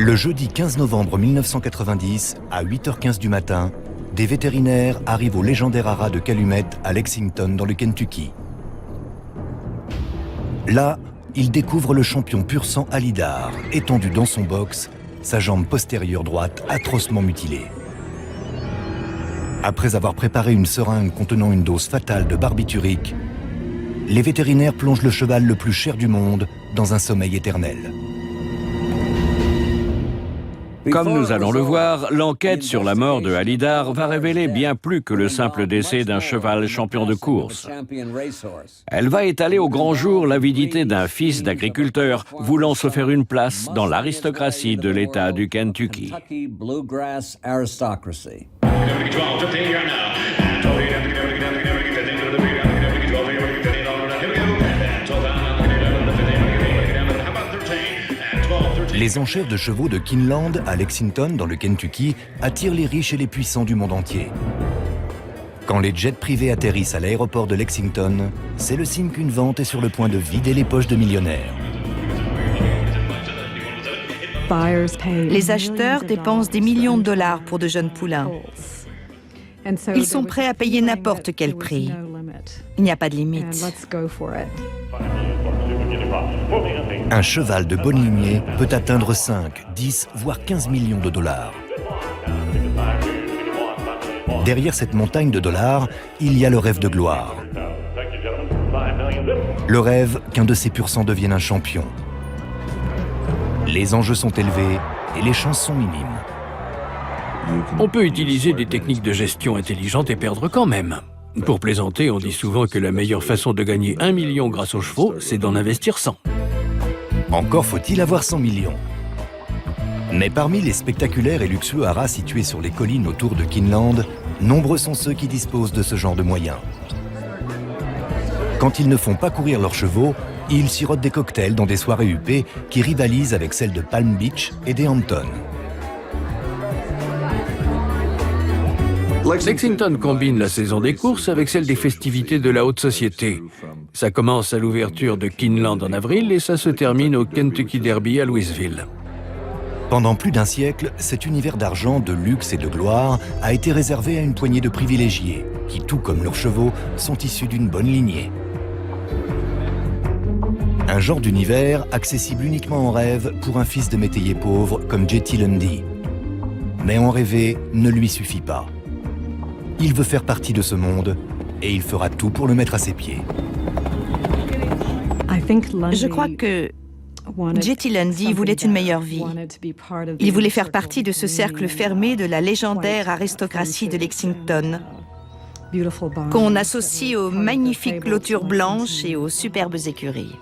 Le jeudi 15 novembre 1990, à 8h15 du matin, des vétérinaires arrivent au légendaire haras de Calumet à Lexington, dans le Kentucky. Là, ils découvrent le champion pur sang Alydar, étendu dans son box, sa jambe postérieure droite atrocement mutilée. Après avoir préparé une seringue contenant une dose fatale de barbiturique, les vétérinaires plongent le cheval le plus cher du monde dans un sommeil éternel. Comme nous allons le voir, l'enquête sur la mort de Alydar va révéler bien plus que le simple décès d'un cheval champion de course. Elle va étaler au grand jour l'avidité d'un fils d'agriculteur voulant se faire une place dans l'aristocratie de l'État du Kentucky. Les enchères de chevaux de Kinland à Lexington, dans le Kentucky, attirent les riches et les puissants du monde entier. Quand les jets privés atterrissent à l'aéroport de Lexington, c'est le signe qu'une vente est sur le point de vider les poches de millionnaires. Les acheteurs dépensent des millions de dollars pour de jeunes poulains. Ils sont prêts à payer n'importe quel prix. Il n'y a pas de limite. Un cheval de bonne lignée peut atteindre 5, 10, voire 15 millions de dollars. Derrière cette montagne de dollars, il y a le rêve de gloire. Le rêve qu'un de ces pur sang devienne un champion. Les enjeux sont élevés et les chances sont minimes. On peut utiliser des techniques de gestion intelligentes et perdre quand même. Pour plaisanter, on dit souvent que la meilleure façon de gagner 1 million grâce aux chevaux, c'est d'en investir 100. Encore faut-il avoir 100 millions. Mais parmi les spectaculaires et luxueux haras situés sur les collines autour de Kinland, nombreux sont ceux qui disposent de ce genre de moyens. Quand ils ne font pas courir leurs chevaux, ils sirotent des cocktails dans des soirées huppées qui rivalisent avec celles de Palm Beach et des Hamptons. Lexington combine la saison des courses avec celle des festivités de la Haute Société. Ça commence à l'ouverture de Kinland en avril et ça se termine au Kentucky Derby à Louisville. Pendant plus d'un siècle, cet univers d'argent, de luxe et de gloire a été réservé à une poignée de privilégiés qui, tout comme leurs chevaux, sont issus d'une bonne lignée. Un genre d'univers accessible uniquement en rêve pour un fils de métayer pauvre comme J.T. Lundy. Mais en rêver ne lui suffit pas. Il veut faire partie de ce monde et il fera tout pour le mettre à ses pieds. Je crois que J.T. Lundy voulait une meilleure vie. Il voulait faire partie de ce cercle fermé de la légendaire aristocratie de Lexington, qu'on associe aux magnifiques clôtures blanches et aux superbes écuries.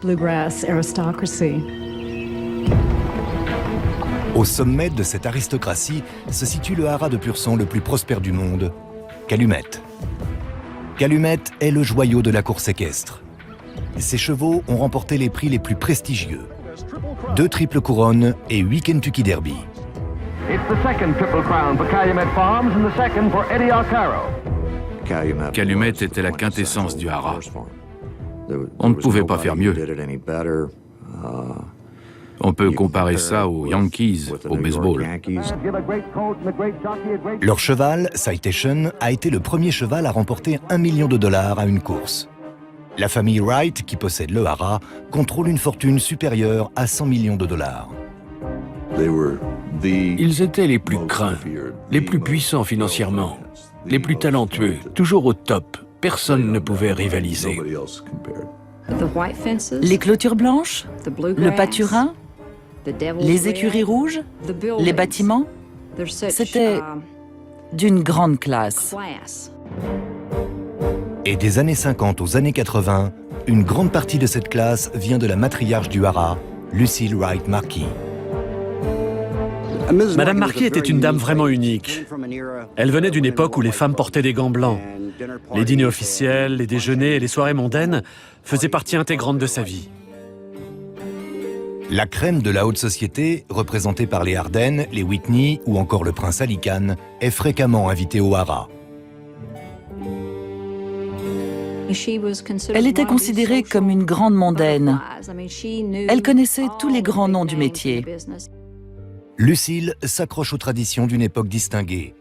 Au sommet de cette aristocratie se situe le haras de pur sang le plus prospère du monde, Calumet. Calumet est le joyau de la course équestre. Ses chevaux ont remporté les prix les plus prestigieux. 2 triples couronnes et 8 Kentucky Derby. Calumet était la quintessence du haras. On ne pouvait pas faire mieux. On peut comparer ça aux Yankees, au baseball. Leur cheval, Citation, a été le premier cheval à remporter 1 million de dollars à une course. La famille Wright, qui possède le haras, contrôle une fortune supérieure à 100 millions de dollars. Ils étaient les plus craints, les plus puissants financièrement, les plus talentueux, toujours au top. Personne ne pouvait rivaliser. Les clôtures blanches, le pâturin, les écuries rouges, les bâtiments, c'était d'une grande classe. Et des années 50 aux années 80, une grande partie de cette classe vient de la matriarche du haras, Lucille Wright Marquis. Madame Marquis était une dame vraiment unique. Elle venait d'une époque où les femmes portaient des gants blancs. Les dîners officiels, les déjeuners et les soirées mondaines faisaient partie intégrante de sa vie. La crème de la haute société, représentée par les Harden, les Whitney ou encore le prince Ali Khan, est fréquemment invitée au haras. Elle était considérée comme une grande mondaine. Elle connaissait tous les grands noms du métier. Lucille s'accroche aux traditions d'une époque distinguée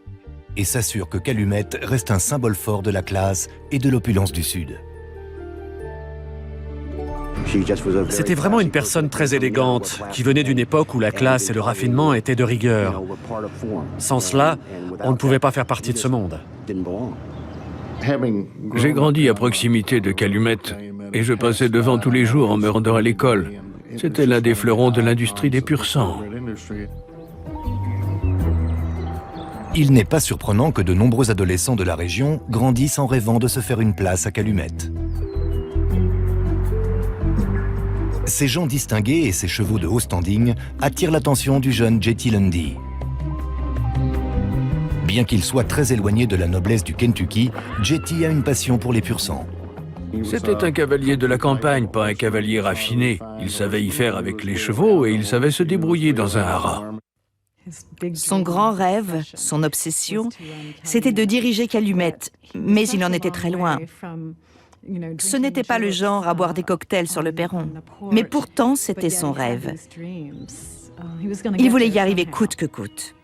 et s'assure que Calumet reste un symbole fort de la classe et de l'opulence du Sud. C'était vraiment une personne très élégante, qui venait d'une époque où la classe et le raffinement étaient de rigueur. Sans cela, on ne pouvait pas faire partie de ce monde. J'ai grandi à proximité de Calumet et je passais devant tous les jours en me rendant à l'école. C'était l'un des fleurons de l'industrie des pur sang. Il n'est pas surprenant que de nombreux adolescents de la région grandissent en rêvant de se faire une place à Calumet. Ces gens distingués et ces chevaux de haut standing attirent l'attention du jeune Jetty Lundy. Bien qu'il soit très éloigné de la noblesse du Kentucky, Jetty a une passion pour les pur sang. C'était un cavalier de la campagne, pas un cavalier raffiné. Il savait y faire avec les chevaux et il savait se débrouiller dans un haras. Son grand rêve, son obsession, c'était de diriger Calumet, mais il en était très loin. Ce n'était pas le genre à boire des cocktails sur le perron, mais pourtant c'était son rêve. Il voulait y arriver coûte que coûte.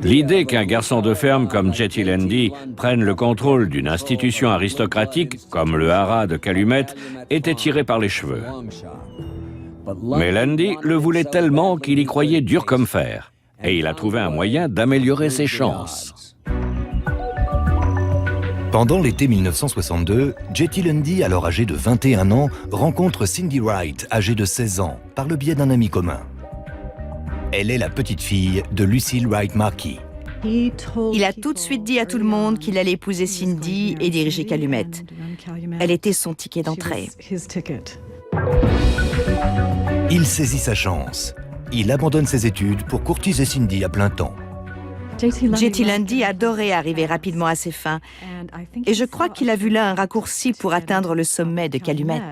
L'idée qu'un garçon de ferme comme Jetty Lundy prenne le contrôle d'une institution aristocratique comme le haras de Calumet était tirée par les cheveux. Mais Lundy le voulait tellement qu'il y croyait dur comme fer, et il a trouvé un moyen d'améliorer ses chances. Pendant l'été 1962, Jetty Lundy, alors âgé de 21 ans, rencontre Cindy Wright, âgée de 16 ans, par le biais d'un ami commun. Elle est la petite-fille de Lucille Wright Markey. Il a tout de suite dit à tout le monde qu'il allait épouser Cindy et diriger Calumet. Elle était son ticket d'entrée. Il saisit sa chance. Il abandonne ses études pour courtiser Cindy à plein temps. Jetty Lundy adorait arriver rapidement à ses fins, et je crois qu'il a vu là un raccourci pour atteindre le sommet de Calumet.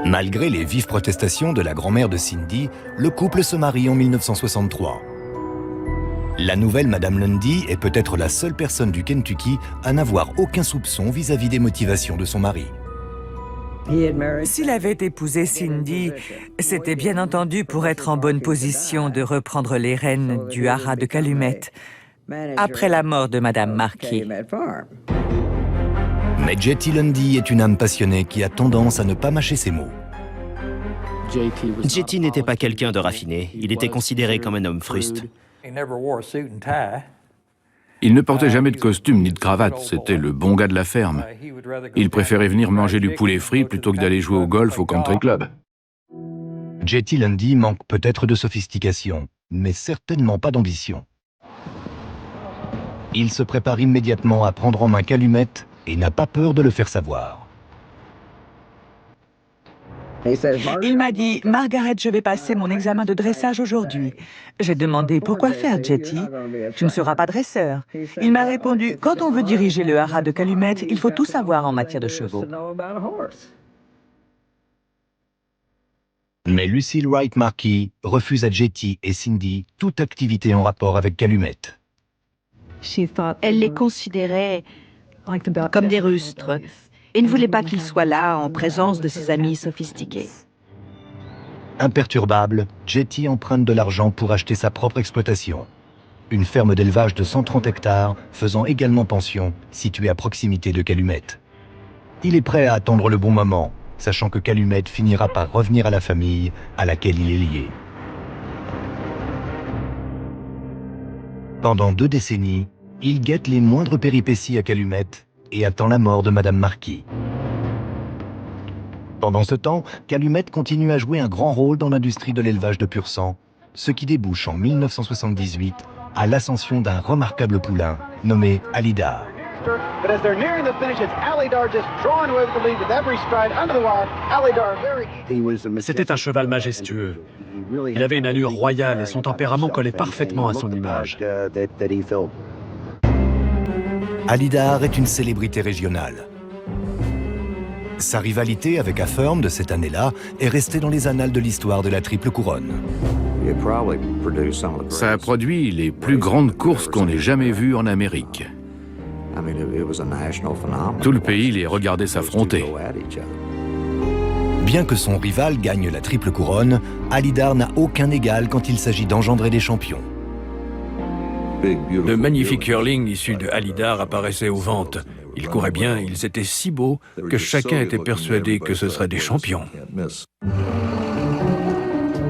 Malgré les vives protestations de la grand-mère de Cindy, le couple se marie en 1963. La nouvelle Madame Lundy est peut-être la seule personne du Kentucky à n'avoir aucun soupçon vis-à-vis des motivations de son mari. S'il avait épousé Cindy, c'était bien entendu pour être en bonne position de reprendre les rênes du haras de Calumet après la mort de Madame Markey. Mais Jetty Lundy est une âme passionnée qui a tendance à ne pas mâcher ses mots. Jetty n'était pas quelqu'un de raffiné, il était considéré comme un homme fruste. Il ne portait jamais de costume ni de cravate, c'était le bon gars de la ferme. Il préférait venir manger du poulet frit plutôt que d'aller jouer au golf au country club. Jetty Lundy manque peut-être de sophistication, mais certainement pas d'ambition. Il se prépare immédiatement à prendre en main Calumet et n'a pas peur de le faire savoir. Il m'a dit, Margaret, je vais passer mon examen de dressage aujourd'hui. J'ai demandé, pourquoi faire, Jetty? Tu ne seras pas dresseur. Il m'a répondu, quand on veut diriger le haras de Calumet, il faut tout savoir en matière de chevaux. Mais Lucille Wright Markey refuse à Jetty et Cindy toute activité en rapport avec Calumet. Elle les considérait comme des rustres et ne voulait pas qu'ils soient là en présence de ses amis sophistiqués. Imperturbable, Jetty emprunte de l'argent pour acheter sa propre exploitation. Une ferme d'élevage de 130 hectares faisant également pension, située à proximité de Calumet. Il est prêt à attendre le bon moment, sachant que Calumet finira par revenir à la famille à laquelle il est lié. Pendant 2 décennies, il guette les moindres péripéties à Calumet et attend la mort de Madame Markey. Pendant ce temps, Calumet continue à jouer un grand rôle dans l'industrie de l'élevage de pur sang, ce qui débouche en 1978 à l'ascension d'un remarquable poulain nommé Alydar. C'était un cheval majestueux. Il avait une allure royale et son tempérament collait parfaitement à son image. Alydar est une célébrité régionale. Sa rivalité avec Haute de cette année-là est restée dans les annales de l'histoire de la Triple Couronne. Ça a produit les plus grandes courses qu'on ait jamais vues en Amérique. Tout le pays les regardait s'affronter. Bien que son rival gagne la triple couronne, Alydar n'a aucun égal quand il s'agit d'engendrer des champions. De magnifiques yearlings issus de Alydar apparaissaient aux ventes. Ils couraient bien, ils étaient si beaux que chacun était persuadé que ce seraient des champions.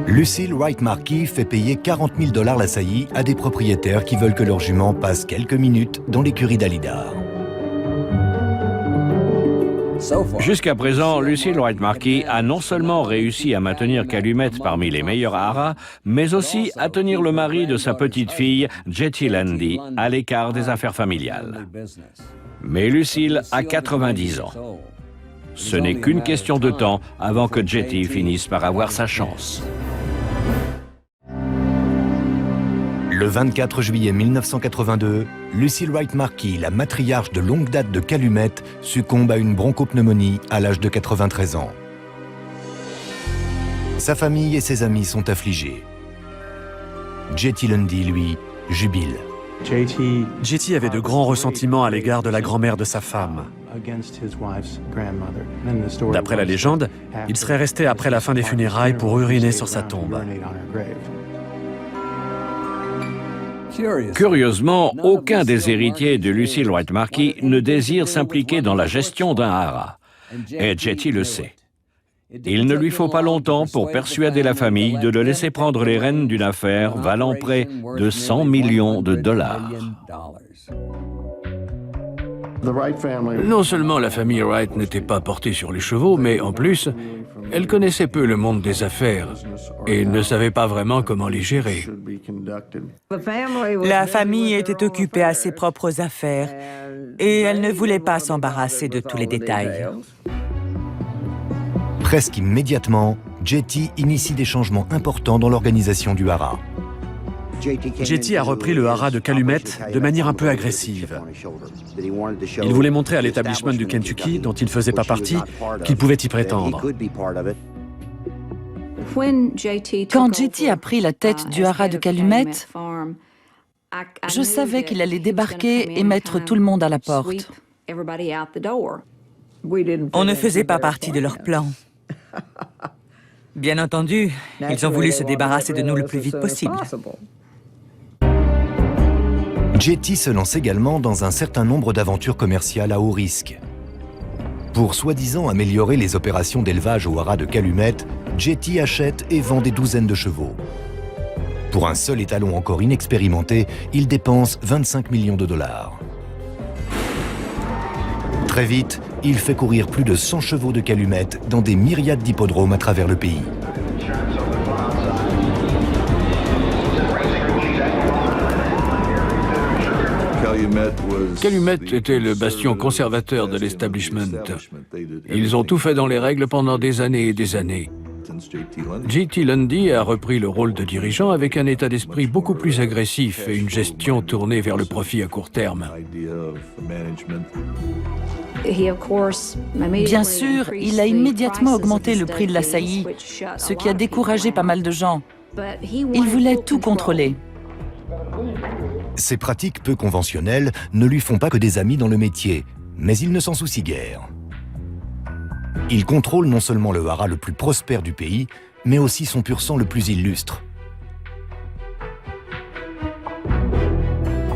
Lucille Wright Markey fait payer 40 000 $ la saillie à des propriétaires qui veulent que leur jument passe quelques minutes dans l'écurie d'Alydar. Jusqu'à présent, Lucille Wright Markey a non seulement réussi à maintenir Calumet parmi les meilleurs haras, mais aussi à tenir le mari de sa petite-fille, Jetty Lundy, à l'écart des affaires familiales. Mais Lucille a 90 ans. Ce n'est qu'une question de temps avant que Jetty finisse par avoir sa chance. Le 24 juillet 1982, Lucille Wright Markey, la matriarche de longue date de Calumet, succombe à une bronchopneumonie à l'âge de 93 ans. Sa famille et ses amis sont affligés. Jetty Lundy, lui, jubile. Jetty avait de grands ressentiments à l'égard de la grand-mère de sa femme. D'après la légende, il serait resté après la fin des funérailles pour uriner sur sa tombe. Curieusement, aucun des héritiers de Lucille Wright Markey ne désire s'impliquer dans la gestion d'un haras. Et Jetty le sait. Il ne lui faut pas longtemps pour persuader la famille de le laisser prendre les rênes d'une affaire valant près de 100 millions de dollars. Non seulement la famille Wright n'était pas portée sur les chevaux, mais en plus, elle connaissait peu le monde des affaires et ne savait pas vraiment comment les gérer. La famille était occupée à ses propres affaires et elle ne voulait pas s'embarrasser de tous les détails. Presque immédiatement, Jetty initie des changements importants dans l'organisation du haras. Jetty a repris le haras de Calumet de manière un peu agressive. Il voulait montrer à l'établissement du Kentucky, dont il ne faisait pas partie, qu'il pouvait y prétendre. Quand Jetty a pris la tête du haras de Calumet, je savais qu'il allait débarquer et mettre tout le monde à la porte. On ne faisait pas partie de leur plan. Bien entendu, ils ont voulu se débarrasser de nous le plus vite possible. Jetty se lance également dans un certain nombre d'aventures commerciales à haut risque. Pour soi-disant améliorer les opérations d'élevage au haras de Calumet, Jetty achète et vend des douzaines de chevaux. Pour un seul étalon encore inexpérimenté, il dépense 25 millions de dollars. Très vite, il fait courir plus de 100 chevaux de Calumet dans des myriades d'hippodromes à travers le pays. Calumet était le bastion conservateur de l'establishment. Ils ont tout fait dans les règles pendant des années et des années. Jetty Lundy a repris le rôle de dirigeant avec un état d'esprit beaucoup plus agressif et une gestion tournée vers le profit à court terme. Bien sûr, il a immédiatement augmenté le prix de la saillie, ce qui a découragé pas mal de gens. Il voulait tout contrôler. Ces pratiques peu conventionnelles ne lui font pas que des amis dans le métier, mais il ne s'en soucie guère. Il contrôle non seulement le haras le plus prospère du pays, mais aussi son pur sang le plus illustre.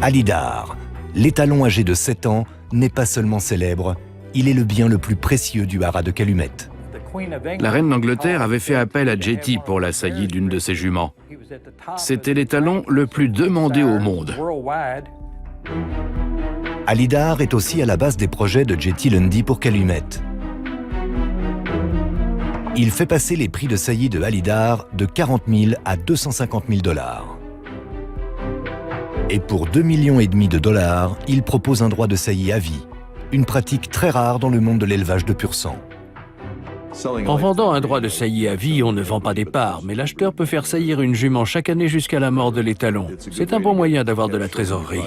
Alydar, l'étalon âgé de 7 ans, n'est pas seulement célèbre, il est le bien le plus précieux du haras de Calumet. La reine d'Angleterre avait fait appel à Jetty pour la saillie d'une de ses juments. C'était l'étalon le plus demandé au monde. Alydar est aussi à la base des projets de Jetty Lundy pour Calumet. Il fait passer les prix de saillie de Alydar de 40 000 à 250 000 dollars. Et pour 2,5 millions de dollars, il propose un droit de saillie à vie, une pratique très rare dans le monde de l'élevage de pur sang. En vendant un droit de saillie à vie, on ne vend pas des parts, mais l'acheteur peut faire saillir une jument chaque année jusqu'à la mort de l'étalon. C'est un bon moyen d'avoir de la trésorerie.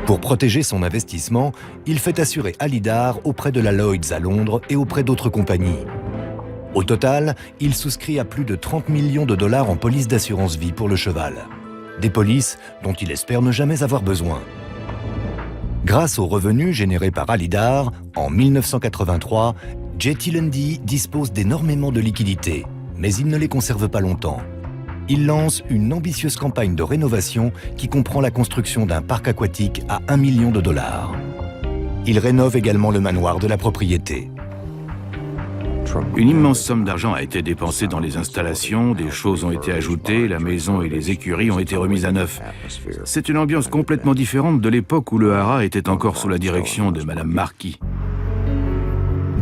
Pour protéger son investissement, il fait assurer Alydar auprès de la Lloyd's à Londres et auprès d'autres compagnies. Au total, il souscrit à plus de 30 millions de dollars en polices d'assurance vie pour le cheval. Des polices dont il espère ne jamais avoir besoin. Grâce aux revenus générés par Alydar, en 1983, Jetty Lundy dispose d'énormément de liquidités, mais il ne les conserve pas longtemps. Il lance une ambitieuse campagne de rénovation qui comprend la construction d'un parc aquatique à $1 million. Il rénove également le manoir de la propriété. Une immense somme d'argent a été dépensée dans les installations, des choses ont été ajoutées, la maison et les écuries ont été remises à neuf. C'est une ambiance complètement différente de l'époque où le haras était encore sous la direction de Madame Marquis.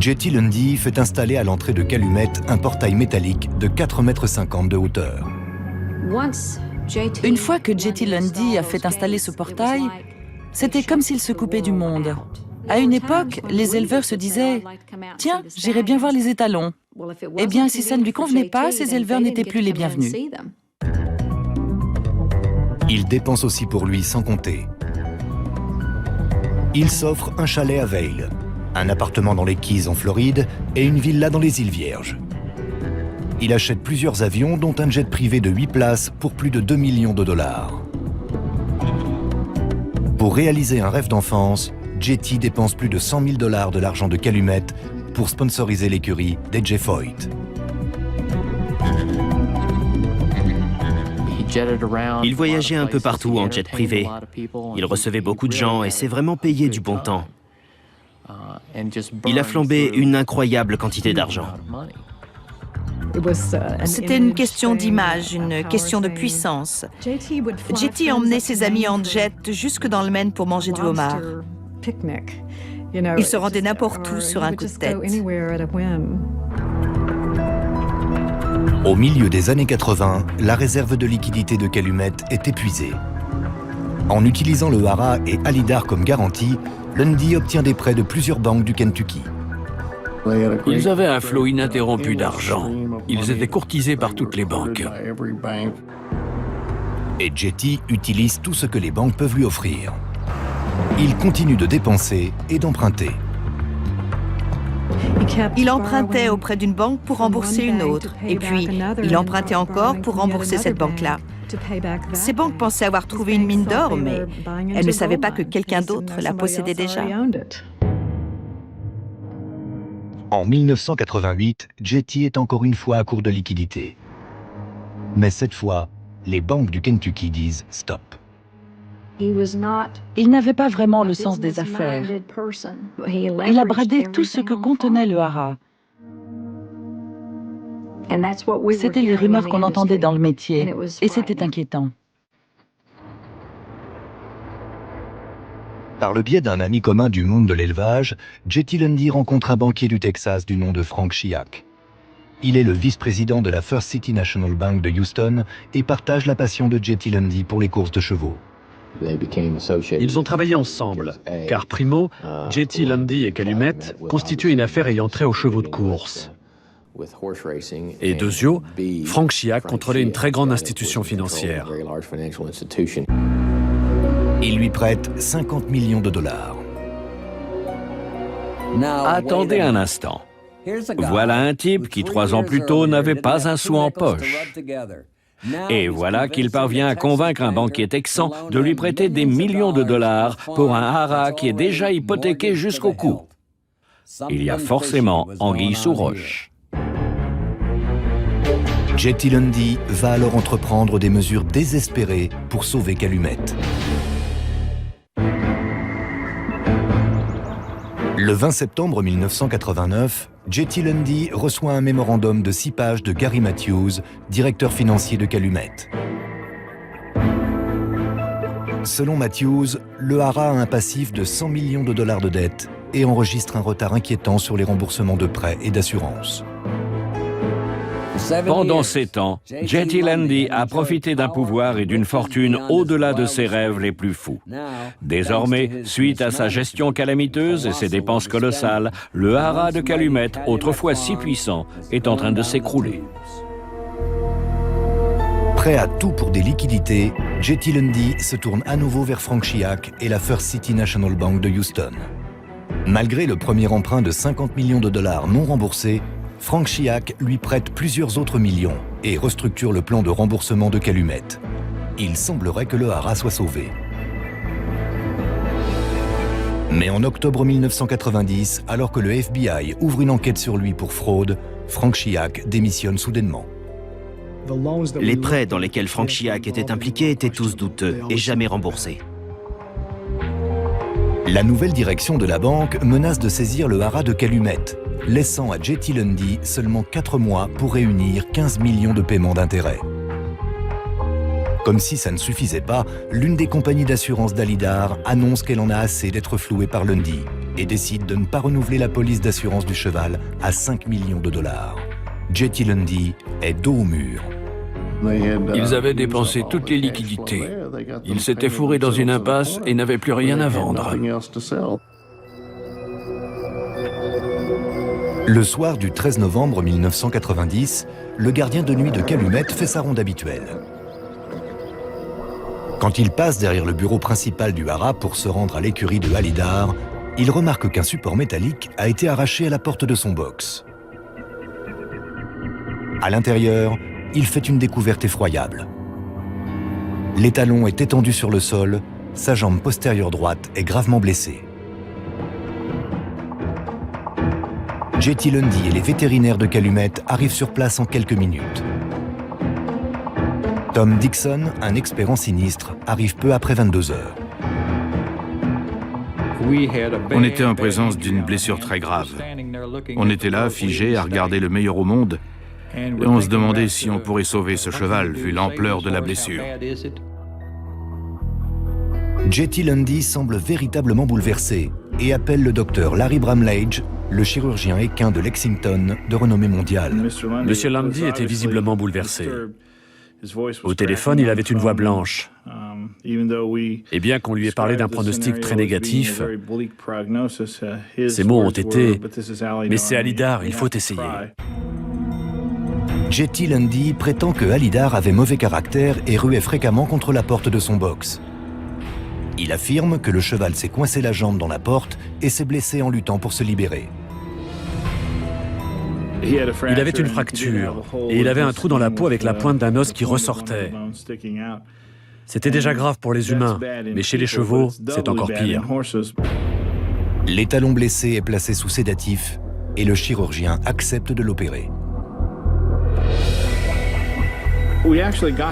Jetty Lundy fait installer à l'entrée de Calumet un portail métallique de 4,50 m de hauteur. Une fois que Jetty Lundy a fait installer ce portail, c'était comme s'il se coupait du monde. À une époque, les éleveurs se disaient « Tiens, j'irai bien voir les étalons ». Eh bien, si ça ne lui convenait pas, ces éleveurs n'étaient plus les bienvenus. Il dépense aussi pour lui sans compter. Il s'offre un chalet à Vail, un appartement dans les Keys en Floride et une villa dans les îles Vierges. Il achète plusieurs avions, dont un jet privé de 8 places pour plus de $2 millions. Pour réaliser un rêve d'enfance, Jetty dépense plus de $100 000 de l'argent de Calumet pour sponsoriser l'écurie d'A.J. Haute. Il voyageait un peu partout en jet privé. Il recevait beaucoup de gens et s'est vraiment payé du bon temps. Il a flambé une incroyable quantité d'argent. C'était une question d'image, une question de puissance. Jetty emmenait ses amis en jet jusque dans le Maine pour manger du homard. Il se rendait n'importe où sur un coup de tête. Au milieu des années 80, la réserve de liquidité de Calumet est épuisée. En utilisant le haras et Alydar comme garantie, Lundy obtient des prêts de plusieurs banques du Kentucky. Ils avaient un flot ininterrompu d'argent. Ils étaient courtisés par toutes les banques. Et Jetty utilise tout ce que les banques peuvent lui offrir. Il continue de dépenser et d'emprunter. Il empruntait auprès d'une banque pour rembourser une autre. Et puis, il empruntait encore pour rembourser cette banque-là. Ces banques pensaient avoir trouvé une mine d'or, mais elles ne savaient pas que quelqu'un d'autre la possédait déjà. En 1988, Jetty est encore une fois à court de liquidité. Mais cette fois, les banques du Kentucky disent stop. Il n'avait pas vraiment le sens des affaires. Il a bradé tout ce que contenait le haras. C'était les rumeurs qu'on entendait dans le métier, et c'était inquiétant. Par le biais d'un ami commun du monde de l'élevage, Jetty Lundy rencontre un banquier du Texas du nom de Frank Chiak. Il est le vice-président de la First City National Bank de Houston et partage la passion de Jetty Lundy pour les courses de chevaux. Ils ont travaillé ensemble, car primo, Jetty Lundy et Calumet constituaient une affaire ayant trait aux chevaux de course. Et deuxio, Frank Chiak contrôlait une très grande institution financière. Il lui prête $50 millions. Attendez un instant. Voilà un type qui 3 ans plus tôt n'avait pas un sou en poche. Et voilà qu'il parvient à convaincre un banquier texan de lui prêter des millions de dollars pour un haras qui est déjà hypothéqué jusqu'au cou. Il y a forcément anguille sous roche. Jetty Lundy va alors entreprendre des mesures désespérées pour sauver Calumet. Le 20 septembre 1989, Jetty Lundy reçoit un mémorandum de 6 pages de Gary Matthews, directeur financier de Calumet. Selon Matthews, le haras a un passif de $100 millions de dette et enregistre un retard inquiétant sur les remboursements de prêts et d'assurances. Pendant 7 ans, Jetty Lundy a profité d'un pouvoir et d'une fortune au-delà de ses rêves les plus fous. Désormais, suite à sa gestion calamiteuse et ses dépenses colossales, le haras de Calumet, autrefois si puissant, est en train de s'écrouler. Prêt à tout pour des liquidités, Jetty Lundy se tourne à nouveau vers Frank Chiak et la First City National Bank de Houston. Malgré le premier emprunt de $50 millions non remboursé, Frank Chiak lui prête plusieurs autres millions et restructure le plan de remboursement de Calumet. Il semblerait que le haras soit sauvé. Mais en octobre 1990, alors que le FBI ouvre une enquête sur lui pour fraude, Frank Chiak démissionne soudainement. Les prêts dans lesquels Frank Chiak était impliqué étaient tous douteux et jamais remboursés. La nouvelle direction de la banque menace de saisir le haras de Calumet, laissant à J.T. Lundy seulement 4 mois pour réunir 15 millions de paiements d'intérêt. Comme si ça ne suffisait pas, l'une des compagnies d'assurance d'Alydar annonce qu'elle en a assez d'être flouée par Lundy et décide de ne pas renouveler la police d'assurance du cheval à 5 millions de dollars. J.T. Lundy est dos au mur. Ils avaient dépensé toutes les liquidités. Ils s'étaient fourrés dans une impasse et n'avaient plus rien à vendre. Le soir du 13 novembre 1990, le gardien de nuit de Calumet fait sa ronde habituelle. Quand il passe derrière le bureau principal du haras pour se rendre à l'écurie de Alydar, il remarque qu'un support métallique a été arraché à la porte de son box. À l'intérieur, il fait une découverte effroyable. L'étalon est étendu sur le sol, sa jambe postérieure droite est gravement blessée. J.T. Lundy et les vétérinaires de Calumet arrivent sur place en quelques minutes. Tom Dixon, un expert en sinistre, arrive peu après 22 heures. On était en présence d'une blessure très grave. On était là, figés, à regarder le meilleur au monde, et on se demandait si on pourrait sauver ce cheval, vu l'ampleur de la blessure. J.T. Lundy semble véritablement bouleversé et appelle le docteur Larry Bramlage, le chirurgien équin de Lexington de renommée mondiale. Monsieur Lundy était visiblement bouleversé. Au téléphone, il avait une voix blanche. Et bien qu'on lui ait parlé d'un pronostic très négatif, ses mots ont été « Mais c'est Alydar, il faut essayer ». J.T. Lundy prétend que Alydar avait mauvais caractère et ruait fréquemment contre la porte de son box. Il affirme que le cheval s'est coincé la jambe dans la porte et s'est blessé en luttant pour se libérer. Il avait une fracture et il avait un trou dans la peau avec la pointe d'un os qui ressortait. C'était déjà grave pour les humains, mais chez les chevaux, c'est encore pire. L'étalon blessé est placé sous sédatif et le chirurgien accepte de l'opérer.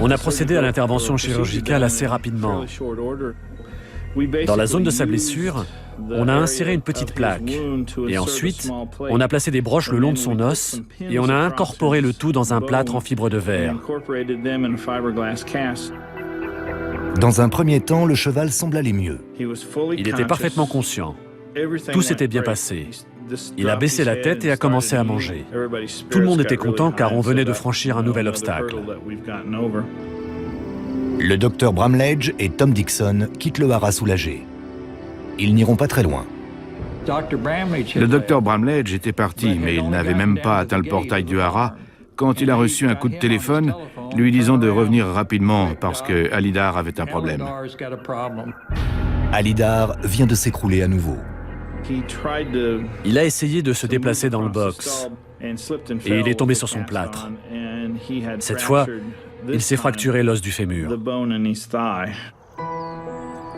On a procédé à l'intervention chirurgicale assez rapidement. Dans la zone de sa blessure, on a inséré une petite plaque. Et ensuite, on a placé des broches le long de son os et on a incorporé le tout dans un plâtre en fibre de verre. Dans un premier temps, le cheval semble aller mieux. Il était parfaitement conscient. Tout s'était bien passé. Il a baissé la tête et a commencé à manger. Tout le monde était content car on venait de franchir un nouvel obstacle. Le docteur Bramlage et Tom Dixon quittent le haras soulagés. Ils n'iront pas très loin. Le docteur Bramlage était parti, mais il n'avait même pas atteint le portail du haras quand il a reçu un coup de téléphone lui disant de revenir rapidement parce que Alydar avait un problème. Alydar vient de s'écrouler à nouveau. Il a essayé de se déplacer dans le box et il est tombé sur son plâtre. Cette fois, il s'est fracturé l'os du fémur.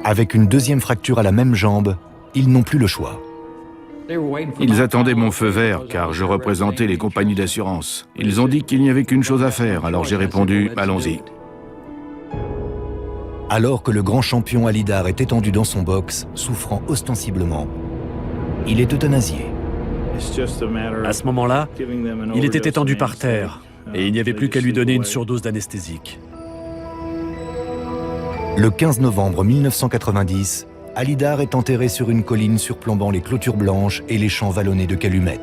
Avec une deuxième fracture à la même jambe, ils n'ont plus le choix. Ils attendaient mon feu vert car je représentais les compagnies d'assurance. Ils ont dit qu'il n'y avait qu'une chose à faire, alors j'ai répondu « Allons-y ». Alors que le grand champion Alydar est étendu dans son box, souffrant ostensiblement, il est euthanasié. À ce moment-là, il était étendu par terre et il n'y avait plus qu'à lui donner une surdose d'anesthésique. Le 15 novembre 1990, Alydar est enterré sur une colline surplombant les clôtures blanches et les champs vallonnés de Calumet.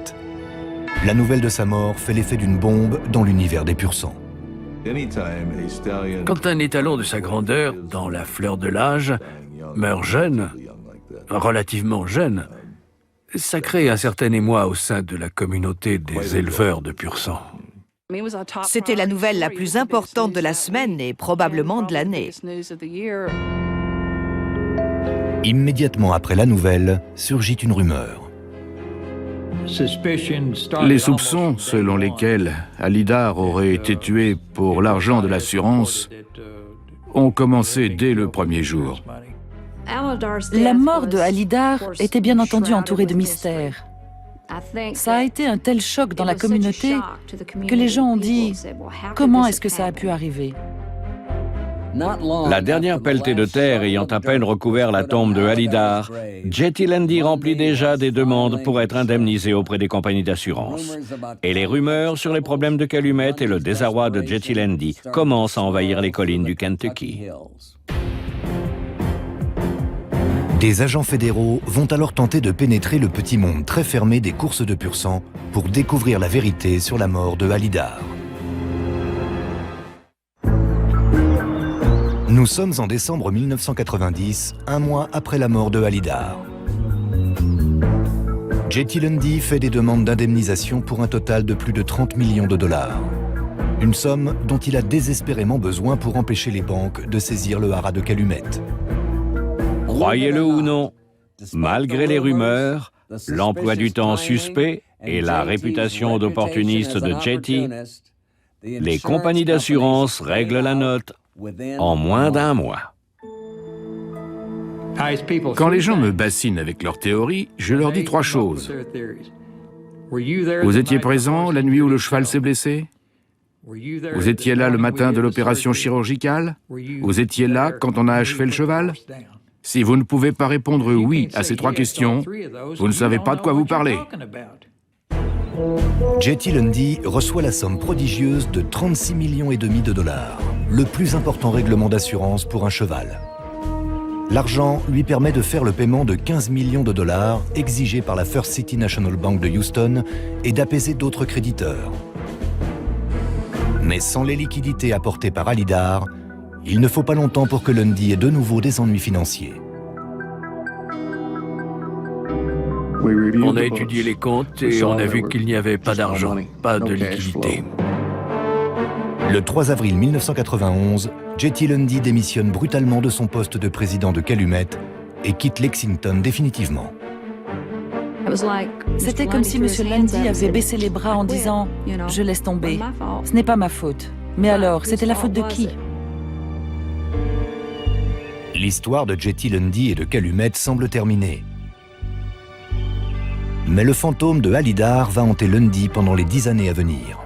La nouvelle de sa mort fait l'effet d'une bombe dans l'univers des pur-sang. Quand un étalon de sa grandeur, dans la fleur de l'âge, meurt jeune, relativement jeune, ça crée un certain émoi au sein de la communauté des éleveurs de pur-sang. C'était la nouvelle la plus importante de la semaine et probablement de l'année. Immédiatement après la nouvelle, surgit une rumeur. Les soupçons selon lesquels Alydar aurait été tué pour l'argent de l'assurance ont commencé dès le premier jour. La mort de Alidar était bien entendu entourée de mystères. Ça a été un tel choc dans la communauté que les gens ont dit « Comment est-ce que ça a pu arriver ?» La dernière pelletée de terre ayant à peine recouvert la tombe de Alidar, Jetty Lundy remplit déjà des demandes pour être indemnisé auprès des compagnies d'assurance. Et les rumeurs sur les problèmes de Calumet et le désarroi de Jetty Lundy commencent à envahir les collines du Kentucky. Des agents fédéraux vont alors tenter de pénétrer le petit monde très fermé des courses de pur sang pour découvrir la vérité sur la mort de Alidar. Nous sommes en décembre 1990, un mois après la mort de Alidar. Jetty Lundy fait des demandes d'indemnisation pour un total de plus de 30 millions de dollars. Une somme dont il a désespérément besoin pour empêcher les banques de saisir le haras de Calumet. Croyez-le ou non, malgré les rumeurs, l'emploi du temps suspect et la réputation d'opportuniste de Jetty, les compagnies d'assurance règlent la note en moins d'un mois. Quand les gens me bassinent avec leurs théories, je leur dis trois choses. Vous étiez présent la nuit où le cheval s'est blessé? Vous étiez là le matin de l'opération chirurgicale? Vous étiez là quand on a achevé le cheval? Si vous ne pouvez pas répondre oui à ces trois questions, vous ne savez pas de quoi vous parlez. Jetty Lundy reçoit la somme prodigieuse de 36,5 millions de dollars, le plus important règlement d'assurance pour un cheval. L'argent lui permet de faire le paiement de 15 millions de dollars exigés par la First City National Bank de Houston et d'apaiser d'autres créditeurs. Mais sans les liquidités apportées par Alidar, il ne faut pas longtemps pour que Lundy ait de nouveau des ennuis financiers. On a étudié les comptes et on a vu qu'il n'y avait pas d'argent, pas de liquidité. Le 3 avril 1991, Jetty Lundy démissionne brutalement de son poste de président de Calumet et quitte Lexington définitivement. C'était comme si M. Lundy avait baissé les bras en disant « Je laisse tomber, ce n'est pas ma faute ». Mais alors, c'était la faute de qui? L'histoire de Jetty Lundy et de Calumet semble terminée. Mais le fantôme de Alidar va hanter Lundy pendant les 10 années à venir.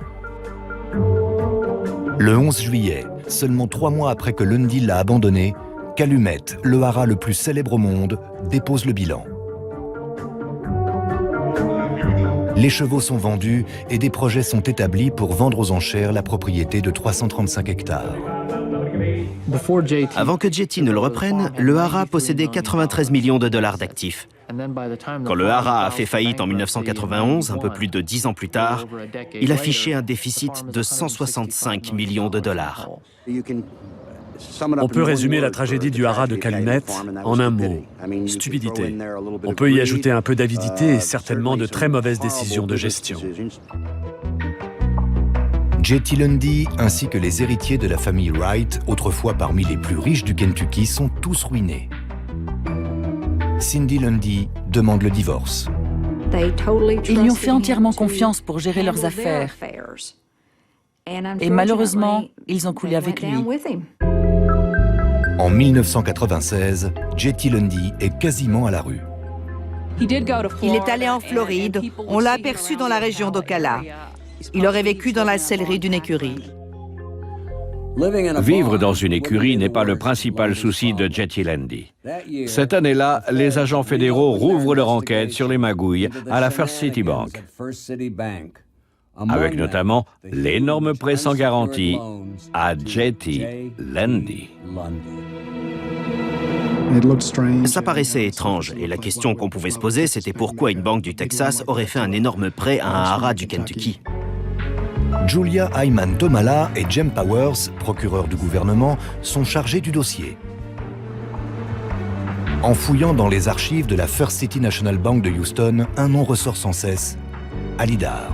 Le 11 juillet, seulement 3 mois après que Lundy l'a abandonné, Calumet, le haras le plus célèbre au monde, dépose le bilan. Les chevaux sont vendus et des projets sont établis pour vendre aux enchères la propriété de 335 hectares. Avant que Jetty ne le reprenne, le haras possédait 93 millions de dollars d'actifs. Quand le haras a fait faillite en 1991, un peu plus de 10 ans plus tard, il affichait un déficit de 165 millions de dollars. On peut résumer la tragédie du haras de Calumet en un mot, stupidité. On peut y ajouter un peu d'avidité et certainement de très mauvaises décisions de gestion. Jetty Lundy ainsi que les héritiers de la famille Wright, autrefois parmi les plus riches du Kentucky, sont tous ruinés. Cindy Lundy demande le divorce. Ils lui ont fait entièrement confiance pour gérer leurs affaires. Et malheureusement, ils ont coulé avec lui. En 1996, Jetty Lundy est quasiment à la rue. Il est allé en Floride, on l'a aperçu dans la région d'Ocala. Il aurait vécu dans la sellerie d'une écurie. Vivre dans une écurie n'est pas le principal souci de Jetty Lundy. Cette année-là, les agents fédéraux rouvrent leur enquête sur les magouilles à la First City Bank, avec notamment l'énorme prêt sans garantie à Jetty Lundy. Ça paraissait étrange, et la question qu'on pouvait se poser, c'était pourquoi une banque du Texas aurait fait un énorme prêt à un haras du Kentucky. Julia Hyman Tomala et Jem Powers, procureurs du gouvernement, sont chargés du dossier. En fouillant dans les archives de la First City National Bank de Houston, un nom ressort sans cesse, Alidar.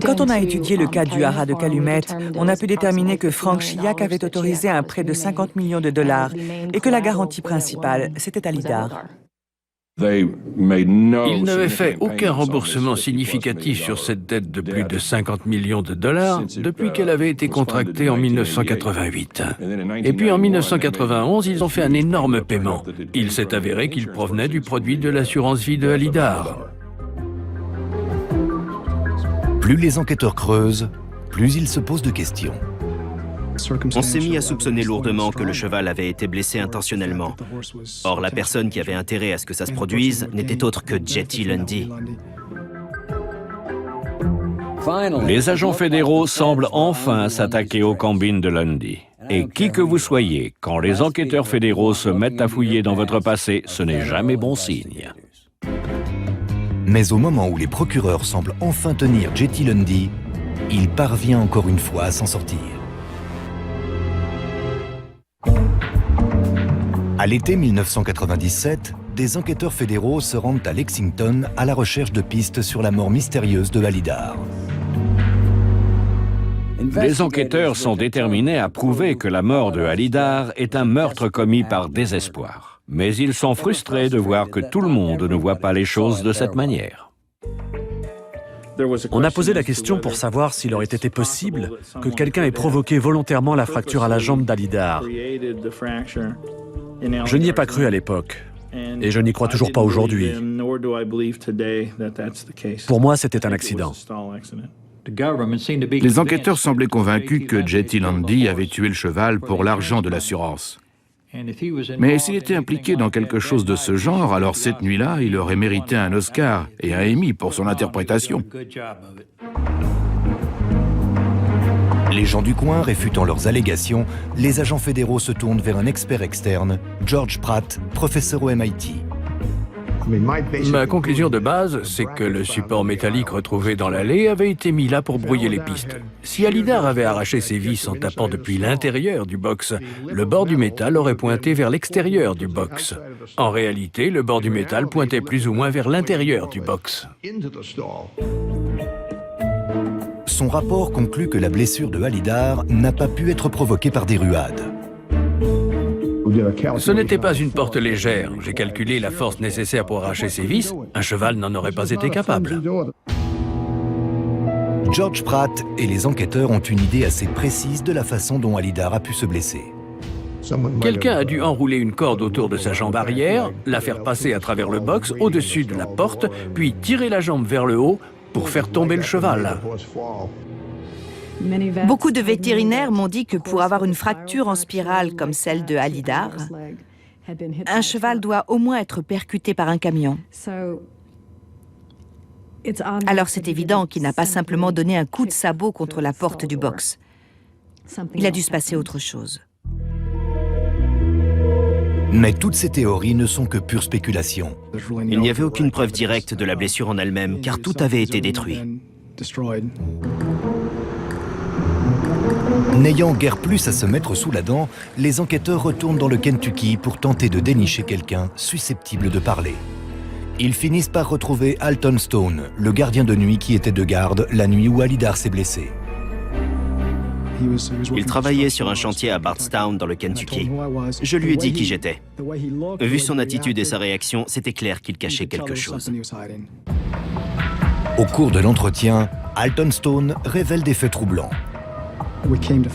Quand on a étudié le cas du haras de Calumet, on a pu déterminer que Frank Chiac avait autorisé un prêt de 50 millions de dollars et que la garantie principale, c'était Alidar. Ils n'avaient fait aucun remboursement significatif sur cette dette de plus de 50 millions de dollars depuis qu'elle avait été contractée en 1988. Et puis en 1991, ils ont fait un énorme paiement. Il s'est avéré qu'il provenait du produit de l'assurance vie de Halidar. Plus les enquêteurs creusent, plus ils se posent de questions. On s'est mis à soupçonner lourdement que le cheval avait été blessé intentionnellement. Or, la personne qui avait intérêt à ce que ça se produise n'était autre que Jetty Lundy. Les agents fédéraux semblent enfin s'attaquer aux combines de Lundy. Et qui que vous soyez, quand les enquêteurs fédéraux se mettent à fouiller dans votre passé, ce n'est jamais bon signe. Mais au moment où les procureurs semblent enfin tenir Jetty Lundy, il parvient encore une fois à s'en sortir. À l'été 1997, des enquêteurs fédéraux se rendent à Lexington à la recherche de pistes sur la mort mystérieuse de Halidar. Les enquêteurs sont déterminés à prouver que la mort de Halidar est un meurtre commis par désespoir. Mais ils sont frustrés de voir que tout le monde ne voit pas les choses de cette manière. On a posé la question pour savoir s'il aurait été possible que quelqu'un ait provoqué volontairement la fracture à la jambe d'Halidar. Je n'y ai pas cru à l'époque, et je n'y crois toujours pas aujourd'hui. Pour moi, c'était un accident. Les enquêteurs semblaient convaincus que Jetty Lundy avait tué le cheval pour l'argent de l'assurance. Mais s'il était impliqué dans quelque chose de ce genre, alors cette nuit-là, il aurait mérité un Oscar et un Emmy pour son interprétation. Les gens du coin réfutant leurs allégations, les agents fédéraux se tournent vers un expert externe, George Pratt, professeur au MIT. Ma conclusion de base, c'est que le support métallique retrouvé dans l'allée avait été mis là pour brouiller les pistes. Si Halidar avait arraché ses vis en tapant depuis l'intérieur du box, le bord du métal aurait pointé vers l'extérieur du box. En réalité, le bord du métal pointait plus ou moins vers l'intérieur du box. Son rapport conclut que la blessure de Halidar n'a pas pu être provoquée par des ruades. Ce n'était pas une porte légère. J'ai calculé la force nécessaire pour arracher ses vis. Un cheval n'en aurait pas été capable. George Pratt et les enquêteurs ont une idée assez précise de la façon dont Halidar a pu se blesser. Quelqu'un a dû enrouler une corde autour de sa jambe arrière, la faire passer à travers le box au-dessus de la porte, puis tirer la jambe vers le haut pour faire tomber le cheval. Beaucoup de vétérinaires m'ont dit que pour avoir une fracture en spirale comme celle de Halidar, un cheval doit au moins être percuté par un camion. Alors c'est évident qu'il n'a pas simplement donné un coup de sabot contre la porte du box. Il a dû se passer autre chose. Mais toutes ces théories ne sont que pure spéculation. Il n'y avait aucune preuve directe de la blessure en elle-même, car tout avait été détruit. N'ayant guère plus à se mettre sous la dent, les enquêteurs retournent dans le Kentucky pour tenter de dénicher quelqu'un susceptible de parler. Ils finissent par retrouver Alton Stone, le gardien de nuit qui était de garde la nuit où Halidar s'est blessé. Il travaillait sur un chantier à Bardstown dans le Kentucky. Je lui ai dit qui j'étais. Vu son attitude et sa réaction, c'était clair qu'il cachait quelque chose. Au cours de l'entretien, Alton Stone révèle des faits troublants.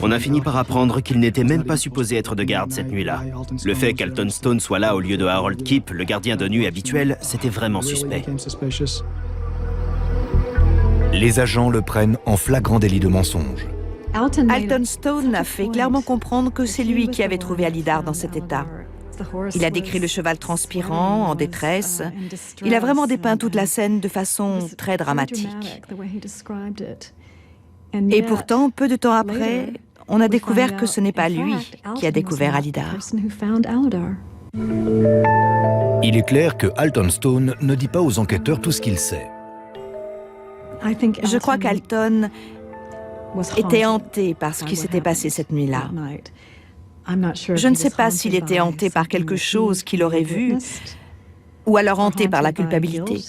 On a fini par apprendre qu'il n'était même pas supposé être de garde cette nuit-là. Le fait qu'Alton Stone soit là au lieu de Harold Kipp, le gardien de nuit habituel, c'était vraiment suspect. Les agents le prennent en flagrant délit de mensonge. Alton Stone a fait clairement comprendre que c'est lui qui avait trouvé Halidar dans cet état. Il a décrit le cheval transpirant, en détresse. Il a vraiment dépeint toute la scène de façon très dramatique. Et pourtant, peu de temps après, on a découvert que ce n'est pas lui qui a découvert Halidar. Il est clair que Alton Stone ne dit pas aux enquêteurs tout ce qu'il sait. Je crois qu'Alton était hanté par ce qui s'était passé cette nuit-là. Je ne sais pas s'il était hanté par quelque chose qu'il aurait vu, ou alors hanté par la culpabilité.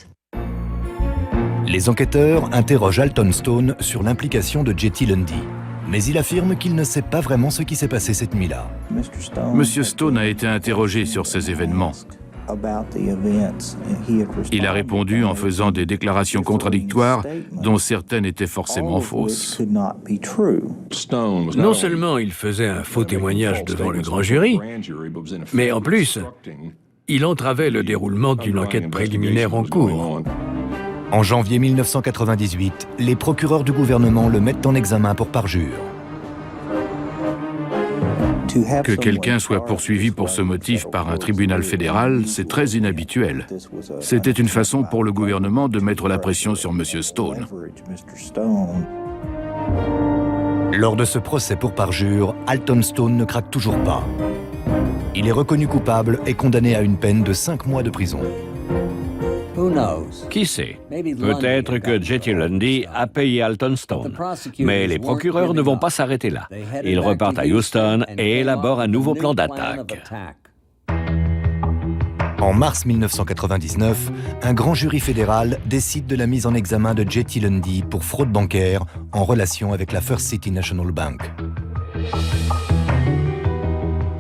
Les enquêteurs interrogent Alton Stone sur l'implication de Jetty Lundy, mais il affirme qu'il ne sait pas vraiment ce qui s'est passé cette nuit-là. Monsieur Stone a été interrogé sur ces événements. Il a répondu en faisant des déclarations contradictoires dont certaines étaient forcément fausses. Non seulement il faisait un faux témoignage devant le grand jury, mais en plus, il entravait le déroulement d'une enquête préliminaire en cours. En janvier 1998, les procureurs du gouvernement le mettent en examen pour parjure. Que quelqu'un soit poursuivi pour ce motif par un tribunal fédéral, c'est très inhabituel. C'était une façon pour le gouvernement de mettre la pression sur M. Stone. Lors de ce procès pour parjure, Alton Stone ne craque toujours pas. Il est reconnu coupable et condamné à une peine de 5 mois de prison. Qui sait? Peut-être que Jetty Lundy a payé Alton Stone. Mais les procureurs ne vont pas s'arrêter là. Ils repartent à Houston et élaborent un nouveau plan d'attaque. En mars 1999, un grand jury fédéral décide de la mise en examen de Jetty Lundy pour fraude bancaire en relation avec la First City National Bank.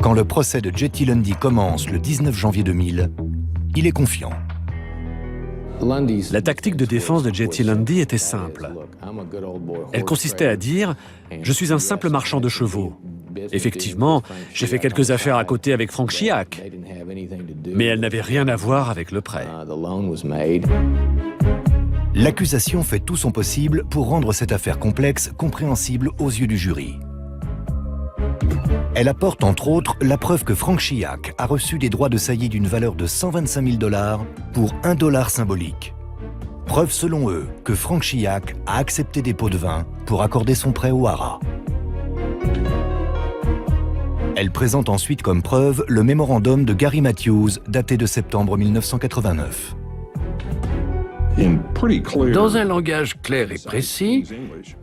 Quand le procès de Jetty Lundy commence le 19 janvier 2000, il est confiant. La tactique de défense de Jetty Lundy était simple. Elle consistait à dire « Je suis un simple marchand de chevaux. Effectivement, j'ai fait quelques affaires à côté avec Frank Chiac, mais elle n'avait rien à voir avec le prêt. » L'accusation fait tout son possible pour rendre cette affaire complexe compréhensible aux yeux du jury. Elle apporte entre autres la preuve que Frank Chiac a reçu des droits de saillie d'une valeur de 125 000 $ pour $1 symbolique. Preuve selon eux que Frank Chiac a accepté des pots de vin pour accorder son prêt au Hara. Elle présente ensuite comme preuve le mémorandum de Gary Matthews daté de septembre 1989. Dans un langage clair et précis,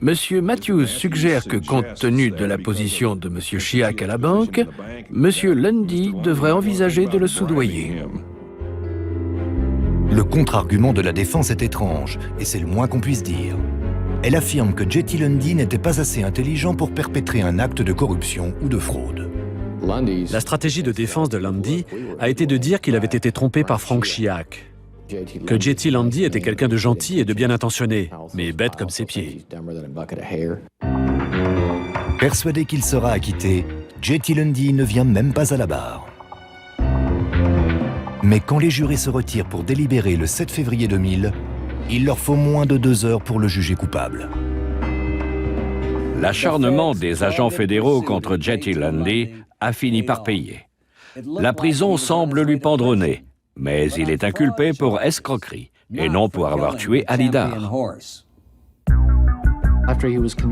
M. Matthews suggère que, compte tenu de la position de M. Chiac à la banque, M. Lundy devrait envisager de le soudoyer. Le contre-argument de la défense est étrange, et c'est le moins qu'on puisse dire. Elle affirme que Jetty Lundy n'était pas assez intelligent pour perpétrer un acte de corruption ou de fraude. La stratégie de défense de Lundy a été de dire qu'il avait été trompé par Frank Chiac, que Jetty Lundy était quelqu'un de gentil et de bien intentionné, mais bête comme ses pieds. Persuadé qu'il sera acquitté, Jetty Lundy ne vient même pas à la barre. Mais quand les jurés se retirent pour délibérer le 7 février 2000, il leur faut moins de 2 heures pour le juger coupable. L'acharnement des agents fédéraux contre Jetty Lundy a fini par payer. La prison semble lui pendre au nez, mais il est inculpé pour escroquerie et non pour avoir tué Alidar.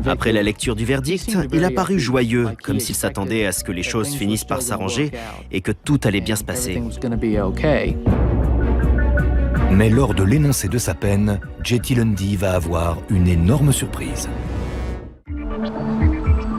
Après la lecture du verdict, il a paru joyeux, comme s'il s'attendait à ce que les choses finissent par s'arranger et que tout allait bien se passer. Mais lors de l'énoncé de sa peine, Jetty Lundy va avoir une énorme surprise.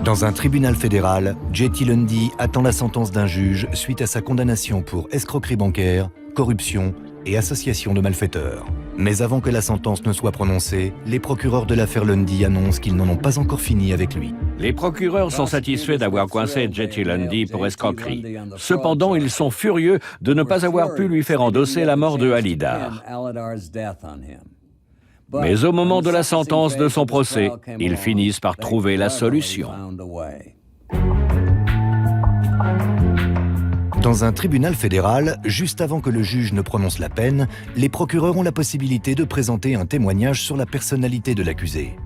Dans un tribunal fédéral, Jetty Lundy attend la sentence d'un juge suite à sa condamnation pour escroquerie bancaire, corruption et association de malfaiteurs. Mais avant que la sentence ne soit prononcée, les procureurs de l'affaire Lundy annoncent qu'ils n'en ont pas encore fini avec lui. Les procureurs sont satisfaits d'avoir coincé Jetty Lundy pour escroquerie. Cependant, ils sont furieux de ne pas avoir pu lui faire endosser la mort de Alidar. Mais au moment de la sentence de son procès, ils finissent par trouver la solution. Dans un tribunal fédéral, juste avant que le juge ne prononce la peine, les procureurs ont la possibilité de présenter un témoignage sur la personnalité de l'accusé.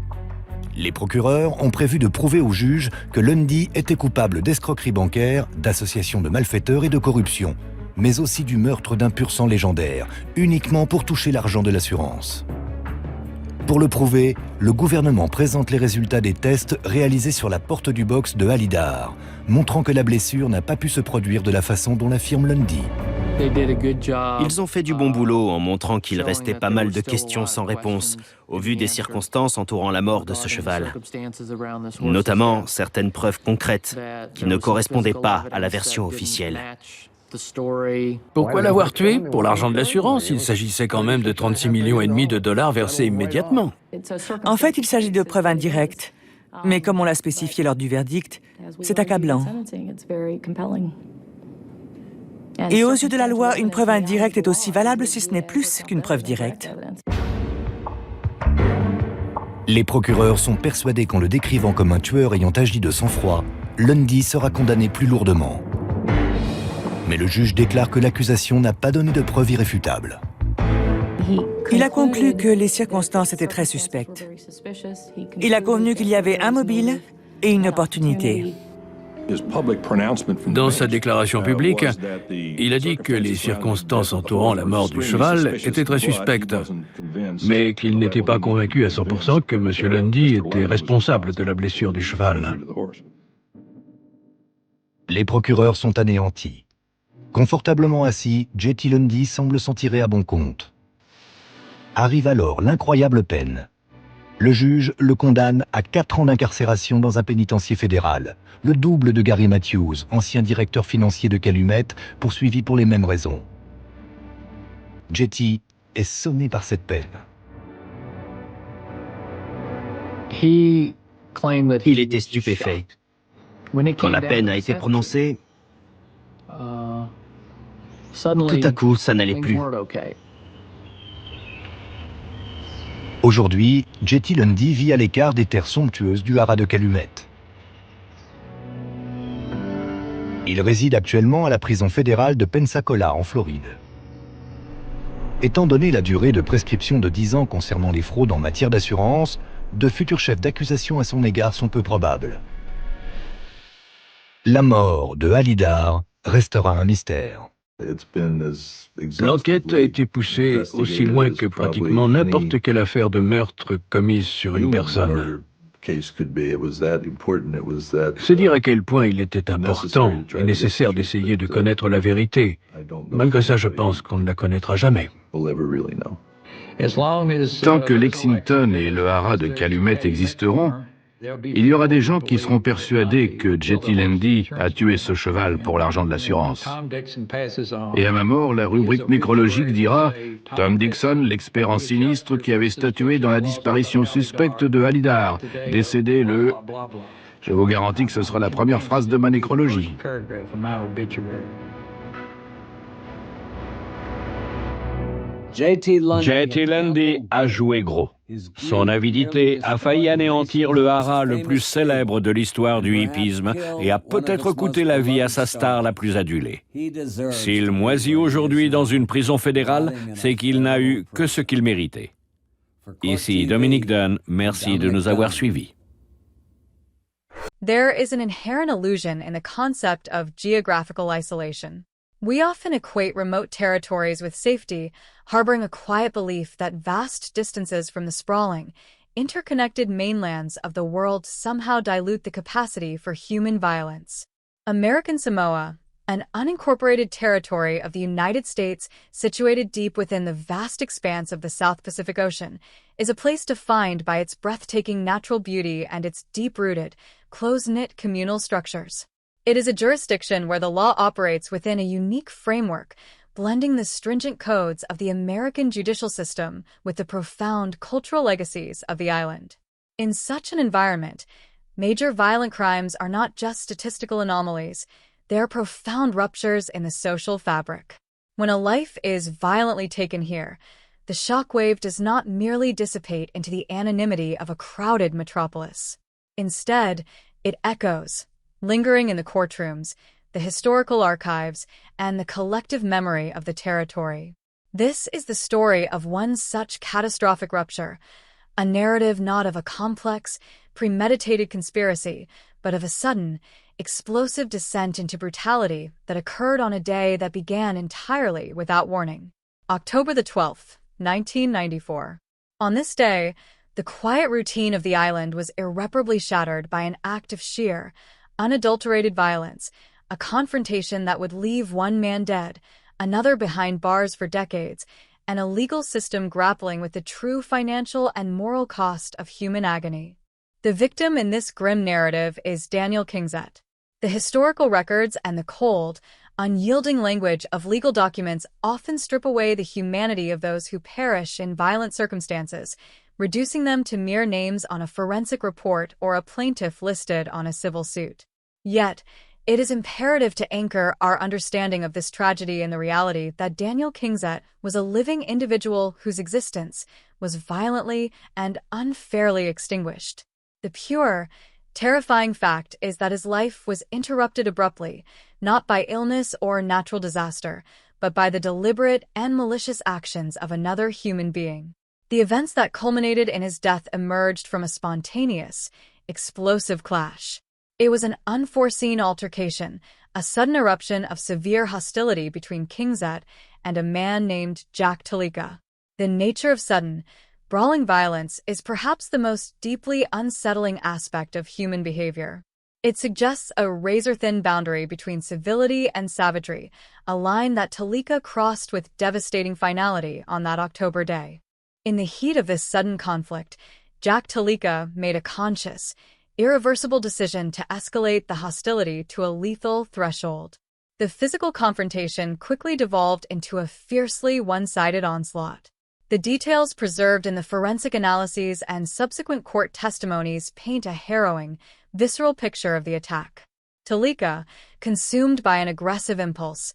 Les procureurs ont prévu de prouver au juge que Lundy était coupable d'escroquerie bancaire, d'association de malfaiteurs et de corruption, mais aussi du meurtre d'un pur sang légendaire, uniquement pour toucher l'argent de l'assurance. Pour le prouver, le gouvernement présente les résultats des tests réalisés sur la porte du box de Alidar, montrant que la blessure n'a pas pu se produire de la façon dont l'affirme Lundy. Ils ont fait du bon boulot en montrant qu'il restait pas mal de questions sans réponse, au vu des circonstances entourant la mort de ce cheval. Notamment certaines preuves concrètes qui ne correspondaient pas à la version officielle. Pourquoi l'avoir tué? Pour l'argent de l'assurance, il s'agissait quand même de 36,5 millions de dollars versés immédiatement. En fait, il s'agit de preuves indirectes. Mais comme on l'a spécifié lors du verdict, c'est accablant. Et aux yeux de la loi, une preuve indirecte est aussi valable si ce n'est plus qu'une preuve directe. Les procureurs sont persuadés qu'en le décrivant comme un tueur ayant agi de sang-froid, Lundy sera condamné plus lourdement. Mais le juge déclare que l'accusation n'a pas donné de preuves irréfutables. Il a conclu que les circonstances étaient très suspectes. Il a convenu qu'il y avait un mobile et une opportunité. Dans sa déclaration publique, il a dit que les circonstances entourant la mort du cheval étaient très suspectes, mais qu'il n'était pas convaincu à 100% que M. Lundy était responsable de la blessure du cheval. Les procureurs sont anéantis. Confortablement assis, J.T. Lundy semble s'en tirer à bon compte. Arrive alors l'incroyable peine. Le juge le condamne à 4 ans d'incarcération dans un pénitencier fédéral, le double de Gary Matthews, ancien directeur financier de Calumet, poursuivi pour les mêmes raisons. J.T. est sonné par cette peine. Il était stupéfait. Quand la peine a été prononcée, tout à coup, ça n'allait plus. Aujourd'hui, J.T. Lundy vit à l'écart des terres somptueuses du haras de Calumet. Il réside actuellement à la prison fédérale de Pensacola, en Floride. Étant donné la durée de prescription de 10 ans concernant les fraudes en matière d'assurance, de futurs chefs d'accusation à son égard sont peu probables. La mort de Halidar restera un mystère. L'enquête a été poussée aussi loin que pratiquement n'importe quelle affaire de meurtre commise sur une personne. C'est dire à quel point il était important et nécessaire d'essayer de connaître la vérité. Malgré ça, je pense qu'on ne la connaîtra jamais. Tant que Lexington et le haras de Calumet existeront, il y aura des gens qui seront persuadés que J.T. Lundy a tué ce cheval pour l'argent de l'assurance. Et à ma mort, la rubrique nécrologique dira « Tom Dixon, l'expert en sinistre qui avait statué dans la disparition suspecte de Halidar, décédé le... » Je vous garantis que ce sera la première phrase de ma nécrologie. J.T. Lundy a joué gros. Son avidité a failli anéantir le haras le plus célèbre de l'histoire du hippisme et a peut-être coûté la vie à sa star la plus adulée. S'il moisit aujourd'hui dans une prison fédérale, c'est qu'il n'a eu que ce qu'il méritait. Ici Dominique Dunn, merci de nous avoir suivis. There is an inherent illusion in the concept of geographical isolation. We often equate remote territories with safety, harboring a quiet belief that vast distances from the sprawling, interconnected mainlands of the world somehow dilute the capacity for human violence. American Samoa, an unincorporated territory of the United States situated deep within the vast expanse of the South Pacific Ocean, is a place defined by its breathtaking natural beauty and its deep-rooted, close-knit communal structures. It is a jurisdiction where the law operates within a unique framework, blending the stringent codes of the American judicial system with the profound cultural legacies of the island. In such an environment, major violent crimes are not just statistical anomalies, they are profound ruptures in the social fabric. When a life is violently taken here, the shockwave does not merely dissipate into the anonymity of a crowded metropolis. Instead, it echoes, lingering in the courtrooms, the historical archives, and the collective memory of the territory. This is the story of one such catastrophic rupture, a narrative not of a complex, premeditated conspiracy, but of a sudden, explosive descent into brutality that occurred on a day that began entirely without warning. October the 12th, 1994. On this day, the quiet routine of the island was irreparably shattered by an act of sheer, unadulterated violence, a confrontation that would leave one man dead, another behind bars for decades, and a legal system grappling with the true financial and moral cost of human agony. The victim in this grim narrative is Daniel Kingset. The historical records and the cold, unyielding language of legal documents often strip away the humanity of those who perish in violent circumstances, reducing them to mere names on a forensic report or a plaintiff listed on a civil suit. Yet, It is imperative to anchor our understanding of this tragedy in the reality that Daniel Kingset was a living individual whose existence was violently and unfairly extinguished. The pure, terrifying fact is that his life was interrupted abruptly, not by illness or natural disaster, but by the deliberate and malicious actions of another human being. The events that culminated in his death emerged from a spontaneous, explosive clash. It was an unforeseen altercation, a sudden eruption of severe hostility between Kingset and a man named Jack Talika. The nature of sudden, brawling violence is perhaps the most deeply unsettling aspect of human behavior. It suggests a razor-thin boundary between civility and savagery, a line that Talika crossed with devastating finality on that October day. In the heat of this sudden conflict, Jack Talika made a conscious, irreversible decision to escalate the hostility to a lethal threshold. The physical confrontation quickly devolved into a fiercely one-sided onslaught. The details preserved in the forensic analyses and subsequent court testimonies paint a harrowing, visceral picture of the attack. Talika, consumed by an aggressive impulse,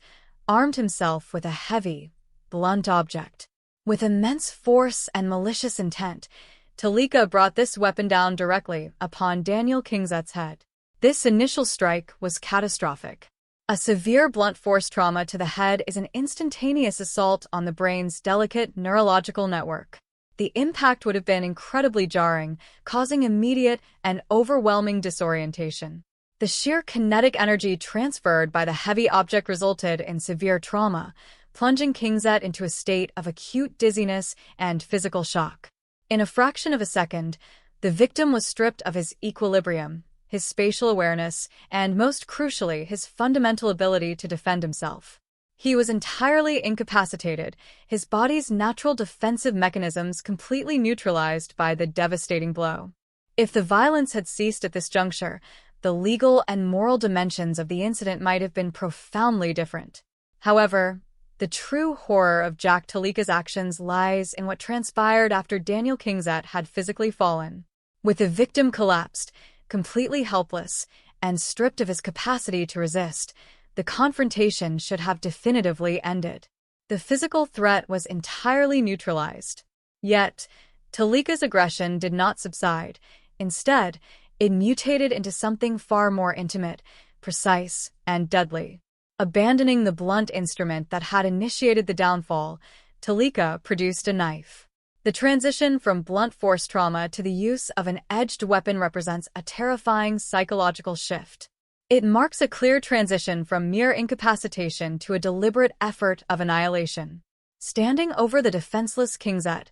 armed himself with a heavy, blunt object. With immense force and malicious intent, Talika brought this weapon down directly upon Daniel Kingset's head. This initial strike was catastrophic. A severe blunt force trauma to the head is an instantaneous assault on the brain's delicate neurological network. The impact would have been incredibly jarring, causing immediate and overwhelming disorientation. The sheer kinetic energy transferred by the heavy object resulted in severe trauma, plunging Kingset into a state of acute dizziness and physical shock. In a fraction of a second, the victim was stripped of his equilibrium, his spatial awareness, and most crucially, his fundamental ability to defend himself. He was entirely incapacitated, his body's natural defensive mechanisms completely neutralized by the devastating blow. If the violence had ceased at this juncture, the legal and moral dimensions of the incident might have been profoundly different. However, the true horror of Jack Talika's actions lies in what transpired after Daniel Kingset had physically fallen. With the victim collapsed, completely helpless, and stripped of his capacity to resist, the confrontation should have definitively ended. The physical threat was entirely neutralized. Yet, Talika's aggression did not subside. Instead, it mutated into something far more intimate, precise, and deadly. Abandoning the blunt instrument that had initiated the downfall, Talika produced a knife. The transition from blunt force trauma to the use of an edged weapon represents a terrifying psychological shift. It marks a clear transition from mere incapacitation to a deliberate effort of annihilation. Standing over the defenseless Kingset,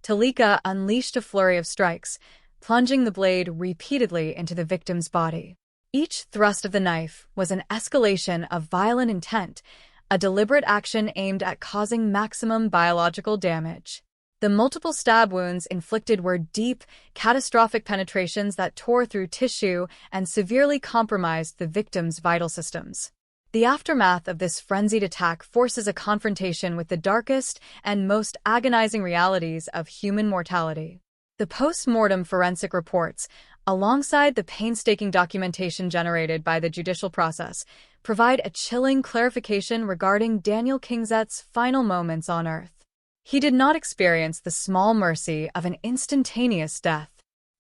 Talika unleashed a flurry of strikes, plunging the blade repeatedly into the victim's body. Each thrust of the knife was an escalation of violent intent, a deliberate action aimed at causing maximum biological damage. The multiple stab wounds inflicted were deep, catastrophic penetrations that tore through tissue and severely compromised the victim's vital systems. The aftermath of this frenzied attack forces a confrontation with the darkest and most agonizing realities of human mortality. The post-mortem forensic reports, alongside the painstaking documentation generated by the judicial process, provide a chilling clarification regarding Daniel Kingset's final moments on Earth. He did not experience the small mercy of an instantaneous death.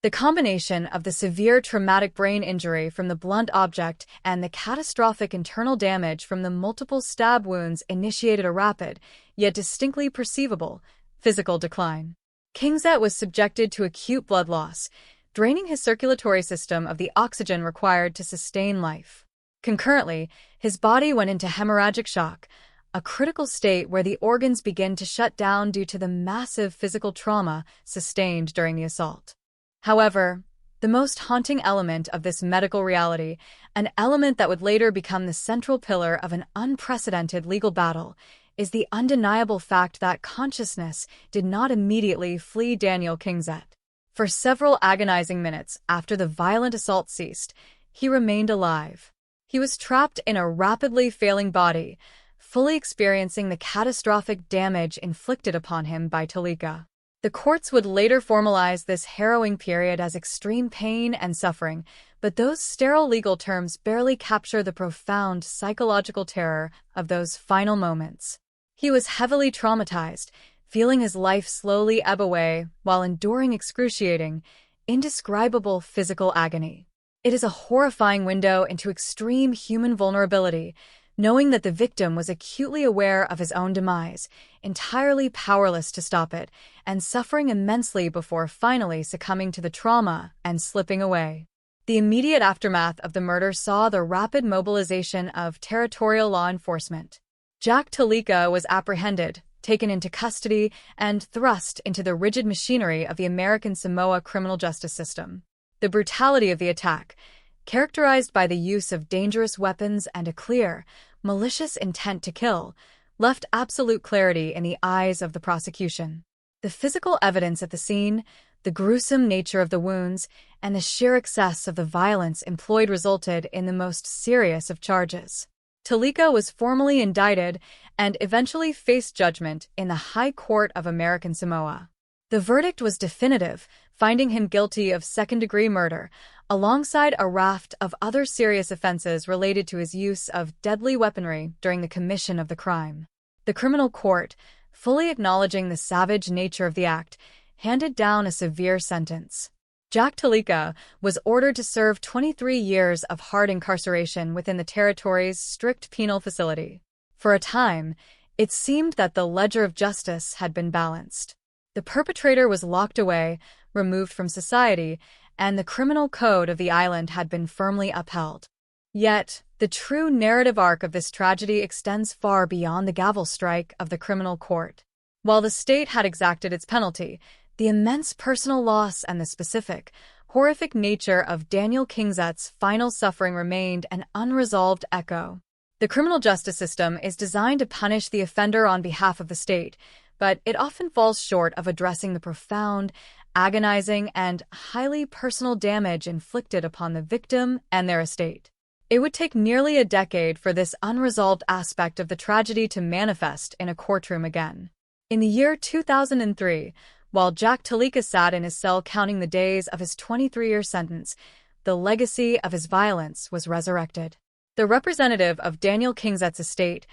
The combination of the severe traumatic brain injury from the blunt object and the catastrophic internal damage from the multiple stab wounds initiated a rapid, yet distinctly perceivable, physical decline. Kingset was subjected to acute blood loss, draining his circulatory system of the oxygen required to sustain life. Concurrently, his body went into hemorrhagic shock, a critical state where the organs begin to shut down due to the massive physical trauma sustained during the assault. However, the most haunting element of this medical reality, an element that would later become the central pillar of an unprecedented legal battle, is the undeniable fact that consciousness did not immediately flee Daniel Kingset. For several agonizing minutes after the violent assault ceased, he remained alive. He was trapped in a rapidly failing body, fully experiencing the catastrophic damage inflicted upon him by Talika. The courts would later formalize this harrowing period as extreme pain and suffering, but those sterile legal terms barely capture the profound psychological terror of those final moments. He was heavily traumatized, feeling his life slowly ebb away while enduring excruciating, indescribable physical agony. It is a horrifying window into extreme human vulnerability, knowing that the victim was acutely aware of his own demise, entirely powerless to stop it, and suffering immensely before finally succumbing to the trauma and slipping away. The immediate aftermath of the murder saw the rapid mobilization of territorial law enforcement. Jack Talika was apprehended, taken into custody, and thrust into the rigid machinery of the American Samoa criminal justice system. The brutality of the attack, characterized by the use of dangerous weapons and a clear, malicious intent to kill, left absolute clarity in the eyes of the prosecution. The physical evidence at the scene, the gruesome nature of the wounds, and the sheer excess of the violence employed resulted in the most serious of charges. Talika was formally indicted and eventually faced judgment in the High Court of American Samoa. The verdict was definitive, finding him guilty of second-degree murder, alongside a raft of other serious offenses related to his use of deadly weaponry during the commission of the crime. The criminal court, fully acknowledging the savage nature of the act, handed down a severe sentence. Jack Talika was ordered to serve 23 years of hard incarceration within the territory's strict penal facility. For a time, it seemed that the ledger of justice had been balanced. The perpetrator was locked away, removed from society, and the criminal code of the island had been firmly upheld. Yet, the true narrative arc of this tragedy extends far beyond the gavel strike of the criminal court. While the state had exacted its penalty, the immense personal loss and the specific, horrific nature of Daniel Kingsett's final suffering remained an unresolved echo. The criminal justice system is designed to punish the offender on behalf of the state, but it often falls short of addressing the profound, agonizing, and highly personal damage inflicted upon the victim and their estate. It would take nearly a decade for this unresolved aspect of the tragedy to manifest in a courtroom again. In the year 2003, while Jack Talika sat in his cell counting the days of his 23-year sentence, the legacy of his violence was resurrected. The representative of Daniel Kingsett's estate,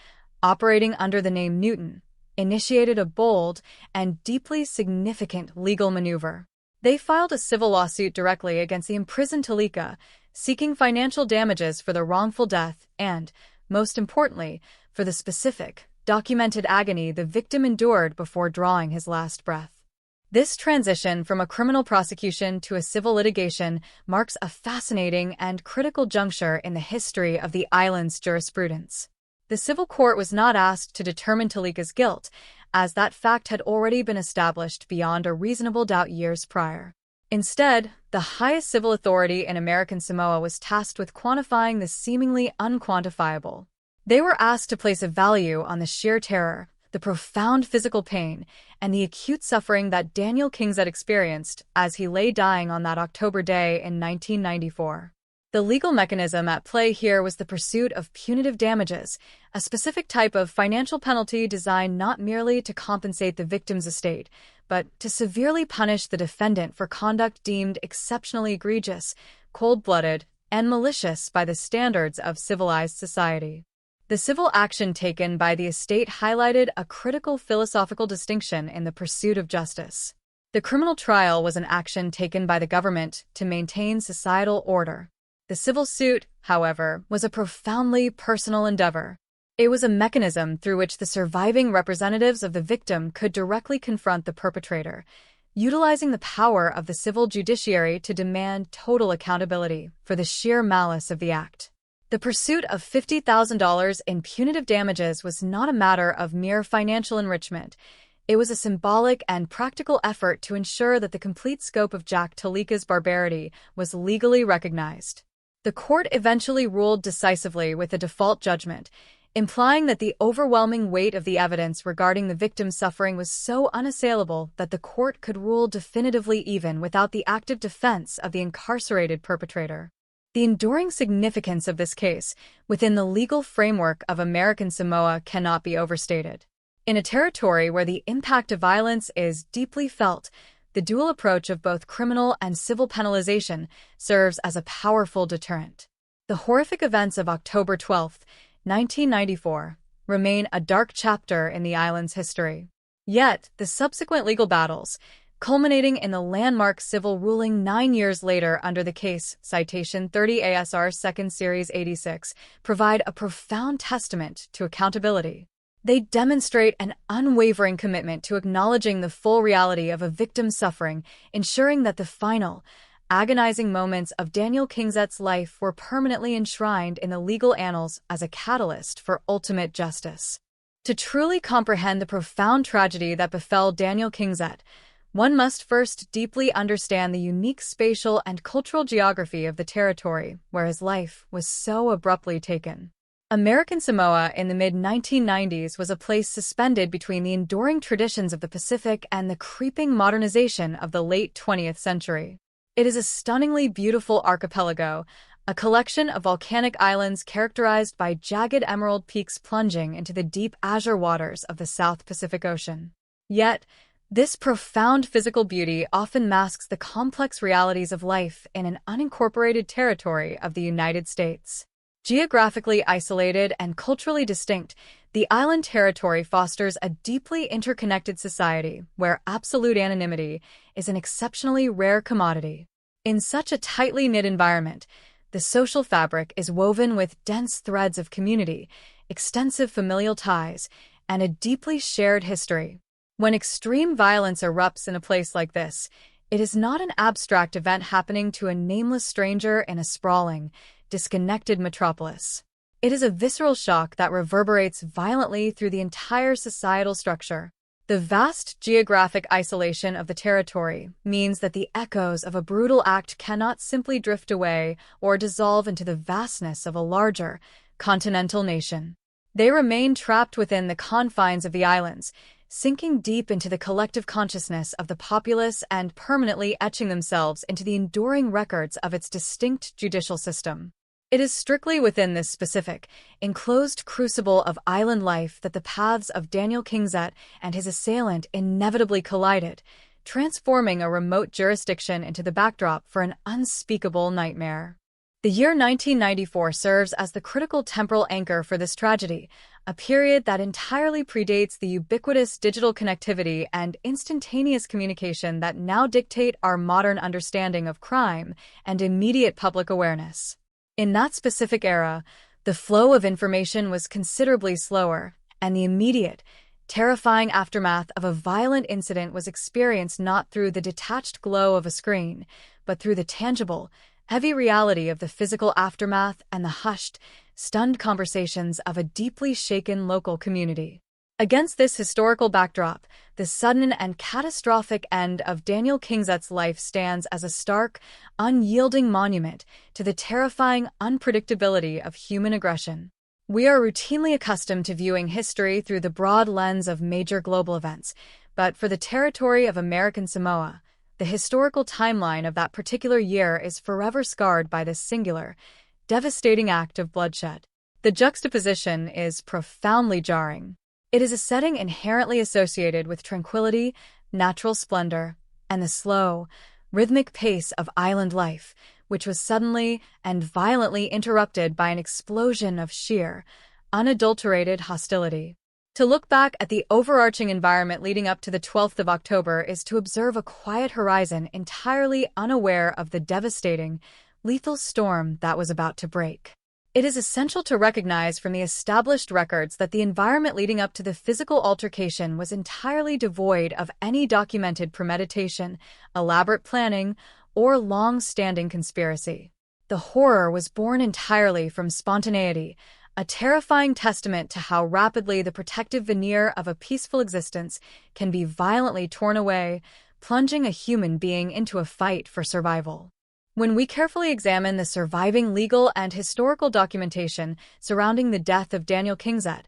operating under the name Newton, initiated a bold and deeply significant legal maneuver. They filed a civil lawsuit directly against the imprisoned Talika, seeking financial damages for the wrongful death and, most importantly, for the specific, documented agony the victim endured before drawing his last breath. This transition from a criminal prosecution to a civil litigation marks a fascinating and critical juncture in the history of the island's jurisprudence. The civil court was not asked to determine Talika's guilt, as that fact had already been established beyond a reasonable doubt years prior. Instead, the highest civil authority in American Samoa was tasked with quantifying the seemingly unquantifiable. They were asked to place a value on the sheer terror, the profound physical pain, and the acute suffering that Daniel Kingsett experienced as he lay dying on that October day in 1994. The legal mechanism at play here was the pursuit of punitive damages, a specific type of financial penalty designed not merely to compensate the victim's estate, but to severely punish the defendant for conduct deemed exceptionally egregious, cold-blooded, and malicious by the standards of civilized society. The civil action taken by the estate highlighted a critical philosophical distinction in the pursuit of justice. The criminal trial was an action taken by the government to maintain societal order. The civil suit, however, was a profoundly personal endeavor. It was a mechanism through which the surviving representatives of the victim could directly confront the perpetrator, utilizing the power of the civil judiciary to demand total accountability for the sheer malice of the act. The pursuit of $50,000 in punitive damages was not a matter of mere financial enrichment. It was a symbolic and practical effort to ensure that the complete scope of Jack Talika's barbarity was legally recognized. The court eventually ruled decisively with a default judgment, implying that the overwhelming weight of the evidence regarding the victim's suffering was so unassailable that the court could rule definitively even without the active defense of the incarcerated perpetrator. The enduring significance of this case within the legal framework of American Samoa cannot be overstated. In a territory where the impact of violence is deeply felt, the dual approach of both criminal and civil penalization serves as a powerful deterrent. The horrific events of October 12, 1994, remain a dark chapter in the island's history. Yet, the subsequent legal battles, culminating in the landmark civil ruling 9 years later under the case citation 30 ASR 2nd Series 86, provide a profound testament to accountability. They demonstrate an unwavering commitment to acknowledging the full reality of a victim's suffering, ensuring that the final, agonizing moments of Daniel Kingsett's life were permanently enshrined in the legal annals as a catalyst for ultimate justice. To truly comprehend the profound tragedy that befell Daniel Kingsett, one must first deeply understand the unique spatial and cultural geography of the territory where his life was so abruptly taken. American Samoa in the mid-1990s was a place suspended between the enduring traditions of the Pacific and the creeping modernization of the late 20th century. It is a stunningly beautiful archipelago, a collection of volcanic islands characterized by jagged emerald peaks plunging into the deep azure waters of the South Pacific Ocean. Yet, this profound physical beauty often masks the complex realities of life in an unincorporated territory of the United States. Geographically isolated and culturally distinct, the island territory fosters a deeply interconnected society where absolute anonymity is an exceptionally rare commodity. In such a tightly knit environment, the social fabric is woven with dense threads of community, extensive familial ties, and a deeply shared history. When extreme violence erupts in a place like this, it is not an abstract event happening to a nameless stranger in a sprawling, disconnected metropolis. It is a visceral shock that reverberates violently through the entire societal structure. The vast geographic isolation of the territory means that the echoes of a brutal act cannot simply drift away or dissolve into the vastness of a larger, continental nation. They remain trapped within the confines of the islands, sinking deep into the collective consciousness of the populace and permanently etching themselves into the enduring records of its distinct judicial system. It is strictly within this specific, enclosed crucible of island life that the paths of Daniel Kingsett and his assailant inevitably collided, transforming a remote jurisdiction into the backdrop for an unspeakable nightmare. The year 1994 serves as the critical temporal anchor for this tragedy, a period that entirely predates the ubiquitous digital connectivity and instantaneous communication that now dictate our modern understanding of crime and immediate public awareness. In that specific era, the flow of information was considerably slower, and the immediate, terrifying aftermath of a violent incident was experienced not through the detached glow of a screen, but through the tangible, heavy reality of the physical aftermath and the hushed, stunned conversations of a deeply shaken local community. Against this historical backdrop, the sudden and catastrophic end of Daniel Kingsett's life stands as a stark, unyielding monument to the terrifying unpredictability of human aggression. We are routinely accustomed to viewing history through the broad lens of major global events, but for the territory of American Samoa, the historical timeline of that particular year is forever scarred by this singular, devastating act of bloodshed. The juxtaposition is profoundly jarring. It is a setting inherently associated with tranquility, natural splendor, and the slow, rhythmic pace of island life, which was suddenly and violently interrupted by an explosion of sheer, unadulterated hostility. To look back at the overarching environment leading up to the 12th of October is to observe a quiet horizon entirely unaware of the devastating, lethal storm that was about to break. It is essential to recognize from the established records that the environment leading up to the physical altercation was entirely devoid of any documented premeditation, elaborate planning, or long-standing conspiracy. The horror was born entirely from spontaneity, a terrifying testament to how rapidly the protective veneer of a peaceful existence can be violently torn away, plunging a human being into a fight for survival. When we carefully examine the surviving legal and historical documentation surrounding the death of Daniel Kingsett,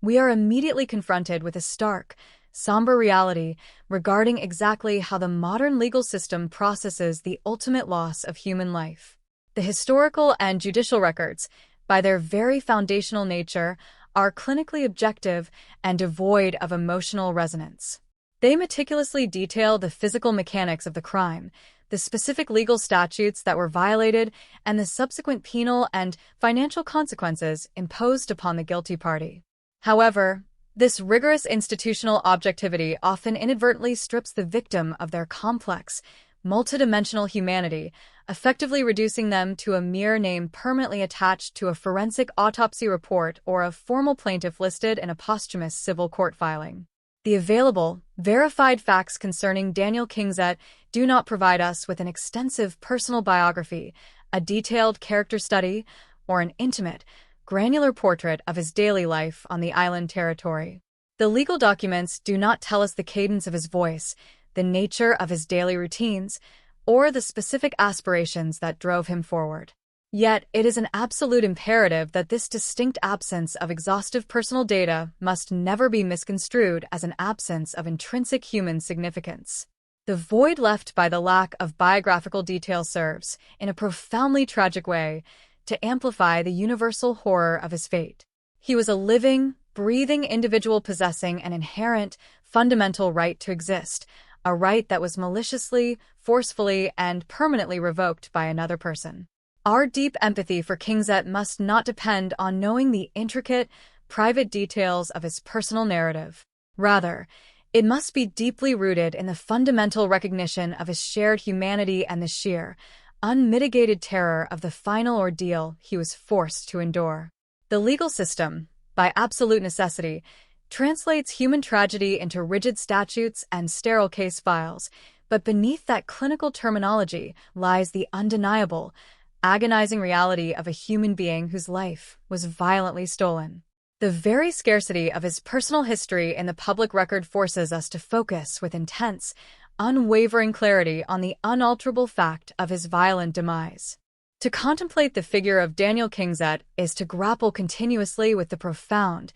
we are immediately confronted with a stark, somber reality regarding exactly how the modern legal system processes the ultimate loss of human life. The historical and judicial records, by their very foundational nature, are clinically objective and devoid of emotional resonance. They meticulously detail the physical mechanics of the crime, the specific legal statutes that were violated, and the subsequent penal and financial consequences imposed upon the guilty party. However, this rigorous institutional objectivity often inadvertently strips the victim of their complex, multidimensional humanity, effectively reducing them to a mere name permanently attached to a forensic autopsy report or a formal plaintiff listed in a posthumous civil court filing. The available, verified facts concerning Daniel Kingzett do not provide us with an extensive personal biography, a detailed character study, or an intimate, granular portrait of his daily life on the island territory. The legal documents do not tell us the cadence of his voice, the nature of his daily routines, or the specific aspirations that drove him forward. Yet, it is an absolute imperative that this distinct absence of exhaustive personal data must never be misconstrued as an absence of intrinsic human significance. The void left by the lack of biographical detail serves, in a profoundly tragic way, to amplify the universal horror of his fate. He was a living, breathing individual possessing an inherent, fundamental right to exist, a right that was maliciously, forcefully, and permanently revoked by another person. Our deep empathy for Kingzett must not depend on knowing the intricate, private details of his personal narrative. Rather, it must be deeply rooted in the fundamental recognition of his shared humanity and the sheer, unmitigated terror of the final ordeal he was forced to endure. The legal system, by absolute necessity, translates human tragedy into rigid statutes and sterile case files, but beneath that clinical terminology lies the undeniable, agonizing reality of a human being whose life was violently stolen. The very scarcity of his personal history in the public record forces us to focus with intense, unwavering clarity on the unalterable fact of his violent demise. To contemplate the figure of Daniel Kingzett is to grapple continuously with the profound,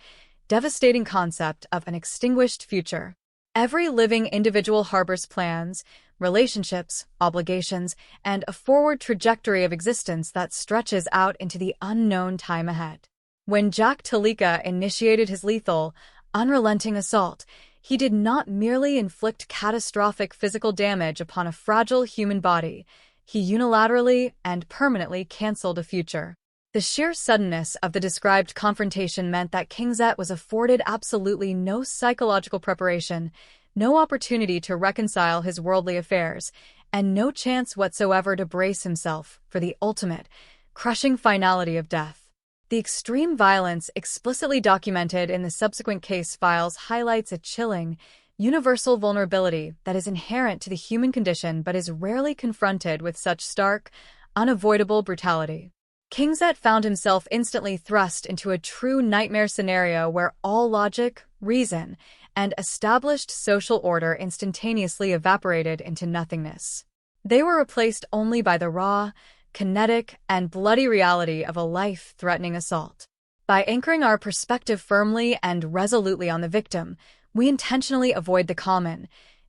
devastating concept of an extinguished future. Every living individual harbors plans, relationships, obligations, and a forward trajectory of existence that stretches out into the unknown time ahead. When Jack Talika initiated his lethal, unrelenting assault, he did not merely inflict catastrophic physical damage upon a fragile human body. He unilaterally and permanently canceled a future. The sheer suddenness of the described confrontation meant that Kingzett was afforded absolutely no psychological preparation, no opportunity to reconcile his worldly affairs, and no chance whatsoever to brace himself for the ultimate, crushing finality of death. The extreme violence explicitly documented in the subsequent case files highlights a chilling, universal vulnerability that is inherent to the human condition but is rarely confronted with such stark, unavoidable brutality. Kingzett found himself instantly thrust into a true nightmare scenario where all logic, reason, and established social order instantaneously evaporated into nothingness. They were replaced only by the raw, kinetic, and bloody reality of a life-threatening assault. By anchoring our perspective firmly and resolutely on the victim, we intentionally avoid the common,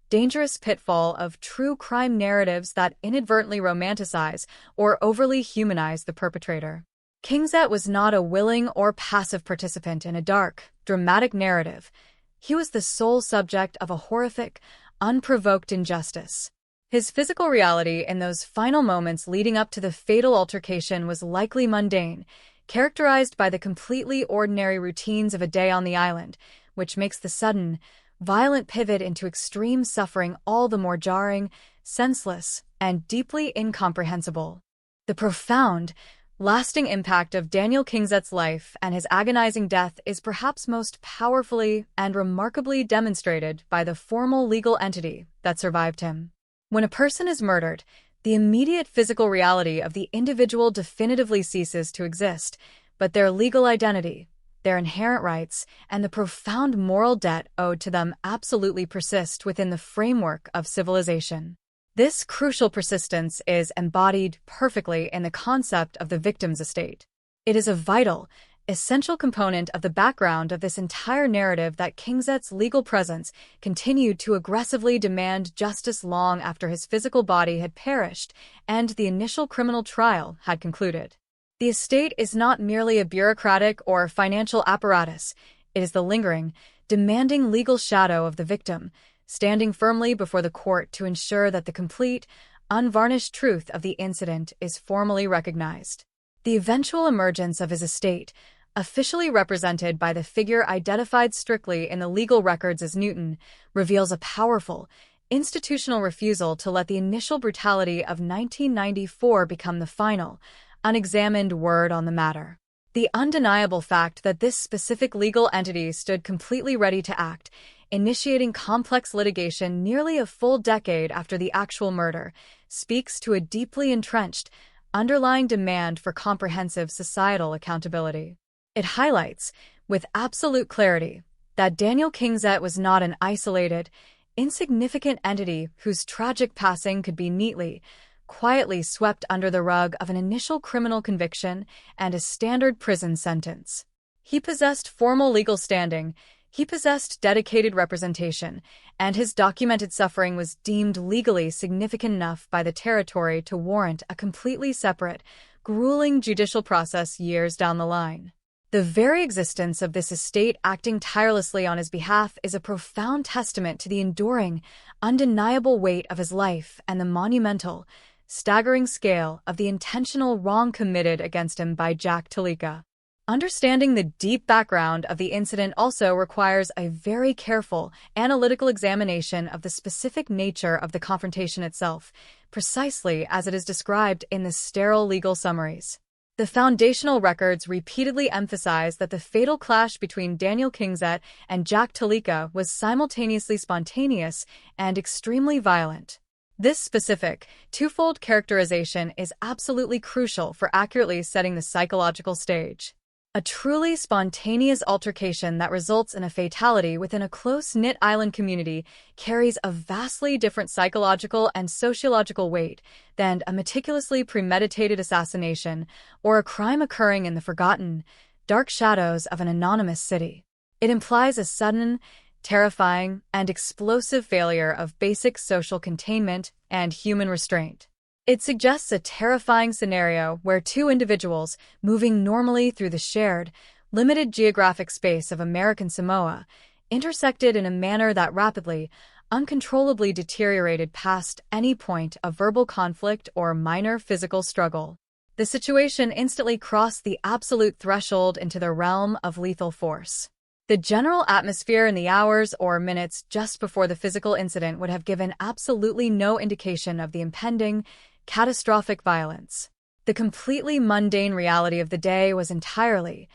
dangerous pitfall of true crime narratives that inadvertently romanticize or overly humanize the perpetrator. Kingzett was not a willing or passive participant in a dark, dramatic narrative. He was the sole subject of a horrific, unprovoked injustice. His physical reality in those final moments leading up to the fatal altercation was likely mundane, characterized by the completely ordinary routines of a day on the island, which makes the sudden, violent pivot into extreme suffering all the more jarring, senseless, and deeply incomprehensible. The profound, lasting impact of Daniel Kingzett's life and his agonizing death is perhaps most powerfully and remarkably demonstrated by the formal legal entity that survived him. When a person is murdered, the immediate physical reality of the individual definitively ceases to exist, but their legal identity, their inherent rights, and the profound moral debt owed to them absolutely persist within the framework of civilization. This crucial persistence is embodied perfectly in the concept of the victim's estate. It is a vital, essential component of the background of this entire narrative that Kingzett's legal presence continued to aggressively demand justice long after his physical body had perished and the initial criminal trial had concluded. The estate is not merely a bureaucratic or financial apparatus. It is the lingering, demanding legal shadow of the victim, standing firmly before the court to ensure that the complete, unvarnished truth of the incident is formally recognized. The eventual emergence of his estate, officially represented by the figure identified strictly in the legal records as Newton, reveals a powerful, institutional refusal to let the initial brutality of 1994 become the final, unexamined word on the matter. The undeniable fact that this specific legal entity stood completely ready to act, initiating complex litigation nearly a full decade after the actual murder, speaks to a deeply entrenched, underlying demand for comprehensive societal accountability. It highlights, with absolute clarity, that Daniel Kingset was not an isolated, insignificant entity whose tragic passing could be neatly, quietly swept under the rug of an initial criminal conviction and a standard prison sentence. He possessed formal legal standing, he possessed dedicated representation, and his documented suffering was deemed legally significant enough by the territory to warrant a completely separate, grueling judicial process years down the line. The very existence of this estate acting tirelessly on his behalf is a profound testament to the enduring, undeniable weight of his life and the monumental, staggering scale of the intentional wrong committed against him by Jack Talika. Understanding the deep background of the incident also requires a very careful, analytical examination of the specific nature of the confrontation itself, precisely as it is described in the sterile legal summaries. The foundational records repeatedly emphasize that the fatal clash between Daniel Kingset and Jack Talika was simultaneously spontaneous and extremely violent. This specific, twofold characterization is absolutely crucial for accurately setting the psychological stage. A truly spontaneous altercation that results in a fatality within a close-knit island community carries a vastly different psychological and sociological weight than a meticulously premeditated assassination or a crime occurring in the forgotten, dark shadows of an anonymous city. It implies a sudden, terrifying, and explosive failure of basic social containment and human restraint. It suggests a terrifying scenario where two individuals, moving normally through the shared, limited geographic space of American Samoa, intersected in a manner that rapidly, uncontrollably deteriorated past any point of verbal conflict or minor physical struggle. The situation instantly crossed the absolute threshold into the realm of lethal force. The general atmosphere in the hours or minutes just before the physical incident would have given absolutely no indication of the impending, catastrophic violence. The completely mundane reality of the day was entirely,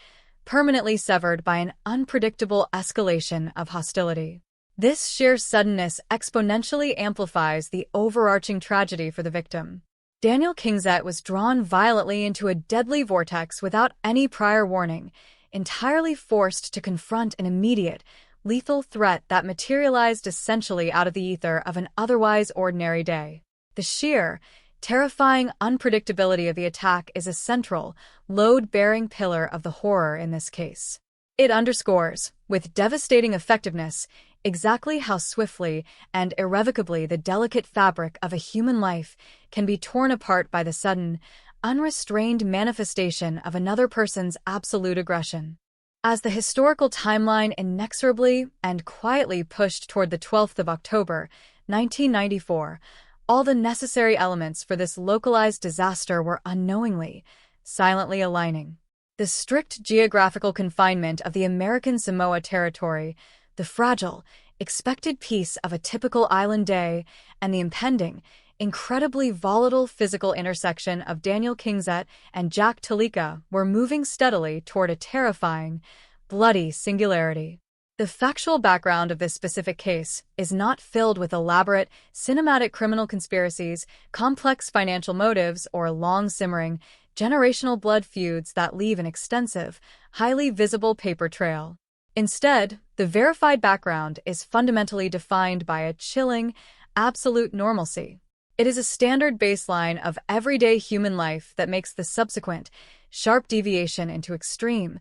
permanently severed by an unpredictable escalation of hostility. This sheer suddenness exponentially amplifies the overarching tragedy for the victim. Daniel Kingset was drawn violently into a deadly vortex without any prior warning, entirely forced to confront an immediate, lethal threat that materialized essentially out of the ether of an otherwise ordinary day. The sheer, terrifying unpredictability of the attack is a central, load-bearing pillar of the horror in this case. It underscores, with devastating effectiveness, exactly how swiftly and irrevocably the delicate fabric of a human life can be torn apart by the sudden, unrestrained manifestation of another person's absolute aggression. As the historical timeline inexorably and quietly pushed toward the 12th of October, 1994, all the necessary elements for this localized disaster were unknowingly, silently aligning. The strict geographical confinement of the American Samoa territory, the fragile, expected peace of a typical island day, and the impending, incredibly volatile physical intersection of Daniel Kingset and Jack Talika were moving steadily toward a terrifying, bloody singularity. The factual background of this specific case is not filled with elaborate, cinematic criminal conspiracies, complex financial motives, or long-simmering, generational blood feuds that leave an extensive, highly visible paper trail. Instead, the verified background is fundamentally defined by a chilling, absolute normalcy. It is a standard baseline of everyday human life that makes the subsequent, sharp deviation into extreme,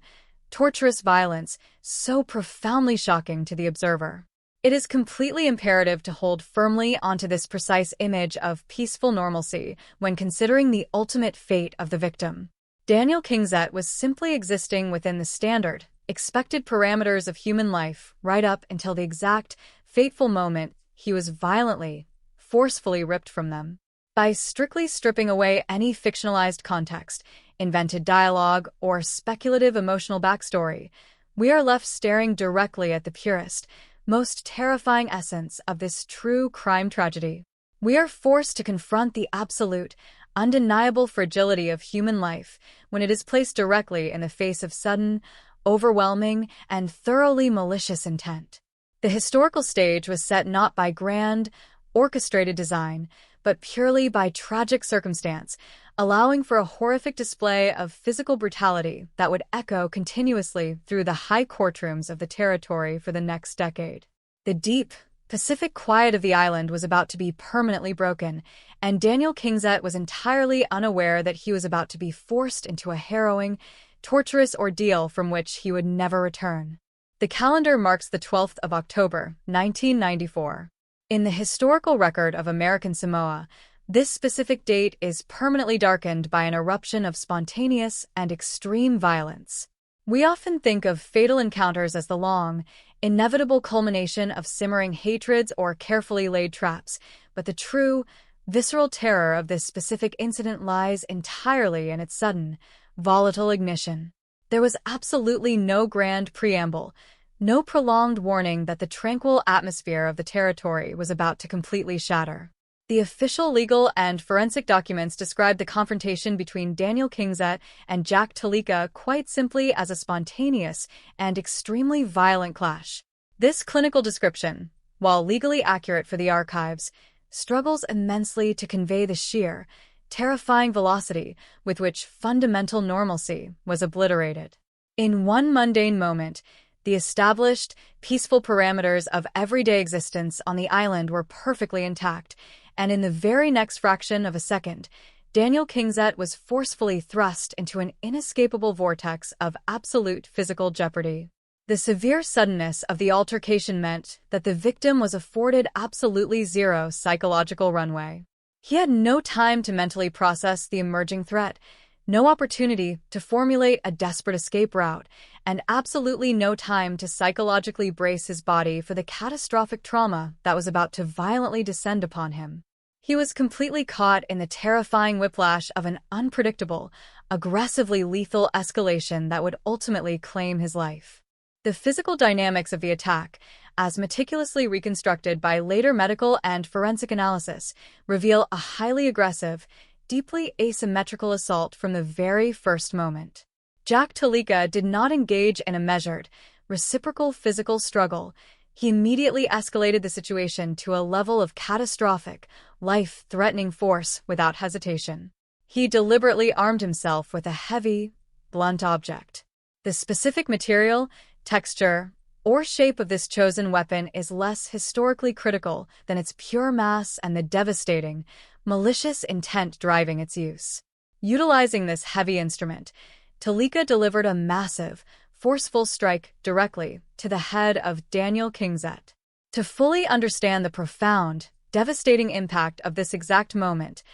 torturous violence so profoundly shocking to the observer. It is completely imperative to hold firmly onto this precise image of peaceful normalcy when considering the ultimate fate of the victim. Daniel Kingset was simply existing within the standard, expected parameters of human life right up until the exact, fateful moment he was violently, forcefully ripped from them. By strictly stripping away any fictionalized context, invented dialogue, or speculative emotional backstory, we are left staring directly at the purest, most terrifying essence of this true crime tragedy. We are forced to confront the absolute, undeniable fragility of human life when it is placed directly in the face of sudden, overwhelming, and thoroughly malicious intent. The historical stage was set not by grand, orchestrated design, but purely by tragic circumstance, allowing for a horrific display of physical brutality that would echo continuously through the high courtrooms of the territory for the next decade. The deep, Pacific quiet of the island was about to be permanently broken, and Daniel Kingset was entirely unaware that he was about to be forced into a harrowing, torturous ordeal from which he would never return. The calendar marks the 12th of October, 1994. In the historical record of American Samoa, this specific date is permanently darkened by an eruption of spontaneous and extreme violence. We often think of fatal encounters as the long, inevitable culmination of simmering hatreds or carefully laid traps, but the true, visceral terror of this specific incident lies entirely in its sudden, volatile ignition. There was absolutely no grand preamble, no prolonged warning that the tranquil atmosphere of the territory was about to completely shatter. The official legal and forensic documents describe the confrontation between Daniel Kingset and Jack Talika quite simply as a spontaneous and extremely violent clash. This clinical description, while legally accurate for the archives, struggles immensely to convey the sheer, terrifying velocity with which fundamental normalcy was obliterated. In one mundane moment, the established, peaceful parameters of everyday existence on the island were perfectly intact, and in the very next fraction of a second, Daniel Kingset was forcefully thrust into an inescapable vortex of absolute physical jeopardy. The severe suddenness of the altercation meant that the victim was afforded absolutely zero psychological runway. He had no time to mentally process the emerging threat, no opportunity to formulate a desperate escape route, and absolutely no time to psychologically brace his body for the catastrophic trauma that was about to violently descend upon him. He was completely caught in the terrifying whiplash of an unpredictable, aggressively lethal escalation that would ultimately claim his life. The physical dynamics of the attack, as meticulously reconstructed by later medical and forensic analysis, reveal a highly aggressive, deeply asymmetrical assault from the very first moment. Jack Talika did not engage in a measured, reciprocal physical struggle. He immediately escalated the situation to a level of catastrophic, life-threatening force without hesitation. He deliberately armed himself with a heavy, blunt object. The specific material, texture, or shape of this chosen weapon is less historically critical than its pure mass and the devastating, malicious intent driving its use. Utilizing this heavy instrument, Talika delivered a massive, forceful strike directly to the head of Daniel Kingset. To fully understand the profound, devastating impact of this exact moment,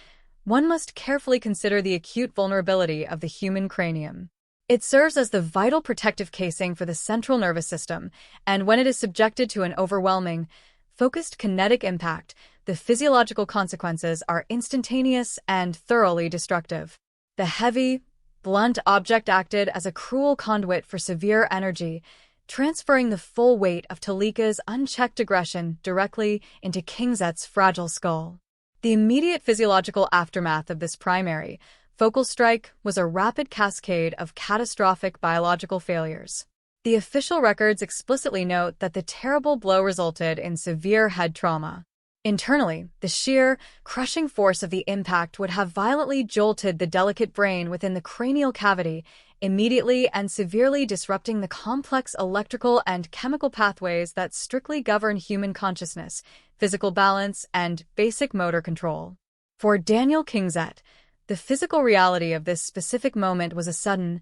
one must carefully consider the acute vulnerability of the human cranium. It serves as the vital protective casing for the central nervous system, and when it is subjected to an overwhelming, focused kinetic impact, the physiological consequences are instantaneous and thoroughly destructive. The heavy, blunt object acted as a cruel conduit for severe energy, transferring the full weight of Talika's unchecked aggression directly into Kingset's fragile skull. The immediate physiological aftermath of this primary, focal strike was a rapid cascade of catastrophic biological failures. The official records explicitly note that the terrible blow resulted in severe head trauma. Internally, the sheer, crushing force of the impact would have violently jolted the delicate brain within the cranial cavity, immediately and severely disrupting the complex electrical and chemical pathways that strictly govern human consciousness, physical balance, and basic motor control. For Daniel Kingset, the physical reality of this specific moment was a sudden,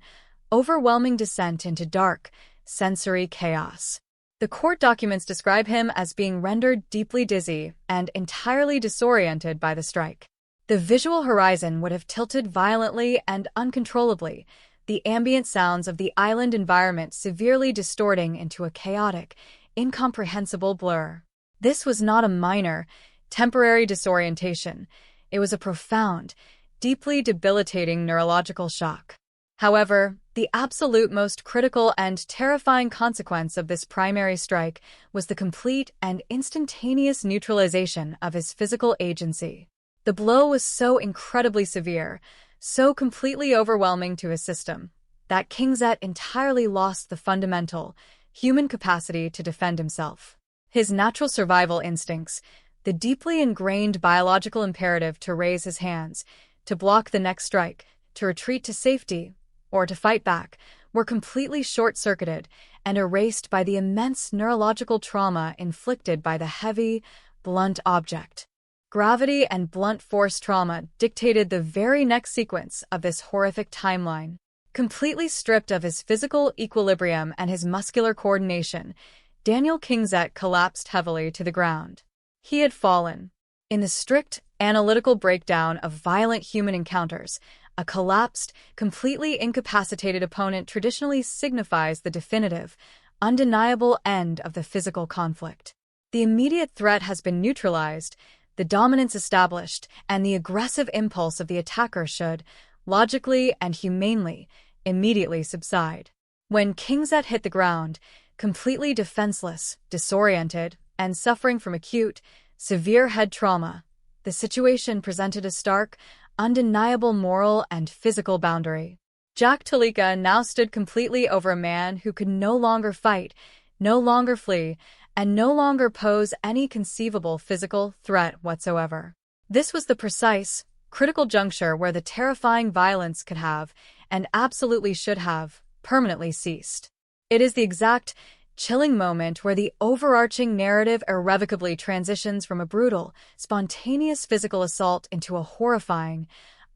overwhelming descent into dark, sensory chaos. The court documents describe him as being rendered deeply dizzy and entirely disoriented by the strike. The visual horizon would have tilted violently and uncontrollably, the ambient sounds of the island environment severely distorting into a chaotic, incomprehensible blur. This was not a minor, temporary disorientation. It was a profound, deeply debilitating neurological shock. However, the absolute most critical and terrifying consequence of this primary strike was the complete and instantaneous neutralization of his physical agency. The blow was so incredibly severe, so completely overwhelming to his system, that Kingzet entirely lost the fundamental, human capacity to defend himself. His natural survival instincts, the deeply ingrained biological imperative to raise his hands, to block the next strike, to retreat to safety, or to fight back, were completely short-circuited and erased by the immense neurological trauma inflicted by the heavy, blunt object. Gravity and blunt force trauma dictated the very next sequence of this horrific timeline. Completely stripped of his physical equilibrium and his muscular coordination, Daniel Kingzet collapsed heavily to the ground. He had fallen. In the strict, analytical breakdown of violent human encounters, a collapsed, completely incapacitated opponent traditionally signifies the definitive, undeniable end of the physical conflict. The immediate threat has been neutralized, the dominance established, and the aggressive impulse of the attacker should, logically and humanely, immediately subside. When Kingzet hit the ground, completely defenseless, disoriented, and suffering from acute, severe head trauma, the situation presented a stark, undeniable moral and physical boundary. Jack Talika now stood completely over a man who could no longer fight, no longer flee, and no longer pose any conceivable physical threat whatsoever. This was the precise, critical juncture where the terrifying violence could have, and absolutely should have, permanently ceased. It is the exact, chilling moment where the overarching narrative irrevocably transitions from a brutal, spontaneous physical assault into a horrifying,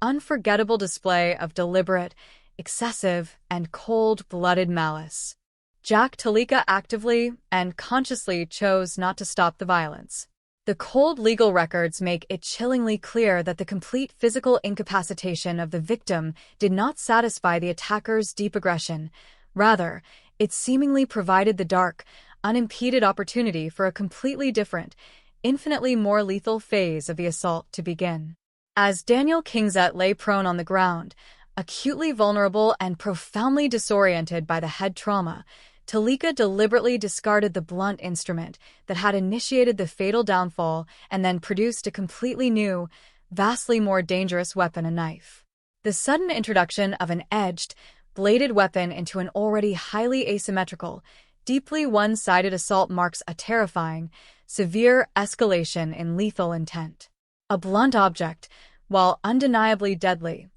unforgettable display of deliberate, excessive, and cold-blooded malice. Jack Talika actively and consciously chose not to stop the violence. The cold legal records make it chillingly clear that the complete physical incapacitation of the victim did not satisfy the attacker's deep aggression. Rather, it seemingly provided the dark, unimpeded opportunity for a completely different, infinitely more lethal phase of the assault to begin. As Daniel Kingzet lay prone on the ground, acutely vulnerable and profoundly disoriented by the head trauma, Talika deliberately discarded the blunt instrument that had initiated the fatal downfall and then produced a completely new, vastly more dangerous weapon, a knife. The sudden introduction of an edged, bladed weapon into an already highly asymmetrical, deeply one-sided assault marks a terrifying, severe escalation in lethal intent. A blunt object, while undeniably deadly,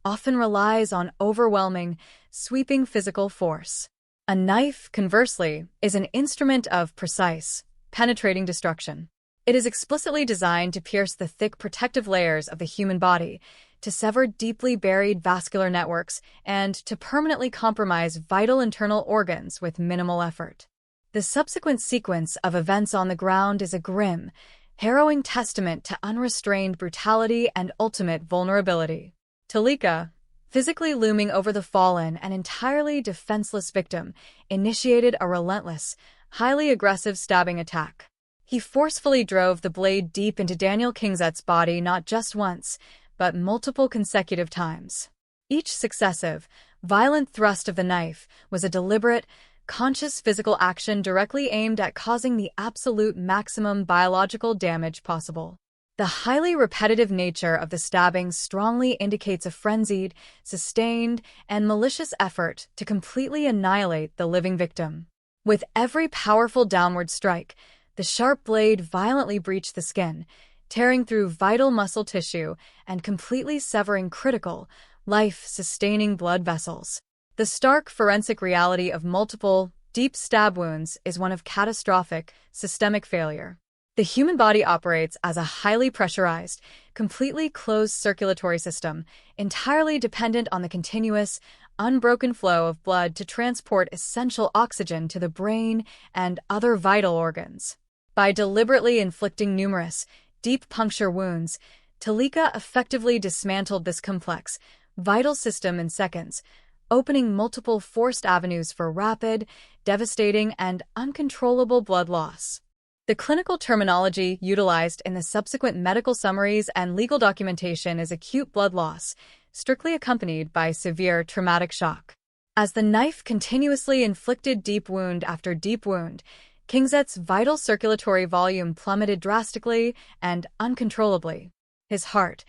often relies on overwhelming, sweeping physical force. A knife, conversely, is an instrument of precise, penetrating destruction. It is explicitly designed to pierce the thick protective layers of the human body, to sever deeply buried vascular networks, and to permanently compromise vital internal organs with minimal effort. The subsequent sequence of events on the ground is a grim, harrowing testament to unrestrained brutality and ultimate vulnerability. Talika, physically looming over the fallen and entirely defenseless victim, initiated a relentless, highly aggressive stabbing attack. He forcefully drove the blade deep into Daniel Kingzet's body not just once, but multiple consecutive times. Each successive, violent thrust of the knife was a deliberate, conscious physical action directly aimed at causing the absolute maximum biological damage possible. The highly repetitive nature of the stabbing strongly indicates a frenzied, sustained, and malicious effort to completely annihilate the living victim. With every powerful downward strike, the sharp blade violently breached the skin, tearing through vital muscle tissue and completely severing critical, life-sustaining blood vessels. The stark forensic reality of multiple, deep stab wounds is one of catastrophic, systemic failure. The human body operates as a highly pressurized, completely closed circulatory system, entirely dependent on the continuous, unbroken flow of blood to transport essential oxygen to the brain and other vital organs. By deliberately inflicting numerous, deep puncture wounds, Talika effectively dismantled this complex, vital system in seconds, opening multiple forced avenues for rapid, devastating, and uncontrollable blood loss. The clinical terminology utilized in the subsequent medical summaries and legal documentation is acute blood loss, strictly accompanied by severe traumatic shock. As the knife continuously inflicted deep wound after deep wound, Kingsett's vital circulatory volume plummeted drastically and uncontrollably. His heart,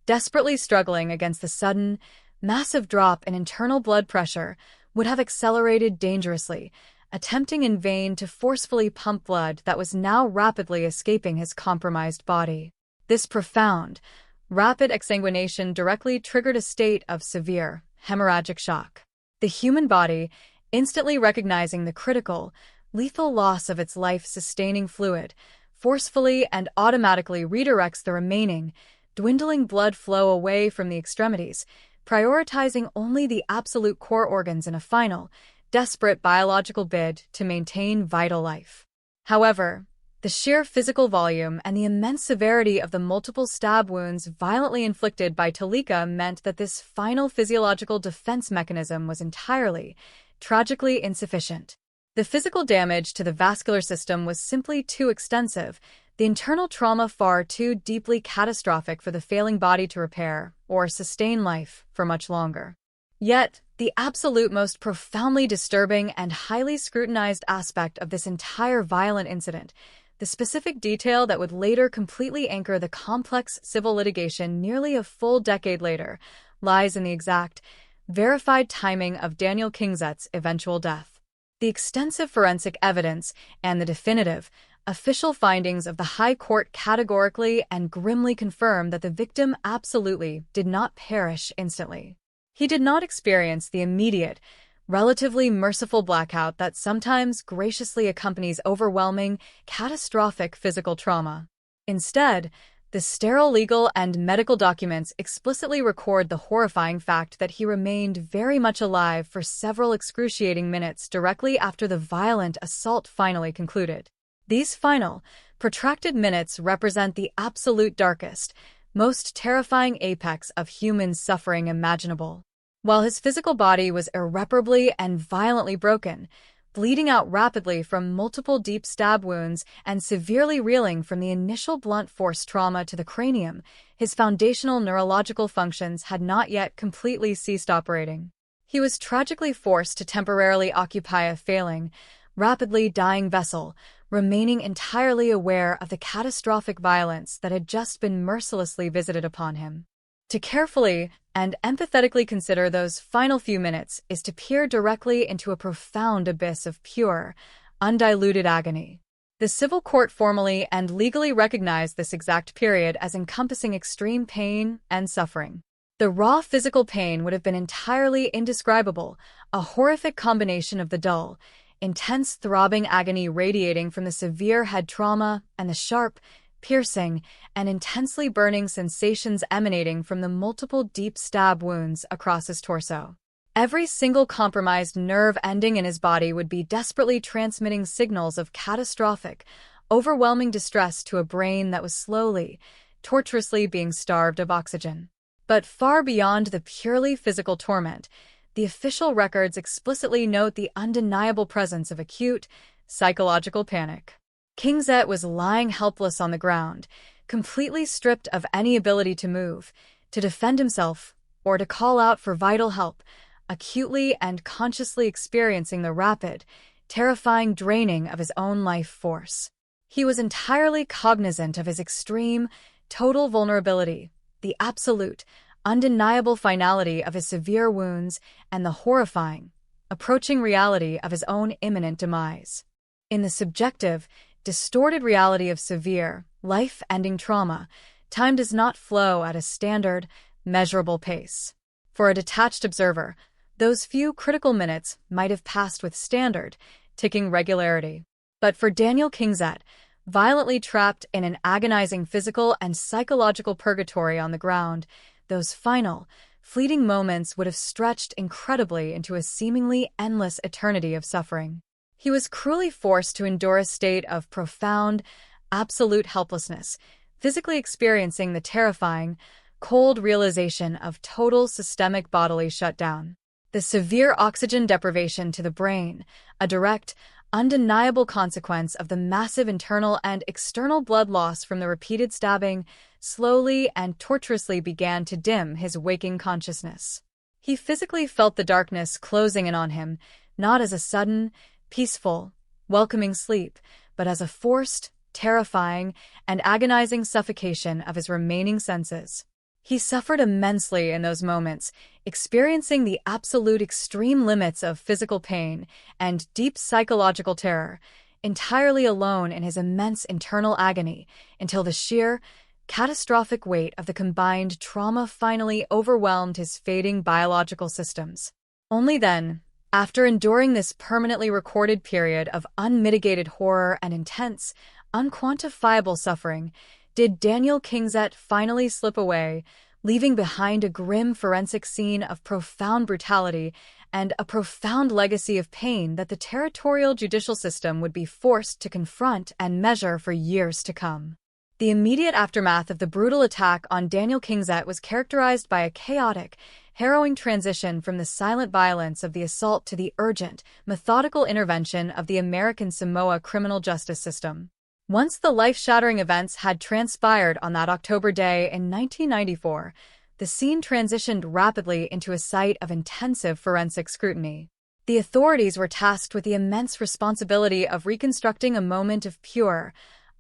desperately struggling against the sudden, massive drop in internal blood pressure, would have accelerated dangerously, attempting in vain to forcefully pump blood that was now rapidly escaping his compromised body. This profound, rapid exsanguination directly triggered a state of severe hemorrhagic shock. The human body, instantly recognizing the critical, lethal loss of its life-sustaining fluid, forcefully and automatically redirects the remaining, dwindling blood flow away from the extremities, prioritizing only the absolute core organs in a final, desperate biological bid to maintain vital life. However, the sheer physical volume and the immense severity of the multiple stab wounds violently inflicted by Talika meant that this final physiological defense mechanism was entirely, tragically insufficient. The physical damage to the vascular system was simply too extensive, the internal trauma far too deeply catastrophic for the failing body to repair or sustain life for much longer. Yet, the absolute most profoundly disturbing and highly scrutinized aspect of this entire violent incident, the specific detail that would later completely anchor the complex civil litigation nearly a full decade later, lies in the exact, verified timing of Daniel Kingsett's eventual death. The extensive forensic evidence and the definitive, official findings of the High Court categorically and grimly confirm that the victim absolutely did not perish instantly. He did not experience the immediate, relatively merciful blackout that sometimes graciously accompanies overwhelming, catastrophic physical trauma. Instead, the sterile legal and medical documents explicitly record the horrifying fact that he remained very much alive for several excruciating minutes directly after the violent assault finally concluded. These final, protracted minutes represent the absolute darkest, most terrifying apex of human suffering imaginable. While his physical body was irreparably and violently broken, bleeding out rapidly from multiple deep stab wounds and severely reeling from the initial blunt force trauma to the cranium, his foundational neurological functions had not yet completely ceased operating. He was tragically forced to temporarily occupy a failing, rapidly dying vessel, remaining entirely aware of the catastrophic violence that had just been mercilessly visited upon him. To carefully and empathetically consider those final few minutes is to peer directly into a profound abyss of pure, undiluted agony. The civil court formally and legally recognized this exact period as encompassing extreme pain and suffering. The raw physical pain would have been entirely indescribable, a horrific combination of the dull, intense throbbing agony radiating from the severe head trauma and the sharp, piercing, and intensely burning sensations emanating from the multiple deep stab wounds across his torso. Every single compromised nerve ending in his body would be desperately transmitting signals of catastrophic, overwhelming distress to a brain that was slowly, torturously being starved of oxygen. But far beyond the purely physical torment, the official records explicitly note the undeniable presence of acute, psychological panic. Kingsett was lying helpless on the ground, completely stripped of any ability to move, to defend himself, or to call out for vital help, acutely and consciously experiencing the rapid, terrifying draining of his own life force. He was entirely cognizant of his extreme, total vulnerability, the absolute, undeniable finality of his severe wounds, and the horrifying, approaching reality of his own imminent demise. In the subjective, distorted reality of severe, life-ending trauma, time does not flow at a standard, measurable pace. For a detached observer, those few critical minutes might have passed with standard, ticking regularity. But for Daniel Kingsett, violently trapped in an agonizing physical and psychological purgatory on the ground, those final, fleeting moments would have stretched incredibly into a seemingly endless eternity of suffering. He was cruelly forced to endure a state of profound, absolute helplessness, physically experiencing the terrifying, cold realization of total systemic bodily shutdown. The severe oxygen deprivation to the brain, a direct, undeniable consequence of the massive internal and external blood loss from the repeated stabbing, slowly and tortuously began to dim his waking consciousness. He physically felt the darkness closing in on him, not as a sudden, peaceful, welcoming sleep, but as a forced, terrifying, and agonizing suffocation of his remaining senses. He suffered immensely in those moments, experiencing the absolute extreme limits of physical pain and deep psychological terror, entirely alone in his immense internal agony, until the sheer, catastrophic weight of the combined trauma finally overwhelmed his fading biological systems. Only then, after enduring this permanently recorded period of unmitigated horror and intense, unquantifiable suffering, did Daniel Kingset finally slip away, leaving behind a grim forensic scene of profound brutality and a profound legacy of pain that the territorial judicial system would be forced to confront and measure for years to come. The immediate aftermath of the brutal attack on Daniel Kingset was characterized by a chaotic, harrowing transition from the silent violence of the assault to the urgent, methodical intervention of the American Samoa criminal justice system. Once the life-shattering events had transpired on that October day in 1994, the scene transitioned rapidly into a site of intensive forensic scrutiny. The authorities were tasked with the immense responsibility of reconstructing a moment of pure,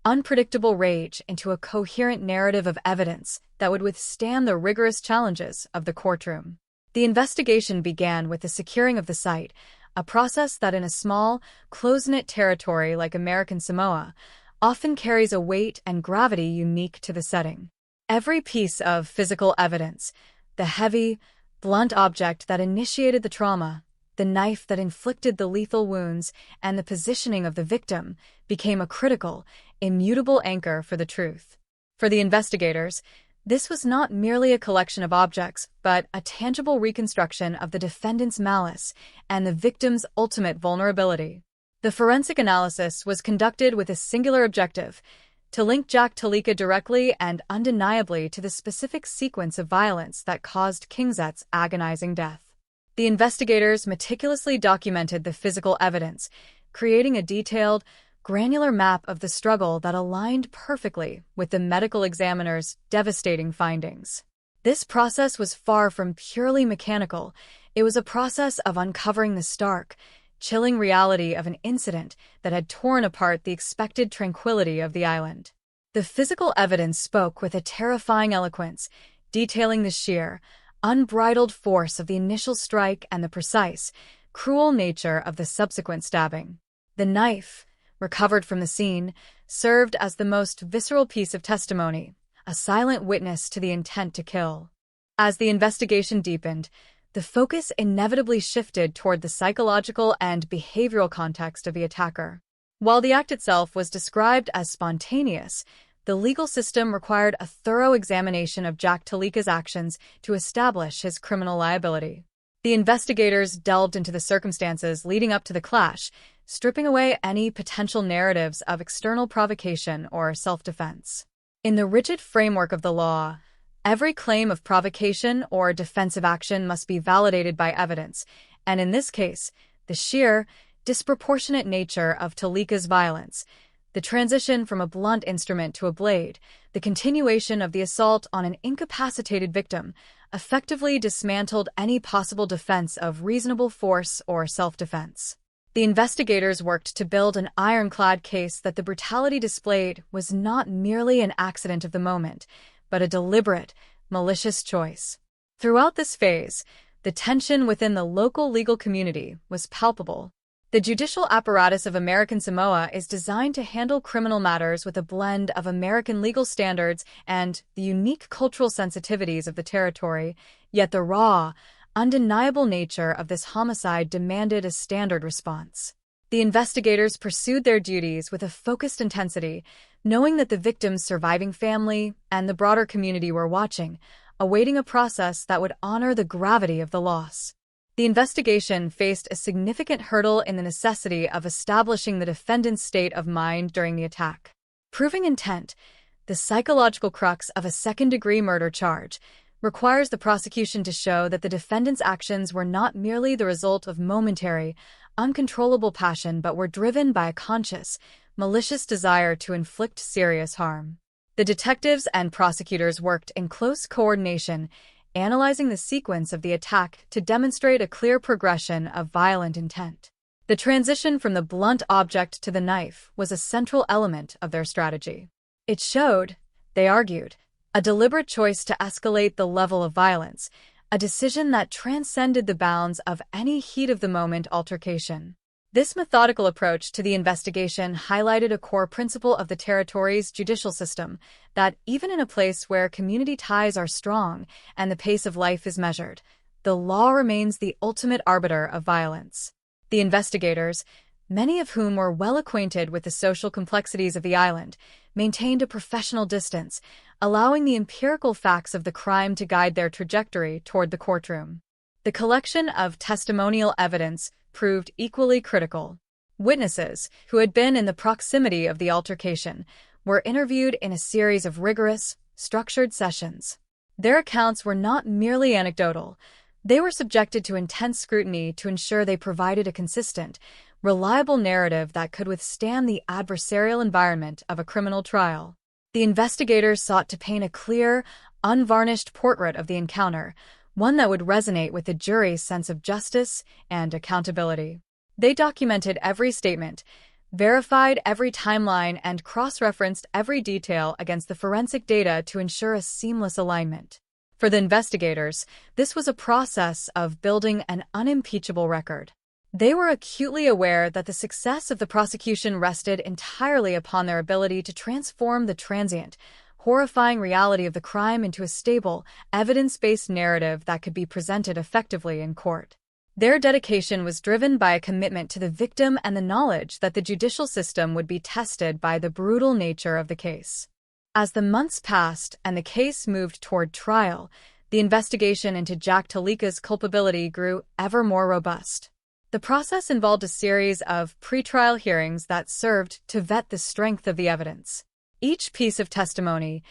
unpredictable rage into a coherent narrative of evidence that would withstand the rigorous challenges of the courtroom. The investigation began with the securing of the site, a process that in a small, close-knit territory like American Samoa often carries a weight and gravity unique to the setting. Every piece of physical evidence, the heavy, blunt object that initiated the trauma, the knife that inflicted the lethal wounds, and the positioning of the victim, became a critical, immutable anchor for the truth. For the investigators, this was not merely a collection of objects, but a tangible reconstruction of the defendant's malice and the victim's ultimate vulnerability. The forensic analysis was conducted with a singular objective: to link Jack Talika directly and undeniably to the specific sequence of violence that caused Kingset's agonizing death. The investigators meticulously documented the physical evidence, creating a detailed, granular map of the struggle that aligned perfectly with the medical examiner's devastating findings. This process was far from purely mechanical. It was a process of uncovering the stark, chilling reality of an incident that had torn apart the expected tranquility of the island. The physical evidence spoke with a terrifying eloquence, detailing the sheer, unbridled force of the initial strike and the precise, cruel nature of the subsequent stabbing. The knife, recovered from the scene, served as the most visceral piece of testimony, a silent witness to the intent to kill. As the investigation deepened, the focus inevitably shifted toward the psychological and behavioral context of the attacker. While the act itself was described as spontaneous, the legal system required a thorough examination of Jack Talika's actions to establish his criminal liability. The investigators delved into the circumstances leading up to the clash, stripping away any potential narratives of external provocation or self-defense. In the rigid framework of the law, every claim of provocation or defensive action must be validated by evidence, and in this case, the sheer, disproportionate nature of Talika's violence, the transition from a blunt instrument to a blade, the continuation of the assault on an incapacitated victim, effectively dismantled any possible defense of reasonable force or self-defense. The investigators worked to build an ironclad case that the brutality displayed was not merely an accident of the moment, but a deliberate, malicious choice. Throughout this phase, the tension within the local legal community was palpable. The judicial apparatus of American Samoa is designed to handle criminal matters with a blend of American legal standards and the unique cultural sensitivities of the territory, yet the raw, undeniable nature of this homicide demanded a standard response. The investigators pursued their duties with a focused intensity, knowing that the victim's surviving family and the broader community were watching, awaiting a process that would honor the gravity of the loss. The investigation faced a significant hurdle in the necessity of establishing the defendant's state of mind during the attack. Proving intent, the psychological crux of a second-degree murder charge, requires the prosecution to show that the defendant's actions were not merely the result of momentary, uncontrollable passion but were driven by a conscious, malicious desire to inflict serious harm. The detectives and prosecutors worked in close coordination, analyzing the sequence of the attack to demonstrate a clear progression of violent intent. The transition from the blunt object to the knife was a central element of their strategy. It showed, they argued, a deliberate choice to escalate the level of violence, a decision that transcended the bounds of any heat-of-the-moment altercation. This methodical approach to the investigation highlighted a core principle of the territory's judicial system, that even in a place where community ties are strong and the pace of life is measured, the law remains the ultimate arbiter of violence. The investigators, many of whom were well acquainted with the social complexities of the island, maintained a professional distance, allowing the empirical facts of the crime to guide their trajectory toward the courtroom. The collection of testimonial evidence proved equally critical. Witnesses, who had been in the proximity of the altercation, were interviewed in a series of rigorous, structured sessions. Their accounts were not merely anecdotal. They were subjected to intense scrutiny to ensure they provided a consistent, reliable narrative that could withstand the adversarial environment of a criminal trial. The investigators sought to paint a clear, unvarnished portrait of the encounter, one that would resonate with the jury's sense of justice and accountability. They documented every statement, verified every timeline, and cross-referenced every detail against the forensic data to ensure a seamless alignment. For the investigators, this was a process of building an unimpeachable record. They were acutely aware that the success of the prosecution rested entirely upon their ability to transform the transient, horrifying reality of the crime into a stable, evidence-based narrative that could be presented effectively in court. Their dedication was driven by a commitment to the victim and the knowledge that the judicial system would be tested by the brutal nature of the case. As the months passed and the case moved toward trial, the investigation into Jack Talika's culpability grew ever more robust. The process involved a series of pretrial hearings that served to vet the strength of the evidence. Each piece of testimony,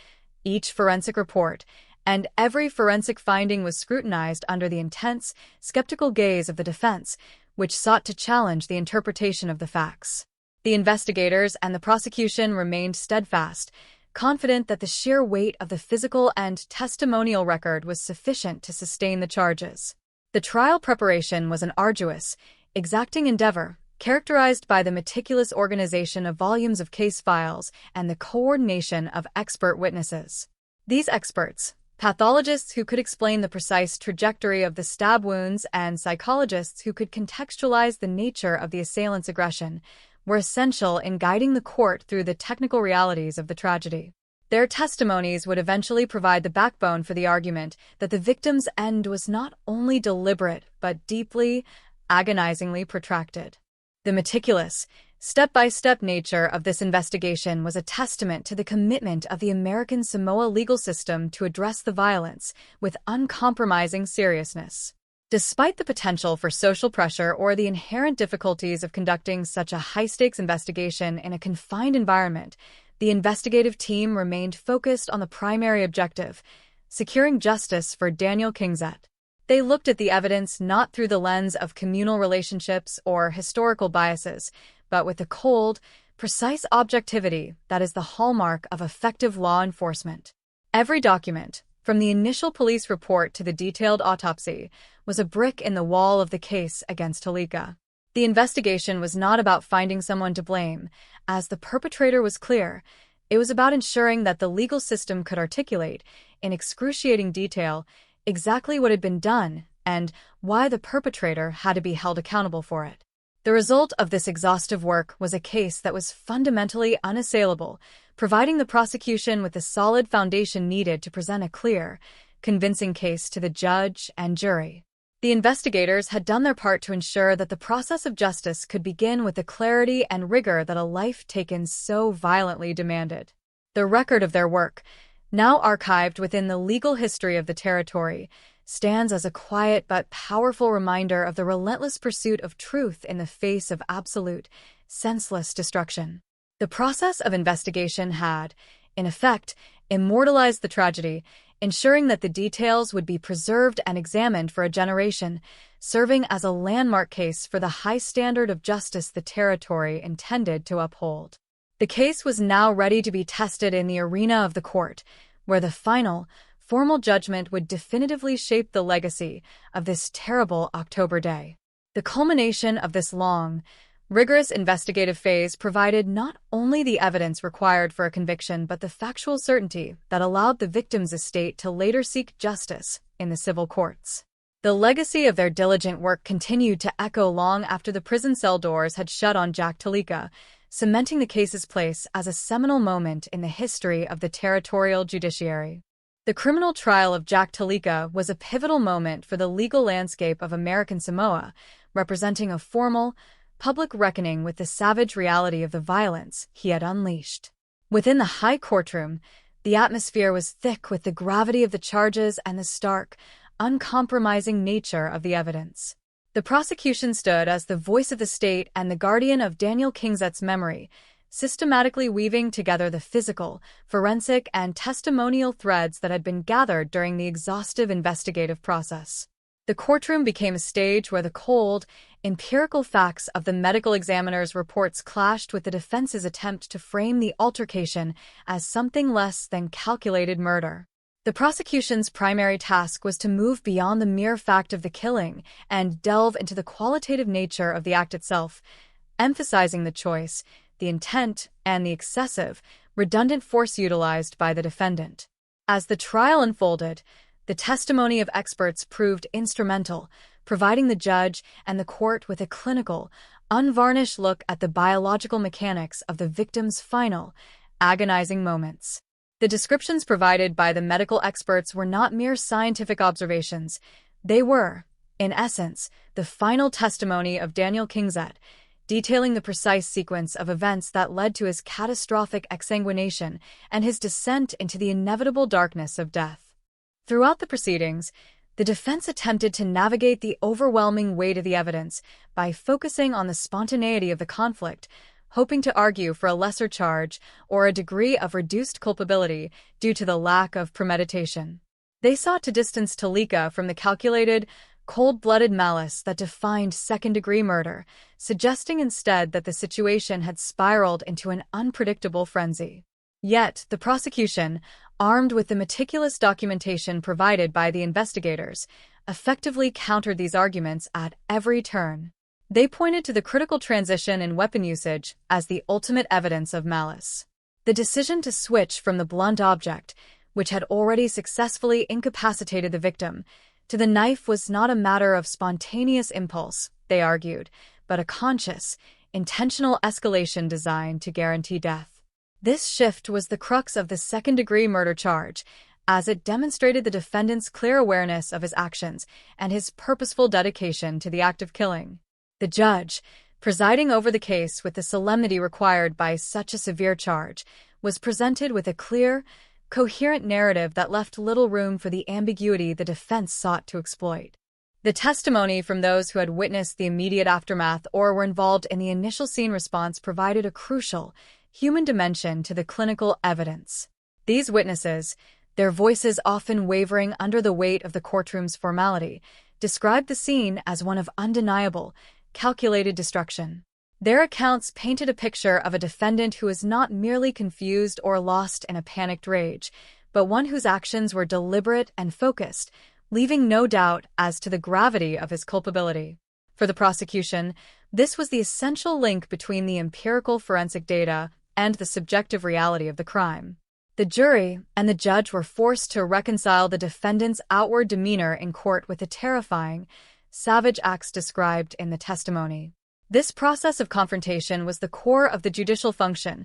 each forensic report, and every forensic finding was scrutinized under the intense, skeptical gaze of the defense, which sought to challenge the interpretation of the facts. The investigators and the prosecution remained steadfast, confident that the sheer weight of the physical and testimonial record was sufficient to sustain the charges. The trial preparation was an arduous, exacting endeavor, characterized by the meticulous organization of volumes of case files and the coordination of expert witnesses. These experts, pathologists who could explain the precise trajectory of the stab wounds and psychologists who could contextualize the nature of the assailant's aggression, were essential in guiding the court through the technical realities of the tragedy. Their testimonies would eventually provide the backbone for the argument that the victim's end was not only deliberate but deeply, agonizingly protracted. The meticulous, step-by-step nature of this investigation was a testament to the commitment of the American Samoa legal system to address the violence with uncompromising seriousness. Despite the potential for social pressure or the inherent difficulties of conducting such a high-stakes investigation in a confined environment, the investigative team remained focused on the primary objective, securing justice for Daniel Kingzet. They looked at the evidence not through the lens of communal relationships or historical biases, but with the cold, precise objectivity that is the hallmark of effective law enforcement. Every document, from the initial police report to the detailed autopsy, was a brick in the wall of the case against Talika. The investigation was not about finding someone to blame, as the perpetrator was clear. It was about ensuring that the legal system could articulate, in excruciating detail, exactly what had been done and why the perpetrator had to be held accountable for it. The result of this exhaustive work was a case that was fundamentally unassailable, providing the prosecution with the solid foundation needed to present a clear, convincing case to the judge and jury. The investigators had done their part to ensure that the process of justice could begin with the clarity and rigor that a life taken so violently demanded. The record of their work, now archived within the legal history of the territory, stands as a quiet but powerful reminder of the relentless pursuit of truth in the face of absolute, senseless destruction. The process of investigation had, in effect, immortalized the tragedy, ensuring that the details would be preserved and examined for a generation, serving as a landmark case for the high standard of justice the territory intended to uphold. The case was now ready to be tested in the arena of the court, where the final, formal judgment would definitively shape the legacy of this terrible October day. The culmination of this long, rigorous investigative phase provided not only the evidence required for a conviction but the factual certainty that allowed the victim's estate to later seek justice in the civil courts. The legacy of their diligent work continued to echo long after the prison cell doors had shut on Jack Talika, cementing the case's place as a seminal moment in the history of the territorial judiciary. The criminal trial of Jack Talika was a pivotal moment for the legal landscape of American Samoa, representing a formal, public reckoning with the savage reality of the violence he had unleashed. Within the high courtroom, the atmosphere was thick with the gravity of the charges and the stark, uncompromising nature of the evidence. The prosecution stood as the voice of the state and the guardian of Daniel Kingsett's memory, systematically weaving together the physical, forensic, and testimonial threads that had been gathered during the exhaustive investigative process. The courtroom became a stage where the cold, empirical facts of the medical examiner's reports clashed with the defense's attempt to frame the altercation as something less than calculated murder. The prosecution's primary task was to move beyond the mere fact of the killing and delve into the qualitative nature of the act itself, emphasizing the choice, the intent, and the excessive, redundant force utilized by the defendant. As the trial unfolded, the testimony of experts proved instrumental, providing the judge and the court with a clinical, unvarnished look at the biological mechanics of the victim's final, agonizing moments. The descriptions provided by the medical experts were not mere scientific observations. They were, in essence, the final testimony of Daniel Kingsett, detailing the precise sequence of events that led to his catastrophic exsanguination and his descent into the inevitable darkness of death. Throughout the proceedings, the defense attempted to navigate the overwhelming weight of the evidence by focusing on the spontaneity of the conflict, hoping to argue for a lesser charge or a degree of reduced culpability due to the lack of premeditation. They sought to distance Talika from the calculated, cold-blooded malice that defined second-degree murder, suggesting instead that the situation had spiraled into an unpredictable frenzy. Yet, the prosecution, armed with the meticulous documentation provided by the investigators, effectively countered these arguments at every turn. They pointed to the critical transition in weapon usage as the ultimate evidence of malice. The decision to switch from the blunt object, which had already successfully incapacitated the victim, to the knife was not a matter of spontaneous impulse, they argued, but a conscious, intentional escalation designed to guarantee death. This shift was the crux of the second-degree murder charge, as it demonstrated the defendant's clear awareness of his actions and his purposeful dedication to the act of killing. The judge, presiding over the case with the solemnity required by such a severe charge, was presented with a clear, coherent narrative that left little room for the ambiguity the defense sought to exploit. The testimony from those who had witnessed the immediate aftermath or were involved in the initial scene response provided a crucial, human dimension to the clinical evidence. These witnesses, their voices often wavering under the weight of the courtroom's formality, described the scene as one of undeniable, calculated destruction. Their accounts painted a picture of a defendant who was not merely confused or lost in a panicked rage, but one whose actions were deliberate and focused, leaving no doubt as to the gravity of his culpability. For the prosecution, this was the essential link between the empirical forensic data and the subjective reality of the crime. The jury and the judge were forced to reconcile the defendant's outward demeanor in court with the terrifying, savage acts described in the testimony. This process of confrontation was the core of the judicial function.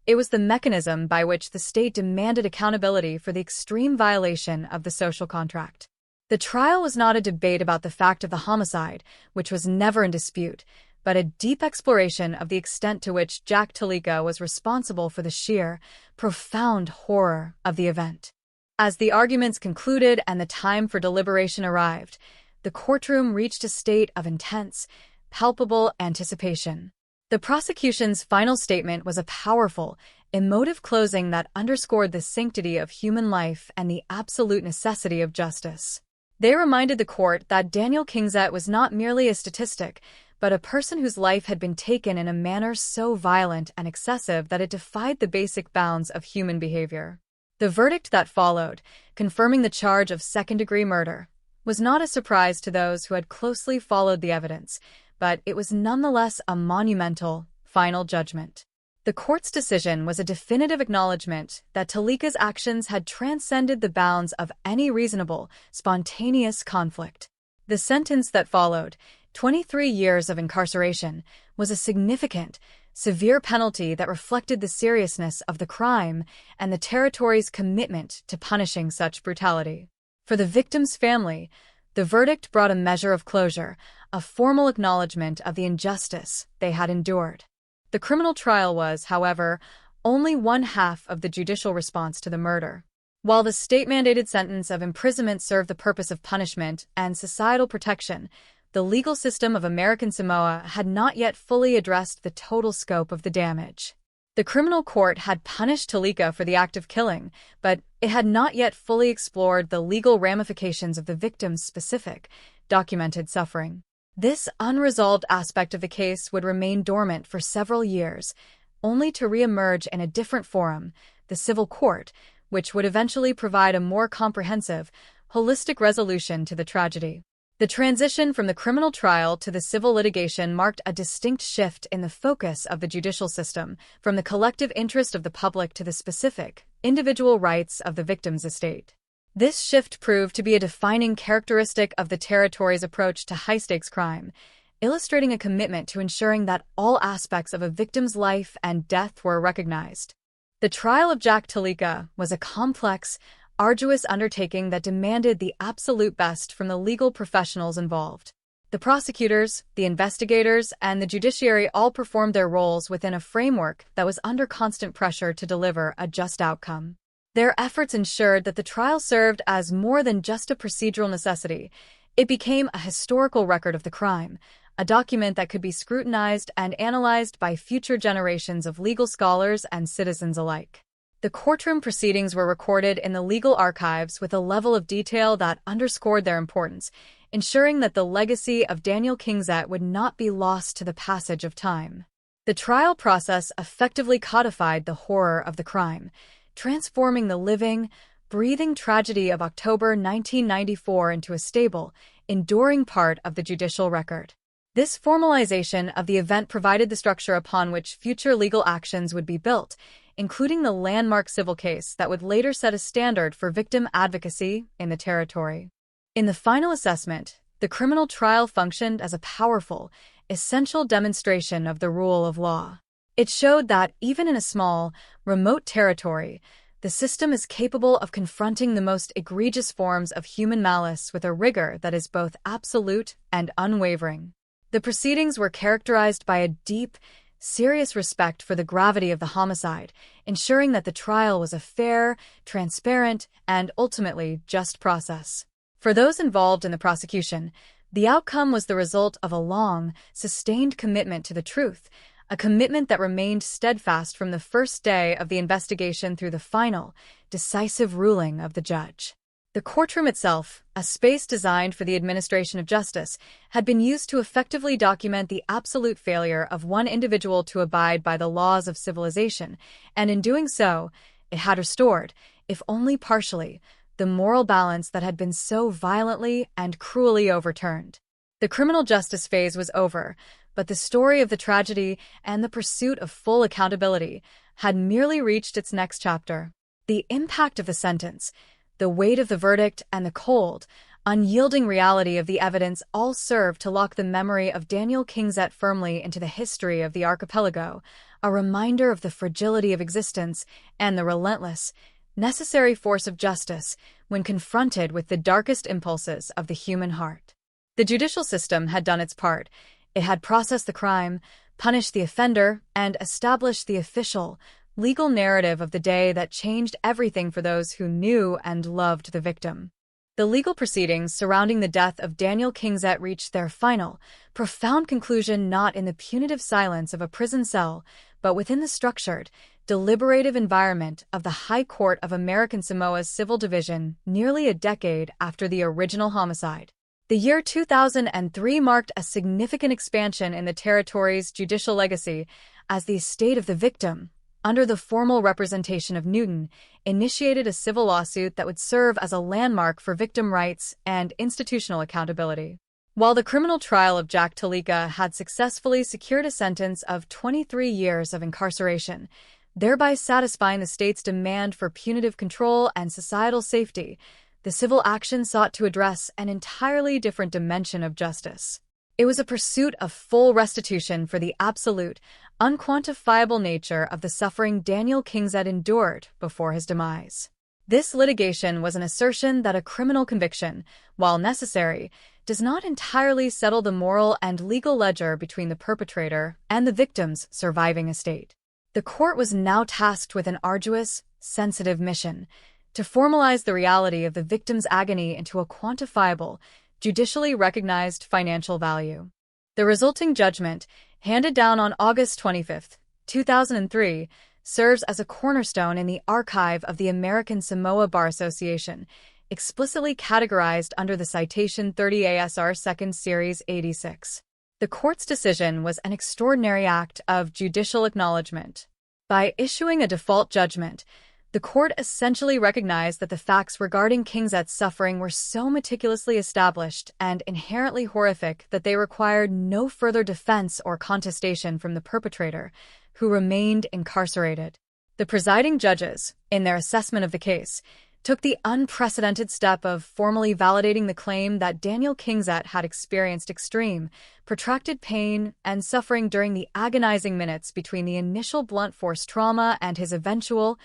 It was the mechanism by which the state demanded accountability for the extreme violation of the social contract. The trial was not a debate about the fact of the homicide, which was never in dispute, but a deep exploration of the extent to which Jack Talika was responsible for the sheer, profound horror of the event. As the arguments concluded and the time for deliberation arrived, the courtroom reached a state of intense, palpable anticipation. The prosecution's final statement was a powerful, emotive closing that underscored the sanctity of human life and the absolute necessity of justice. They reminded the court that Daniel Kingset was not merely a statistic, but a person whose life had been taken in a manner so violent and excessive that it defied the basic bounds of human behavior. The verdict that followed, confirming the charge of second-degree murder, was not a surprise to those who had closely followed the evidence, but it was nonetheless a monumental, final judgment. The court's decision was a definitive acknowledgement that Talika's actions had transcended the bounds of any reasonable, spontaneous conflict. The sentence that followed, 23 years of incarceration, was a significant, severe penalty that reflected the seriousness of the crime and the territory's commitment to punishing such brutality. For the victim's family, the verdict brought a measure of closure, a formal acknowledgement of the injustice they had endured. The criminal trial was, however, only one half of the judicial response to the murder. While the state-mandated sentence of imprisonment served the purpose of punishment and societal protection, the legal system of American Samoa had not yet fully addressed the total scope of the damage. The criminal court had punished Talika for the act of killing, but it had not yet fully explored the legal ramifications of the victim's specific, documented suffering. This unresolved aspect of the case would remain dormant for several years, only to re-emerge in a different forum, the civil court, which would eventually provide a more comprehensive, holistic resolution to the tragedy. The transition from the criminal trial to the civil litigation marked a distinct shift in the focus of the judicial system, from the collective interest of the public to the specific, individual rights of the victim's estate. This shift proved to be a defining characteristic of the territory's approach to high-stakes crime, illustrating a commitment to ensuring that all aspects of a victim's life and death were recognized. The trial of Jack Talika was a complex, arduous undertaking that demanded the absolute best from the legal professionals involved. The prosecutors, the investigators, and the judiciary all performed their roles within a framework that was under constant pressure to deliver a just outcome. Their efforts ensured that the trial served as more than just a procedural necessity. It became a historical record of the crime, a document that could be scrutinized and analyzed by future generations of legal scholars and citizens alike. The courtroom proceedings were recorded in the legal archives with a level of detail that underscored their importance, ensuring that the legacy of Daniel Kingset would not be lost to the passage of time. The trial process effectively codified the horror of the crime, transforming the living, breathing tragedy of October 1994 into a stable, enduring part of the judicial record. This formalization of the event provided the structure upon which future legal actions would be built, including the landmark civil case that would later set a standard for victim advocacy in the territory. In the final assessment, the criminal trial functioned as a powerful, essential demonstration of the rule of law. It showed that even in a small, remote territory, the system is capable of confronting the most egregious forms of human malice with a rigor that is both absolute and unwavering. The proceedings were characterized by a deep, serious respect for the gravity of the homicide, ensuring that the trial was a fair, transparent, and ultimately just process. For those involved in the prosecution, the outcome was the result of a long, sustained commitment to the truth, a commitment that remained steadfast from the first day of the investigation through the final, decisive ruling of the judge. The courtroom itself, a space designed for the administration of justice, had been used to effectively document the absolute failure of one individual to abide by the laws of civilization, and in doing so, it had restored, if only partially, the moral balance that had been so violently and cruelly overturned. The criminal justice phase was over, but the story of the tragedy and the pursuit of full accountability had merely reached its next chapter. The impact of the sentence, the weight of the verdict, and the cold, unyielding reality of the evidence all served to lock the memory of Daniel Kingset firmly into the history of the archipelago, a reminder of the fragility of existence and the relentless, necessary force of justice when confronted with the darkest impulses of the human heart. The judicial system had done its part. It had processed the crime, punished the offender, and established the official, legal narrative of the day that changed everything for those who knew and loved the victim. The legal proceedings surrounding the death of Daniel Kingset reached their final, profound conclusion not in the punitive silence of a prison cell, but within the structured, deliberative environment of the High Court of American Samoa's Civil Division nearly a decade after the original homicide. The year 2003 marked a significant expansion in the territory's judicial legacy as the estate of the victim, under the formal representation of Newton, initiated a civil lawsuit that would serve as a landmark for victim rights and institutional accountability. While the criminal trial of Jack Talika had successfully secured a sentence of 23 years of incarceration, thereby satisfying the state's demand for punitive control and societal safety, the civil action sought to address an entirely different dimension of justice. It was a pursuit of full restitution for the absolute, unquantifiable nature of the suffering Daniel Kingset endured before his demise. This litigation was an assertion that a criminal conviction, while necessary, does not entirely settle the moral and legal ledger between the perpetrator and the victim's surviving estate. The court was now tasked with an arduous, sensitive mission to formalize the reality of the victim's agony into a quantifiable, judicially recognized financial value. The resulting judgment, handed down on August 25, 2003, serves as a cornerstone in the archive of the American Samoa Bar Association, explicitly categorized under the citation 30 ASR 2nd Series 86. The court's decision was an extraordinary act of judicial acknowledgement. By issuing a default judgment, the court essentially recognized that the facts regarding Kingset's suffering were so meticulously established and inherently horrific that they required no further defense or contestation from the perpetrator, who remained incarcerated. The presiding judges, in their assessment of the case, took the unprecedented step of formally validating the claim that Daniel Kingset had experienced extreme, protracted pain and suffering during the agonizing minutes between the initial blunt force trauma and his eventual,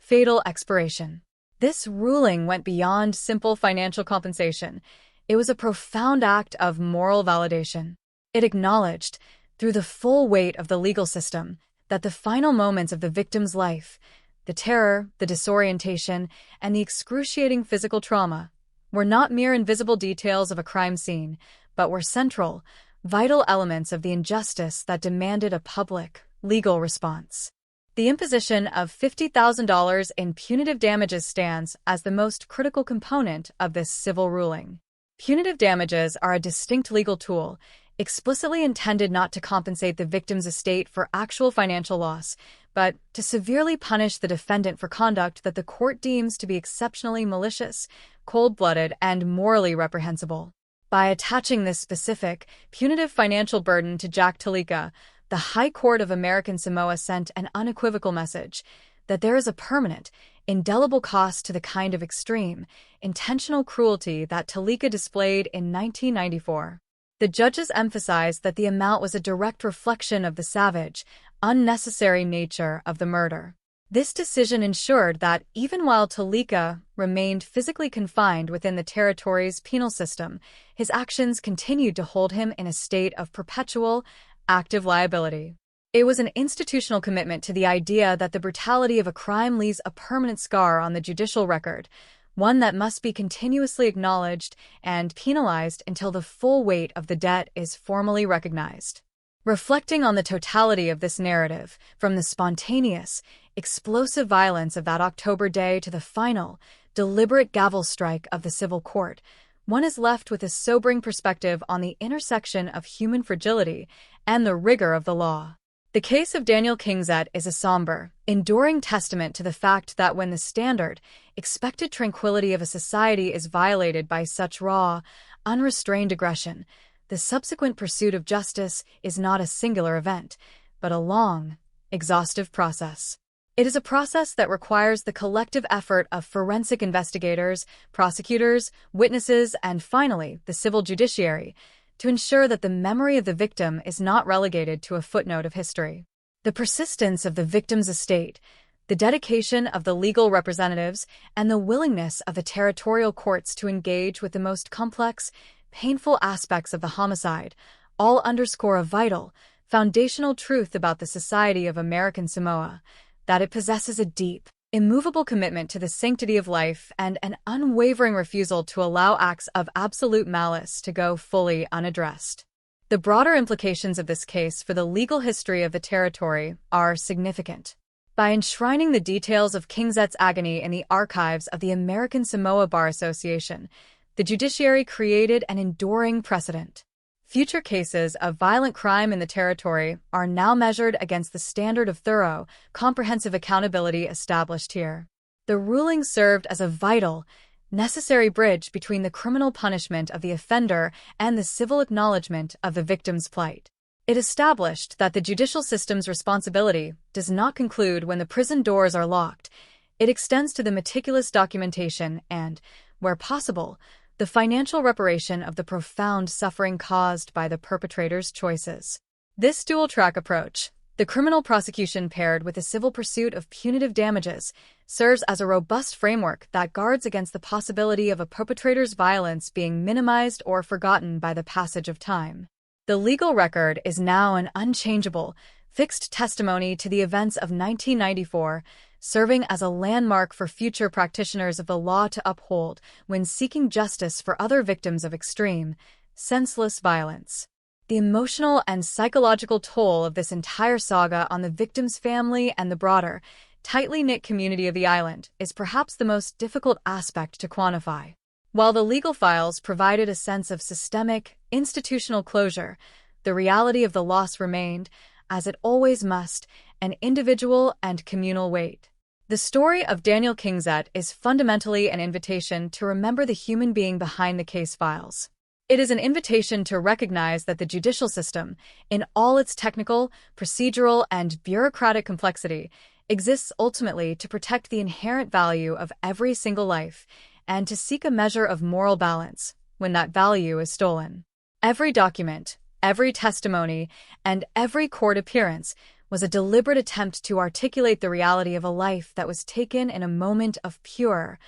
fatal expiration. This ruling went beyond simple financial compensation. It was a profound act of moral validation. It acknowledged, through the full weight of the legal system, that the final moments of the victim's life, the terror, the disorientation, and the excruciating physical trauma, were not mere invisible details of a crime scene, but were central, vital elements of the injustice that demanded a public, legal response. The imposition of $50,000 in punitive damages stands as the most critical component of this civil ruling. Punitive damages are a distinct legal tool, explicitly intended not to compensate the victim's estate for actual financial loss, but to severely punish the defendant for conduct that the court deems to be exceptionally malicious, cold-blooded, and morally reprehensible. By attaching this specific, punitive financial burden to Jack Talika, the High Court of American Samoa sent an unequivocal message that there is a permanent, indelible cost to the kind of extreme, intentional cruelty that Talika displayed in 1994. The judges emphasized that the amount was a direct reflection of the savage, unnecessary nature of the murder. This decision ensured that even while Talika remained physically confined within the territory's penal system, his actions continued to hold him in a state of perpetual, active liability. It was an institutional commitment to the idea that the brutality of a crime leaves a permanent scar on the judicial record, one that must be continuously acknowledged and penalized until the full weight of the debt is formally recognized. Reflecting on the totality of this narrative, from the spontaneous, explosive violence of that October day to the final, deliberate gavel strike of the civil court, one is left with a sobering perspective on the intersection of human fragility and the rigor of the law. The case of Daniel Kingset is a somber, enduring testament to the fact that when the standard, expected tranquility of a society is violated by such raw, unrestrained aggression, the subsequent pursuit of justice is not a singular event, but a long, exhaustive process. It is a process that requires the collective effort of forensic investigators, prosecutors, witnesses, and finally, the civil judiciary, to ensure that the memory of the victim is not relegated to a footnote of history. The persistence of the victim's estate, the dedication of the legal representatives, and the willingness of the territorial courts to engage with the most complex, painful aspects of the homicide all underscore a vital, foundational truth about the society of American Samoa, that it possesses a deep, immovable commitment to the sanctity of life, and an unwavering refusal to allow acts of absolute malice to go fully unaddressed. The broader implications of this case for the legal history of the territory are significant. By enshrining the details of Kingset's agony in the archives of the American Samoa Bar Association, the judiciary created an enduring precedent. Future cases of violent crime in the territory are now measured against the standard of thorough, comprehensive accountability established here. The ruling served as a vital, necessary bridge between the criminal punishment of the offender and the civil acknowledgement of the victim's plight. It established that the judicial system's responsibility does not conclude when the prison doors are locked. It extends to the meticulous documentation and, where possible, the financial reparation of the profound suffering caused by the perpetrator's choices. This dual-track approach, the criminal prosecution paired with the civil pursuit of punitive damages, serves as a robust framework that guards against the possibility of a perpetrator's violence being minimized or forgotten by the passage of time. The legal record is now an unchangeable, fixed testimony to the events of 1994, serving as a landmark for future practitioners of the law to uphold when seeking justice for other victims of extreme, senseless violence. The emotional and psychological toll of this entire saga on the victim's family and the broader, tightly knit community of the island is perhaps the most difficult aspect to quantify. While the legal files provided a sense of systemic, institutional closure, the reality of the loss remained, as it always must, an individual and communal weight. The story of Daniel Kingset is fundamentally an invitation to remember the human being behind the case files. It is an invitation to recognize that the judicial system, in all its technical, procedural, and bureaucratic complexity, exists ultimately to protect the inherent value of every single life and to seek a measure of moral balance when that value is stolen. Every document, every testimony, and every court appearance was a deliberate attempt to articulate the reality of a life that was taken in a moment of pure,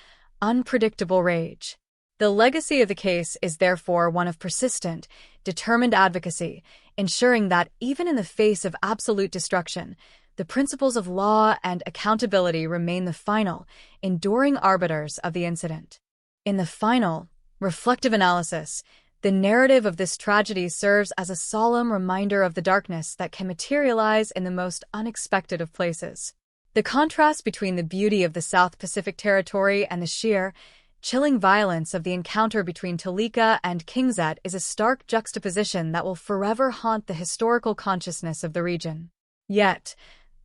unpredictable rage. The legacy of the case is therefore one of persistent, determined advocacy, ensuring that even in the face of absolute destruction, the principles of law and accountability remain the final, enduring arbiters of the incident. In the final, reflective analysis, the narrative of this tragedy serves as a solemn reminder of the darkness that can materialize in the most unexpected of places. The contrast between the beauty of the South Pacific Territory and the sheer, chilling violence of the encounter between Talika and Kingset is a stark juxtaposition that will forever haunt the historical consciousness of the region. Yet,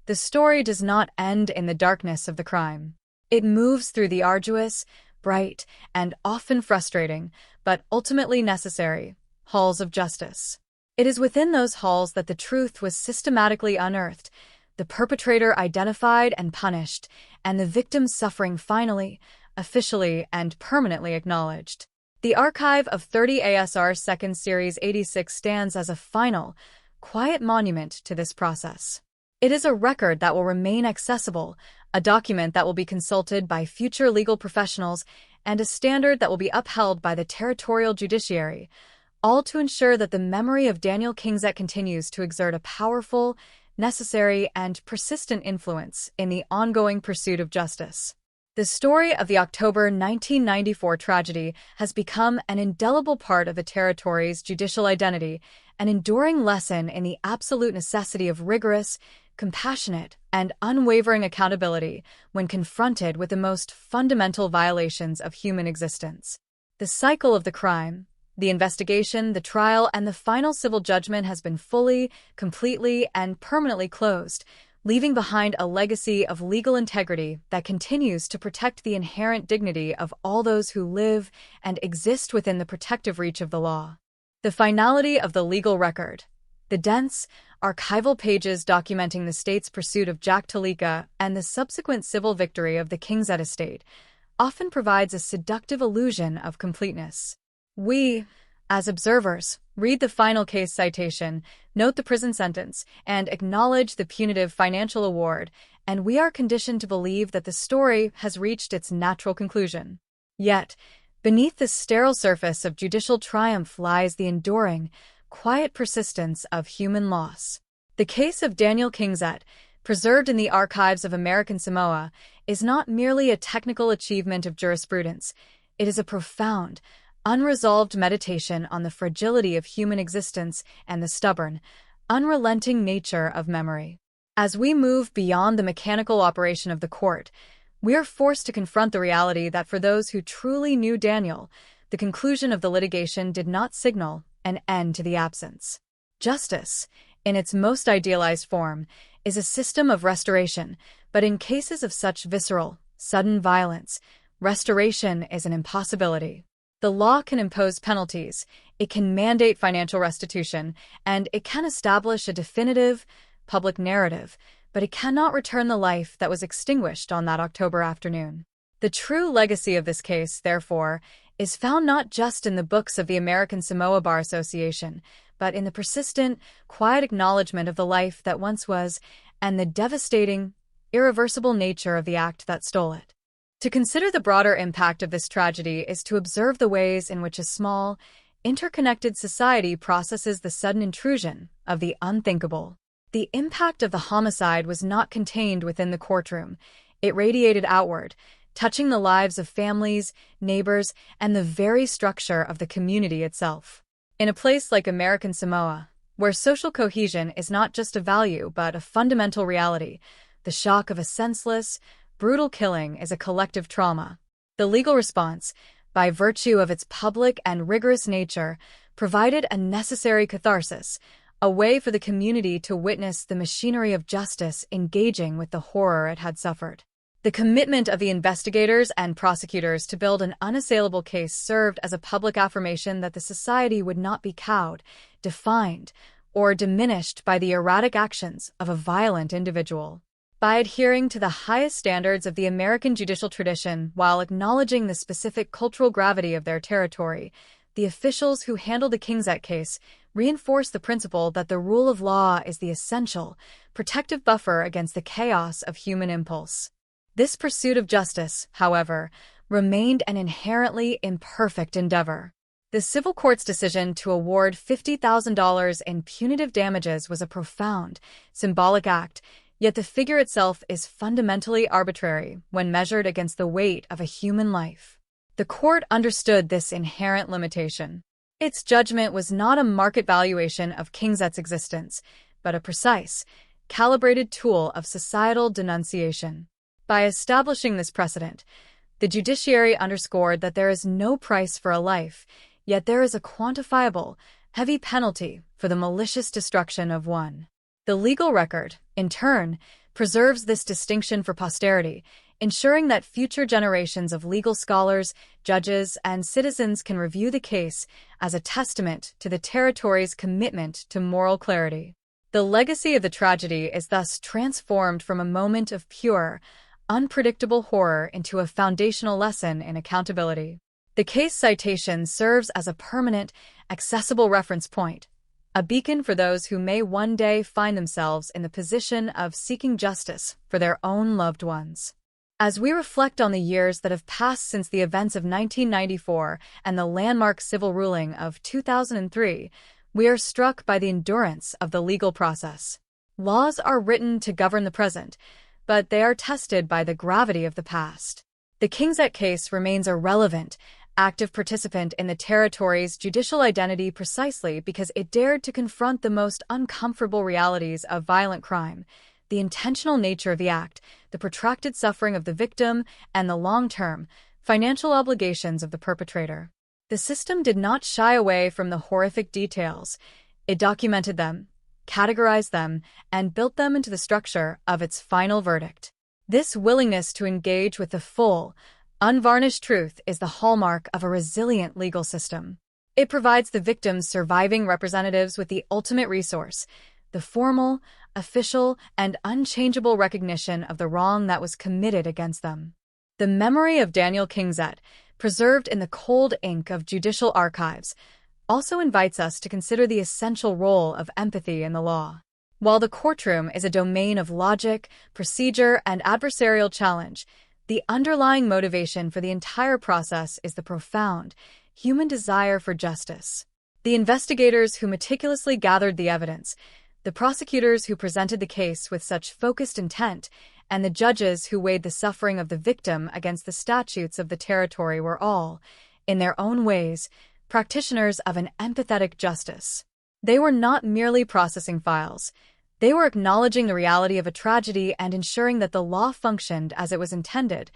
the story does not end in the darkness of the crime. It moves through the arduous, bright, and often frustrating, but ultimately necessary, halls of justice. It is within those halls that the truth was systematically unearthed, the perpetrator identified and punished, and the victim's suffering finally, officially, and permanently acknowledged. The archive of 30 ASR 2nd Series 86 stands as a final, quiet monument to this process. It is a record that will remain accessible, a document that will be consulted by future legal professionals, and a standard that will be upheld by the territorial judiciary, all to ensure that the memory of Daniel Kingset continues to exert a powerful, necessary, and persistent influence in the ongoing pursuit of justice. The story of the October 1994 tragedy has become an indelible part of the territory's judicial identity, an enduring lesson in the absolute necessity of rigorous, compassionate, and unwavering accountability when confronted with the most fundamental violations of human existence. The cycle of the crime, the investigation, the trial, and the final civil judgment has been fully, completely, and permanently closed, leaving behind a legacy of legal integrity that continues to protect the inherent dignity of all those who live and exist within the protective reach of the law. The finality of the legal record, the dense, archival pages documenting the state's pursuit of Jack Talika and the subsequent civil victory of the Kingset estate, often provides a seductive illusion of completeness. We, as observers, read the final case citation, note the prison sentence, and acknowledge the punitive financial award, and we are conditioned to believe that the story has reached its natural conclusion. Yet, beneath the sterile surface of judicial triumph lies the enduring, quiet persistence of human loss. The case of Daniel Kingset, preserved in the archives of American Samoa, is not merely a technical achievement of jurisprudence. It is a profound, unresolved meditation on the fragility of human existence and the stubborn, unrelenting nature of memory. As we move beyond the mechanical operation of the court, we are forced to confront the reality that for those who truly knew Daniel, the conclusion of the litigation did not signal an end to the absence. Justice, in its most idealized form, is a system of restoration, but in cases of such visceral, sudden violence, restoration is an impossibility. The law can impose penalties, it can mandate financial restitution, and it can establish a definitive, public narrative, but it cannot return the life that was extinguished on that October afternoon. The true legacy of this case, therefore, is found not just in the books of the American Samoa Bar Association, but in the persistent, quiet acknowledgement of the life that once was, and the devastating, irreversible nature of the act that stole it. To consider the broader impact of this tragedy is to observe the ways in which a small, interconnected society processes the sudden intrusion of the unthinkable. The impact of the homicide was not contained within the courtroom. It radiated outward, touching the lives of families, neighbors, and the very structure of the community itself. In a place like American Samoa, where social cohesion is not just a value but a fundamental reality, the shock of a senseless, brutal killing is a collective trauma. The legal response, by virtue of its public and rigorous nature, provided a necessary catharsis, a way for the community to witness the machinery of justice engaging with the horror it had suffered. The commitment of the investigators and prosecutors to build an unassailable case served as a public affirmation that the society would not be cowed, defined, or diminished by the erratic actions of a violent individual. By adhering to the highest standards of the American judicial tradition while acknowledging the specific cultural gravity of their territory, the officials who handled the Kingset case reinforced the principle that the rule of law is the essential, protective buffer against the chaos of human impulse. This pursuit of justice, however, remained an inherently imperfect endeavor. The civil court's decision to award $50,000 in punitive damages was a profound, symbolic act, yet the figure itself is fundamentally arbitrary when measured against the weight of a human life. The court understood this inherent limitation. Its judgment was not a market valuation of Kingset's existence, but a precise, calibrated tool of societal denunciation. By establishing this precedent, the judiciary underscored that there is no price for a life, yet there is a quantifiable, heavy penalty for the malicious destruction of one. The legal record, in turn, preserves this distinction for posterity, ensuring that future generations of legal scholars, judges, and citizens can review the case as a testament to the territory's commitment to moral clarity. The legacy of the tragedy is thus transformed from a moment of pure, unpredictable horror into a foundational lesson in accountability. The case citation serves as a permanent, accessible reference point, a beacon for those who may one day find themselves in the position of seeking justice for their own loved ones. As we reflect on the years that have passed since the events of 1994 and the landmark civil ruling of 2003, we are struck by the endurance of the legal process. Laws are written to govern the present, but they are tested by the gravity of the past. The Kingset case remains a relevant, active participant in the territory's judicial identity precisely because it dared to confront the most uncomfortable realities of violent crime, the intentional nature of the act, the protracted suffering of the victim, and the long-term, financial obligations of the perpetrator. The system did not shy away from the horrific details. It documented them, categorized them, and built them into the structure of its final verdict. This willingness to engage with the full, unvarnished truth is the hallmark of a resilient legal system. It provides the victim's surviving representatives with the ultimate resource, the formal, official, and unchangeable recognition of the wrong that was committed against them. The memory of Daniel Kingset, preserved in the cold ink of judicial archives, also invites us to consider the essential role of empathy in the law. While the courtroom is a domain of logic, procedure, and adversarial challenge, the underlying motivation for the entire process is the profound, human desire for justice. The investigators who meticulously gathered the evidence, The prosecutors who presented the case with such focused intent and the judges who weighed the suffering of the victim against the statutes of the territory were all, in their own ways, practitioners of an empathetic justice. They were not merely processing files. They were acknowledging the reality of a tragedy and ensuring that the law functioned as it was intended,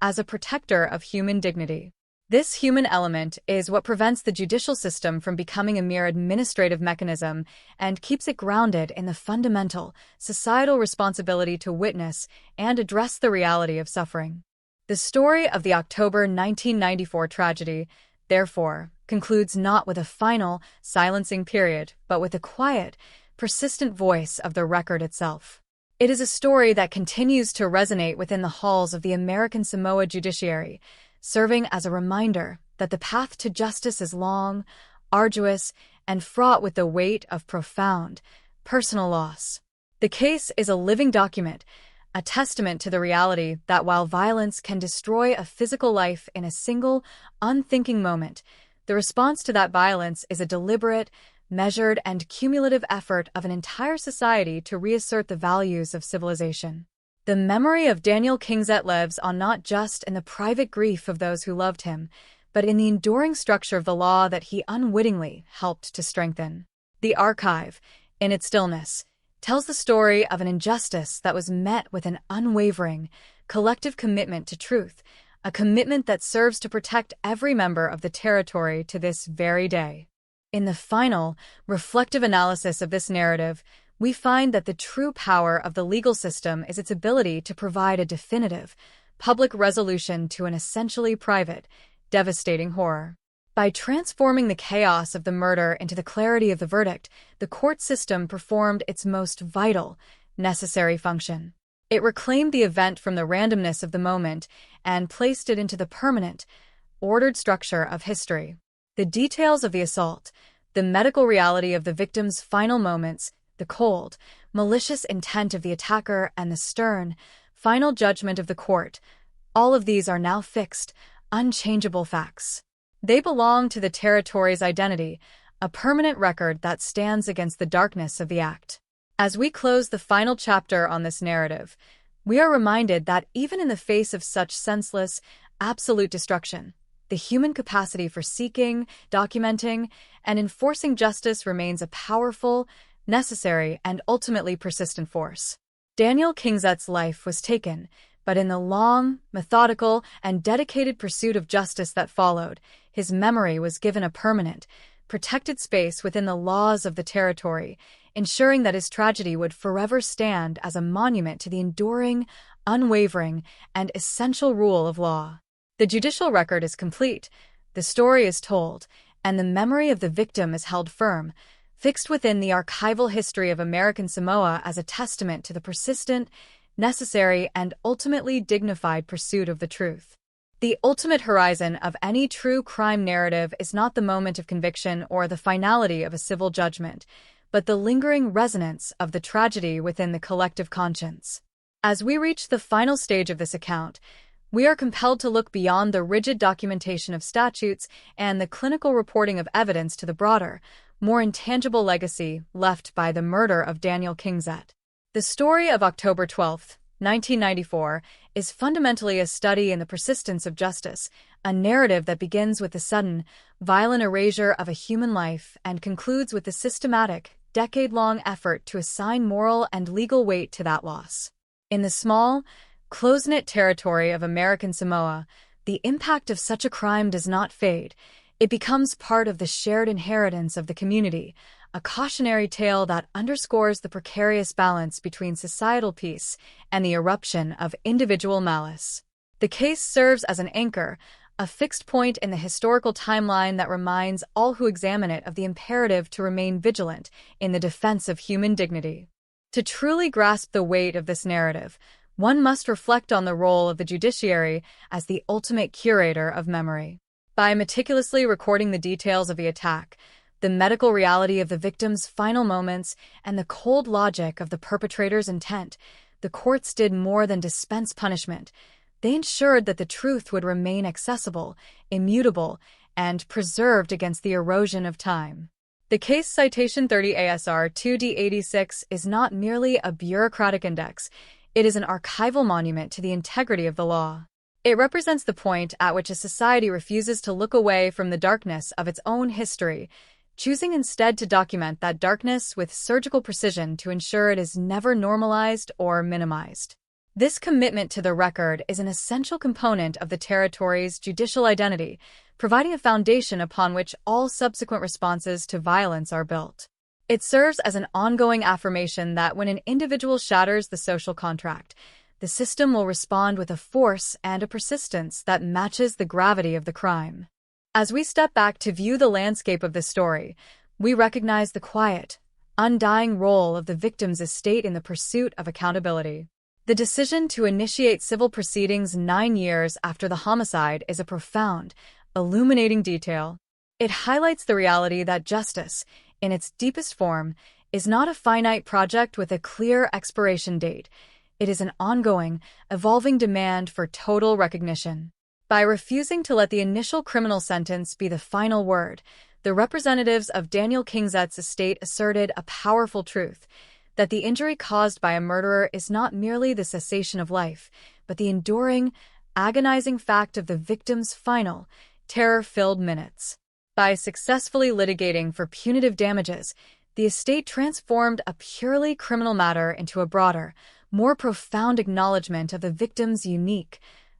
as a protector of human dignity. This human element is what prevents the judicial system from becoming a mere administrative mechanism and keeps it grounded in the fundamental, societal responsibility to witness and address the reality of suffering. The story of the October 1994 tragedy, therefore, concludes not with a final, silencing period, but with a quiet, persistent voice of the record itself. It is a story that continues to resonate within the halls of the American Samoa judiciary, serving as a reminder that the path to justice is long, arduous, and fraught with the weight of profound, personal loss. The case is a living document, a testament to the reality that while violence can destroy a physical life in a single, unthinking moment, the response to that violence is a deliberate, measured, and cumulative effort of an entire society to reassert the values of civilization. The memory of Daniel Kingzet lives on not just in the private grief of those who loved him, but in the enduring structure of the law that he unwittingly helped to strengthen. The archive, in its stillness, tells the story of an injustice that was met with an unwavering, collective commitment to truth, a commitment that serves to protect every member of the territory to this very day. In the final, reflective analysis of this narrative, we find that the true power of the legal system is its ability to provide a definitive, public resolution to an essentially private, devastating horror. By transforming the chaos of the murder into the clarity of the verdict, the court system performed its most vital, necessary function. It reclaimed the event from the randomness of the moment and placed it into the permanent, ordered structure of history. The details of the assault, the medical reality of the victim's final moments, the cold, malicious intent of the attacker, and the stern, final judgment of the court, all of these are now fixed, unchangeable facts. They belong to the territory's identity, a permanent record that stands against the darkness of the act. As we close the final chapter on this narrative, we are reminded that even in the face of such senseless, absolute destruction, the human capacity for seeking, documenting, and enforcing justice remains a powerful, necessary, and ultimately persistent force. Daniel Kingzet's life was taken, but in the long, methodical, and dedicated pursuit of justice that followed, his memory was given a permanent, protected space within the laws of the territory, ensuring that his tragedy would forever stand as a monument to the enduring, unwavering, and essential rule of law. The judicial record is complete, the story is told, and the memory of the victim is held firm, fixed within the archival history of American Samoa as a testament to the persistent, necessary, and ultimately dignified pursuit of the truth. The ultimate horizon of any true crime narrative is not the moment of conviction or the finality of a civil judgment, but the lingering resonance of the tragedy within the collective conscience. As we reach the final stage of this account, we are compelled to look beyond the rigid documentation of statutes and the clinical reporting of evidence to the broader, more intangible legacy left by the murder of Daniel Kingzet. The story of October 12, 1994, is fundamentally a study in the persistence of justice, a narrative that begins with the sudden, violent erasure of a human life and concludes with the systematic, decade-long effort to assign moral and legal weight to that loss. In the small, close-knit territory of American Samoa, the impact of such a crime does not fade. It becomes part of the shared inheritance of the community, a cautionary tale that underscores the precarious balance between societal peace and the eruption of individual malice. The case serves as an anchor, a fixed point in the historical timeline that reminds all who examine it of the imperative to remain vigilant in the defense of human dignity. To truly grasp the weight of this narrative, one must reflect on the role of the judiciary as the ultimate curator of memory. By meticulously recording the details of the attack, the medical reality of the victim's final moments, and the cold logic of the perpetrator's intent, the courts did more than dispense punishment. They ensured that the truth would remain accessible, immutable, and preserved against the erosion of time. The Case Citation 30 ASR 2D86 is not merely a bureaucratic index, it is an archival monument to the integrity of the law. It represents the point at which a society refuses to look away from the darkness of its own history, choosing instead to document that darkness with surgical precision to ensure it is never normalized or minimized. This commitment to the record is an essential component of the territory's judicial identity, providing a foundation upon which all subsequent responses to violence are built. It serves as an ongoing affirmation that when an individual shatters the social contract, the system will respond with a force and a persistence that matches the gravity of the crime. As we step back to view the landscape of this story, we recognize the quiet, undying role of the victim's estate in the pursuit of accountability. The decision to initiate civil proceedings 9 years after the homicide is a profound, illuminating detail. It highlights the reality that justice, in its deepest form, is not a finite project with a clear expiration date. It is an ongoing, evolving demand for total recognition. By refusing to let the initial criminal sentence be the final word, the representatives of Daniel Kingsett's estate asserted a powerful truth, that the injury caused by a murderer is not merely the cessation of life, but the enduring, agonizing fact of the victim's final, terror-filled minutes. By successfully litigating for punitive damages, the estate transformed a purely criminal matter into a broader, more profound acknowledgement of the victim's unique,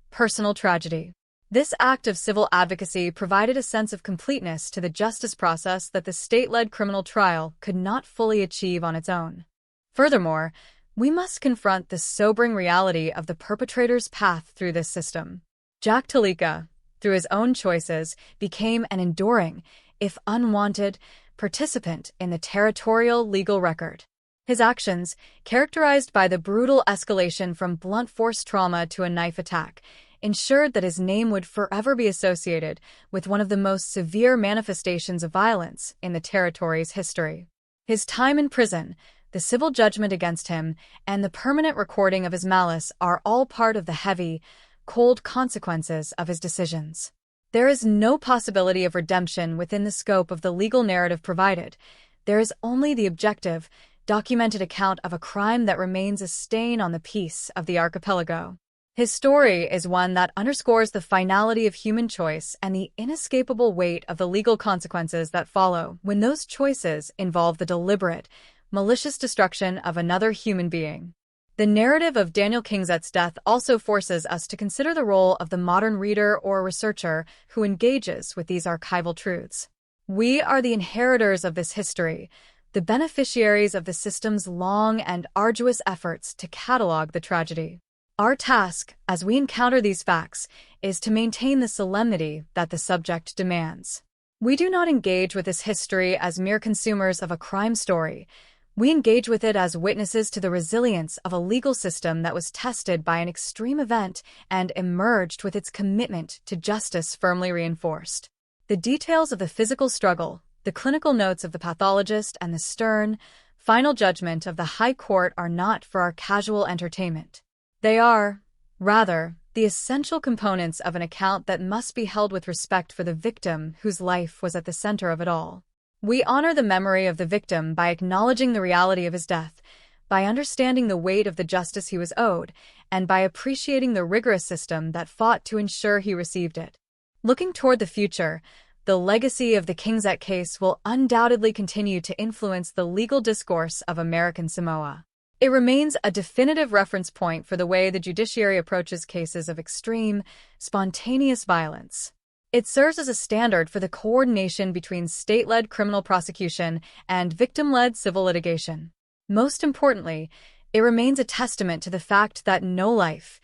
personal tragedy. This act of civil advocacy provided a sense of completeness to the justice process that the state-led criminal trial could not fully achieve on its own. Furthermore, we must confront the sobering reality of the perpetrator's path through this system. Jack Talika, through his own choices, became an enduring, if unwanted, participant in the territorial legal record. His actions, characterized by the brutal escalation from blunt force trauma to a knife attack, ensured that his name would forever be associated with one of the most severe manifestations of violence in the territory's history. His time in prison, the civil judgment against him, and the permanent recording of his malice are all part of the heavy, cold consequences of his decisions. There is no possibility of redemption within the scope of the legal narrative provided. There is only the objective, documented account of a crime that remains a stain on the peace of the archipelago. His story is one that underscores the finality of human choice and the inescapable weight of the legal consequences that follow when those choices involve the deliberate, malicious destruction of another human being. The narrative of Daniel Kingsett's death also forces us to consider the role of the modern reader or researcher who engages with these archival truths. We are the inheritors of this history, the beneficiaries of the system's long and arduous efforts to catalog the tragedy. Our task, as we encounter these facts, is to maintain the solemnity that the subject demands. We do not engage with this history as mere consumers of a crime story. We engage with it as witnesses to the resilience of a legal system that was tested by an extreme event and emerged with its commitment to justice firmly reinforced. The details of the physical struggle, the clinical notes of the pathologist, and the stern, final judgment of the High Court are not for our casual entertainment. They are, rather, the essential components of an account that must be held with respect for the victim whose life was at the center of it all. We honor the memory of the victim by acknowledging the reality of his death, by understanding the weight of the justice he was owed, and by appreciating the rigorous system that fought to ensure he received it. Looking toward the future, the legacy of the Kingsett case will undoubtedly continue to influence the legal discourse of American Samoa. It remains a definitive reference point for the way the judiciary approaches cases of extreme, spontaneous violence. It serves as a standard for the coordination between state-led criminal prosecution and victim-led civil litigation. Most importantly, it remains a testament to the fact that no life,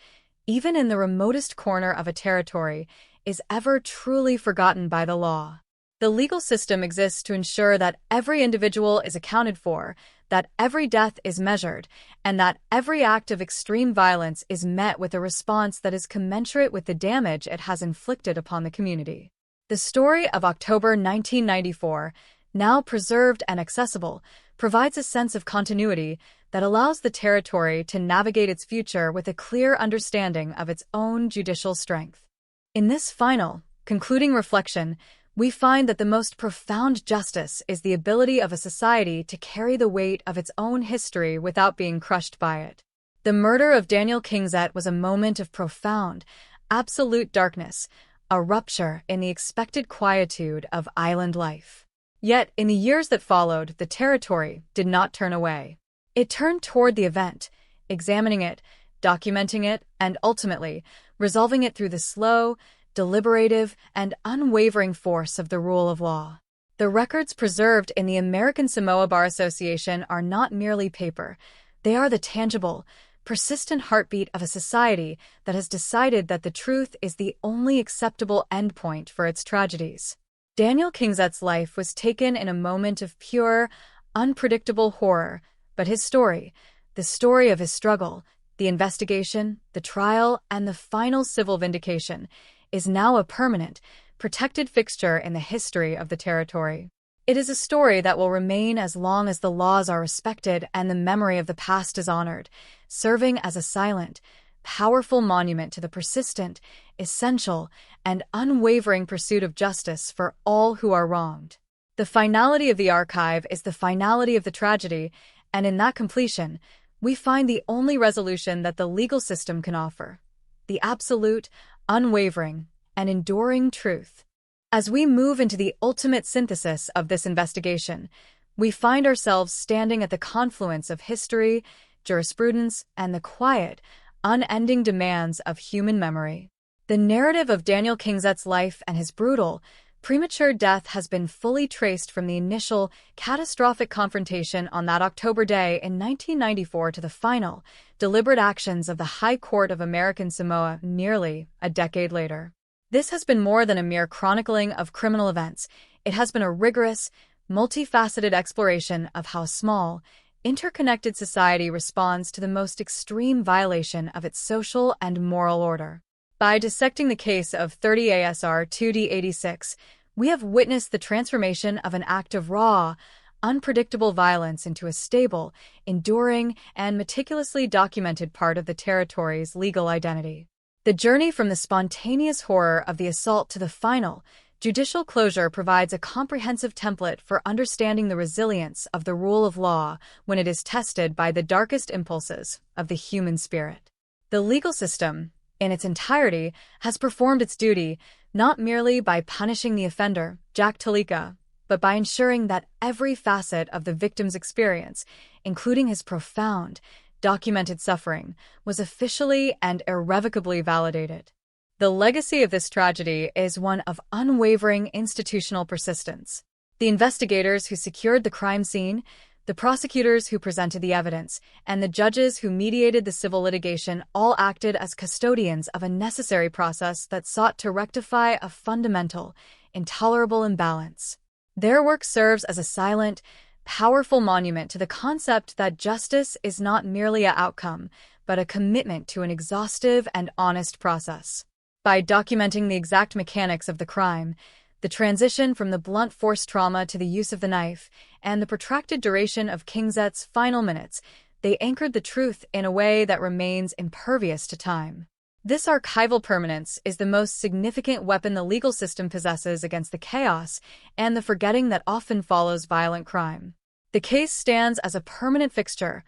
even in the remotest corner of a territory, is ever truly forgotten by the law. The legal system exists to ensure that every individual is accounted for, that every death is measured, and that every act of extreme violence is met with a response that is commensurate with the damage it has inflicted upon the community. The story of October 1994, now preserved and accessible, provides a sense of continuity that allows the territory to navigate its future with a clear understanding of its own judicial strength. In this final, concluding reflection, we find that the most profound justice is the ability of a society to carry the weight of its own history without being crushed by it. The murder of Daniel Kingset was a moment of profound, absolute darkness, a rupture in the expected quietude of island life. Yet, in the years that followed, the territory did not turn away. It turned toward the event, examining it, documenting it, and ultimately, resolving it through the slow, deliberative, and unwavering force of the rule of law. The records preserved in the American Samoa Bar Association are not merely paper. They are the tangible, persistent heartbeat of a society that has decided that the truth is the only acceptable endpoint for its tragedies. Daniel Kingset's life was taken in a moment of pure, unpredictable horror, but his story, the story of his struggle, the investigation, the trial, and the final civil vindication, is now a permanent, protected fixture in the history of the territory. It is a story that will remain as long as the laws are respected and the memory of the past is honored, serving as a silent, powerful monument to the persistent, essential, and unwavering pursuit of justice for all who are wronged. The finality of the archive is the finality of the tragedy, and in that completion, we find the only resolution that the legal system can offer: the absolute, unwavering, and enduring truth. As we move into the ultimate synthesis of this investigation, we find ourselves standing at the confluence of history, jurisprudence, and the quiet, unending demands of human memory. The narrative of Daniel Kingset's life and his brutal, premature death has been fully traced from the initial, catastrophic confrontation on that October day in 1994 to the final, deliberate actions of the High Court of American Samoa nearly a decade later. This has been more than a mere chronicling of criminal events. It has been a rigorous, multifaceted exploration of how a small, interconnected society responds to the most extreme violation of its social and moral order. By dissecting the case of 30 ASR 2D86, we have witnessed the transformation of an act of raw, unpredictable violence into a stable, enduring, and meticulously documented part of the territory's legal identity. The journey from the spontaneous horror of the assault to the final, judicial closure provides a comprehensive template for understanding the resilience of the rule of law when it is tested by the darkest impulses of the human spirit. The legal system, in its entirety, has performed its duty not merely by punishing the offender, Jack Talika, but by ensuring that every facet of the victim's experience, including his profound, documented suffering, was officially and irrevocably validated. The legacy of this tragedy is one of unwavering institutional persistence. The investigators who secured the crime scene, the prosecutors who presented the evidence, and the judges who mediated the civil litigation all acted as custodians of a necessary process that sought to rectify a fundamental, intolerable imbalance. Their work serves as a silent, powerful monument to the concept that justice is not merely an outcome, but a commitment to an exhaustive and honest process. By documenting the exact mechanics of the crime, the transition from the blunt force trauma to the use of the knife, and the protracted duration of Kingset's final minutes, they anchored the truth in a way that remains impervious to time. This archival permanence is the most significant weapon the legal system possesses against the chaos and the forgetting that often follows violent crime. The case stands as a permanent fixture,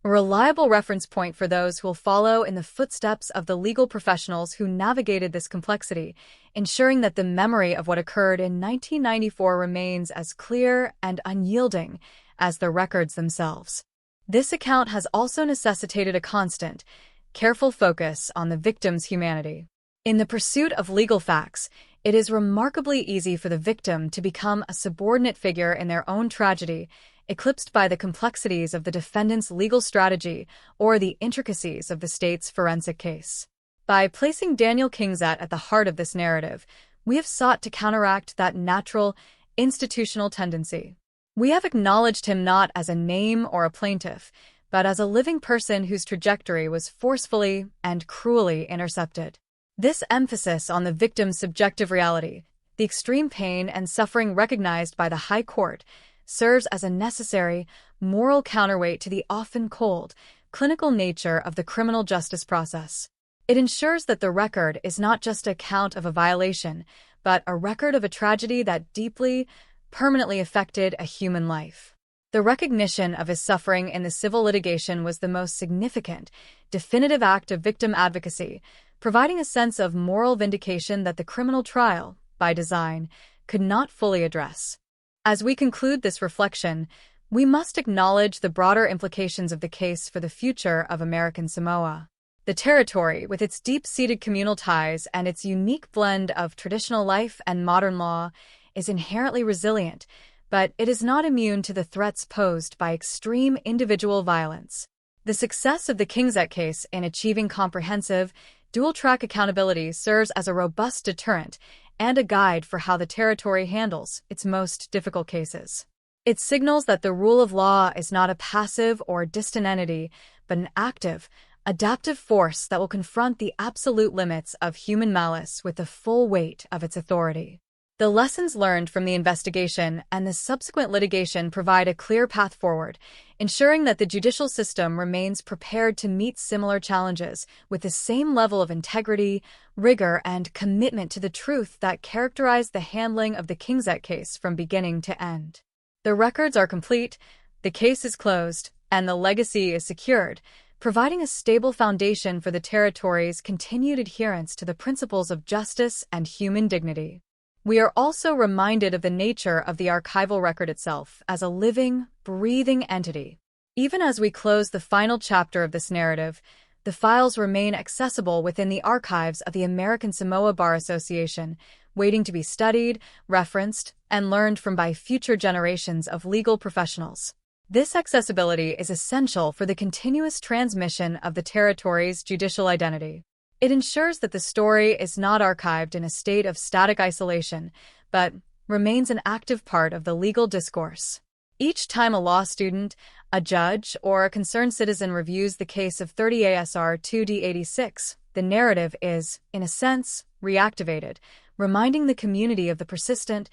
a reliable reference point for those who will follow in the footsteps of the legal professionals who navigated this complexity, ensuring that the memory of what occurred in 1994 remains as clear and unyielding as the records themselves. This account has also necessitated a constant, careful focus on the victim's humanity. In the pursuit of legal facts, it is remarkably easy for the victim to become a subordinate figure in their own tragedy, eclipsed by the complexities of the defendant's legal strategy or the intricacies of the state's forensic case. By placing Daniel Kingset at the heart of this narrative, we have sought to counteract that natural, institutional tendency. We have acknowledged him not as a name or a plaintiff, but as a living person whose trajectory was forcefully and cruelly intercepted. This emphasis on the victim's subjective reality, the extreme pain and suffering recognized by the High Court, serves as a necessary, moral counterweight to the often cold, clinical nature of the criminal justice process. It ensures that the record is not just an account of a violation, but a record of a tragedy that deeply, permanently affected a human life. The recognition of his suffering in the civil litigation was the most significant, definitive act of victim advocacy, providing a sense of moral vindication that the criminal trial, by design, could not fully address. As we conclude this reflection, we must acknowledge the broader implications of the case for the future of American Samoa. The territory, with its deep-seated communal ties and its unique blend of traditional life and modern law, is inherently resilient, but it is not immune to the threats posed by extreme individual violence. The success of the Kingset case in achieving comprehensive, dual-track accountability serves as a robust deterrent and a guide for how the territory handles its most difficult cases. It signals that the rule of law is not a passive or distant entity, but an active, adaptive force that will confront the absolute limits of human malice with the full weight of its authority. The lessons learned from the investigation and the subsequent litigation provide a clear path forward, ensuring that the judicial system remains prepared to meet similar challenges with the same level of integrity, rigor, and commitment to the truth that characterized the handling of the Kingset case from beginning to end. The records are complete, the case is closed, and the legacy is secured, providing a stable foundation for the territory's continued adherence to the principles of justice and human dignity. We are also reminded of the nature of the archival record itself as a living, breathing entity. Even as we close the final chapter of this narrative, the files remain accessible within the archives of the American Samoa Bar Association, waiting to be studied, referenced, and learned from by future generations of legal professionals. This accessibility is essential for the continuous transmission of the territory's judicial identity. It ensures that the story is not archived in a state of static isolation, but remains an active part of the legal discourse. Each time a law student, a judge, or a concerned citizen reviews the case of 30 ASR 2D86, the narrative is, in a sense, reactivated, reminding the community of the persistent,